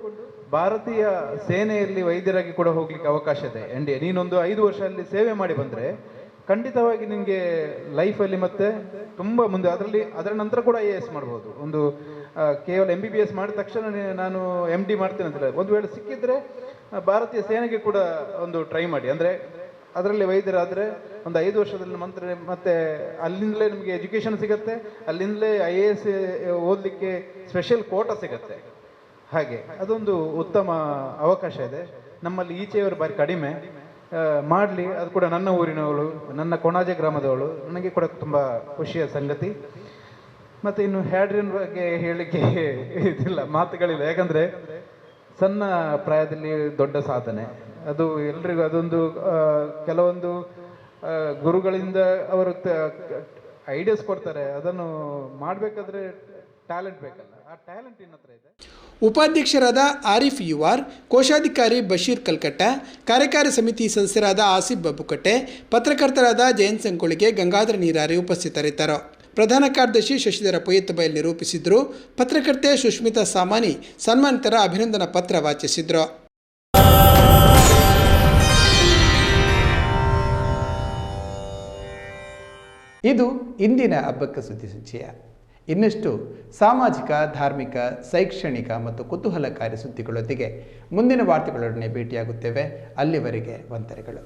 ಭಾರತೀಯ ಸೇನೆಯಲ್ಲಿ ವೈದ್ಯರಾಗಿ ಕೂಡ ಹೋಗ್ಲಿಕ್ಕೆ ಅವಕಾಶ ಇದೆ. NDA ನೀನೊಂದು 5 ವರ್ಷ ಅಲ್ಲಿ ಸೇವೆ ಮಾಡಿ ಬಂದರೆ ಖಂಡಿತವಾಗಿ ನಿಮಗೆ ಲೈಫಲ್ಲಿ ಮತ್ತೆ ತುಂಬ ಮುಂದೆ, ಅದರ ನಂತರ ಕೂಡ IAS ಮಾಡ್ಬೋದು. ಒಂದು ಕೇವಲ MBBS ಮಾಡಿದ ತಕ್ಷಣ ನಾನು MD ಮಾಡ್ತೇನೆ ಅಂತಿಲ್ಲ. ಒಂದು ವೇಳೆ ಸಿಕ್ಕಿದ್ರೆ ಭಾರತೀಯ ಸೇನೆಗೆ ಕೂಡ ಒಂದು ಟ್ರೈ ಮಾಡಿ. ಅಂದರೆ ಅದರಲ್ಲಿ ವೈದ್ಯರಾದರೆ ಒಂದು 5 ವರ್ಷದಲ್ಲಿ ಮತ್ತೆ ಅಲ್ಲಿಂದಲೇ ನಿಮಗೆ ಎಜುಕೇಷನ್ ಸಿಗುತ್ತೆ, ಅಲ್ಲಿಂದಲೇ IAS ಓದಲಿಕ್ಕೆ ಸ್ಪೆಷಲ್ ಕೋಟಾ ಸಿಗುತ್ತೆ. ಹಾಗೆ ಅದೊಂದು ಉತ್ತಮ ಅವಕಾಶ ಇದೆ. ನಮ್ಮಲ್ಲಿ ಈಚೆಯವರು ಬಾರಿ ಕಡಿಮೆ ಮಾಡಲಿ. ಅದು ಕೂಡ ನನ್ನ ಊರಿನವಳು, ನನ್ನ ಕೊಣಾಜೆ ಗ್ರಾಮದವಳು, ನನಗೆ ಕೂಡ ತುಂಬ ಖುಷಿಯ ಸಂಗತಿ. ಮತ್ತು ಇನ್ನು ಹ್ಯಾಡ್ರಿಯನ್ ಬಗ್ಗೆ ಹೇಳಲಿಕ್ಕೆ ಇದಿಲ್ಲ, ಮಾತುಗಳಿಲ್ಲ. ಯಾಕಂದರೆ ಸಣ್ಣ ಪ್ರಾಯದಲ್ಲಿ ದೊಡ್ಡ ಸಾಧನೆ, ಅದು ಎಲ್ರಿಗೂ ಅದೊಂದು ಕೆಲವೊಂದು ಗುರುಗಳಿಂದ ಅವರು ಐಡಿಯಾಸ್ ಕೊಡ್ತಾರೆ, ಅದನ್ನು ಮಾಡಬೇಕಾದ್ರೆ ಟ್ಯಾಲೆಂಟ್ ಬೇಕಲ್ಲ, ಆ ಟ್ಯಾಲೆಂಟ್ ನಿನ್ನ ಹತ್ರ ಇದೆ. ಉಪಾಧ್ಯಕ್ಷರಾದ ಆರಿಫ್ ಯುವಾರ್, ಕೋಶಾಧಿಕಾರಿ ಬಶೀರ್ ಕಲ್ಕಟ್ಟ, ಕಾರ್ಯಕಾರಿ ಸಮಿತಿ ಸದಸ್ಯರಾದ ಆಸಿಫ್ ಬಬ್ಬುಕಟ್ಟೆ, ಪತ್ರಕರ್ತರಾದ ಜಯಂತ್ ಸಂಕೋಳಿಗೆ, ಗಂಗಾಧರ ನೀರಾರಿ ಉಪಸ್ಥಿತರಿದ್ದರು. ಪ್ರಧಾನ ಕಾರ್ಯದರ್ಶಿ ಶಶಿಧರ ಪೊಯ್ಯತ್ತಬೈಲ್ ನಿರೂಪಿಸಿದರು. ಪತ್ರಕರ್ತೆ ಸುಷ್ಮಿತಾ ಸಾಮಾನಿ ಸನ್ಮಾನಿತರ ಅಭಿನಂದನಾ ಪತ್ರ ವಾಚಿಸಿದರು. ಇದು ಇಂದಿನ ಹಬ್ಬಕ್ಕ ಸುದ್ದಿ ಸಂಚಯ. ಇನ್ನಷ್ಟು ಸಾಮಾಜಿಕ, ಧಾರ್ಮಿಕ, ಶೈಕ್ಷಣಿಕ ಮತ್ತು ಕುತೂಹಲಕಾರಿ ಸುದ್ದಿಗಳೊಂದಿಗೆ ಮುಂದಿನ ವಾರ್ತೆಗಳೊಡನೆ ಭೇಟಿಯಾಗುತ್ತೇವೆ. ಅಲ್ಲಿವರೆಗೆ ವಂದನೆಗಳು.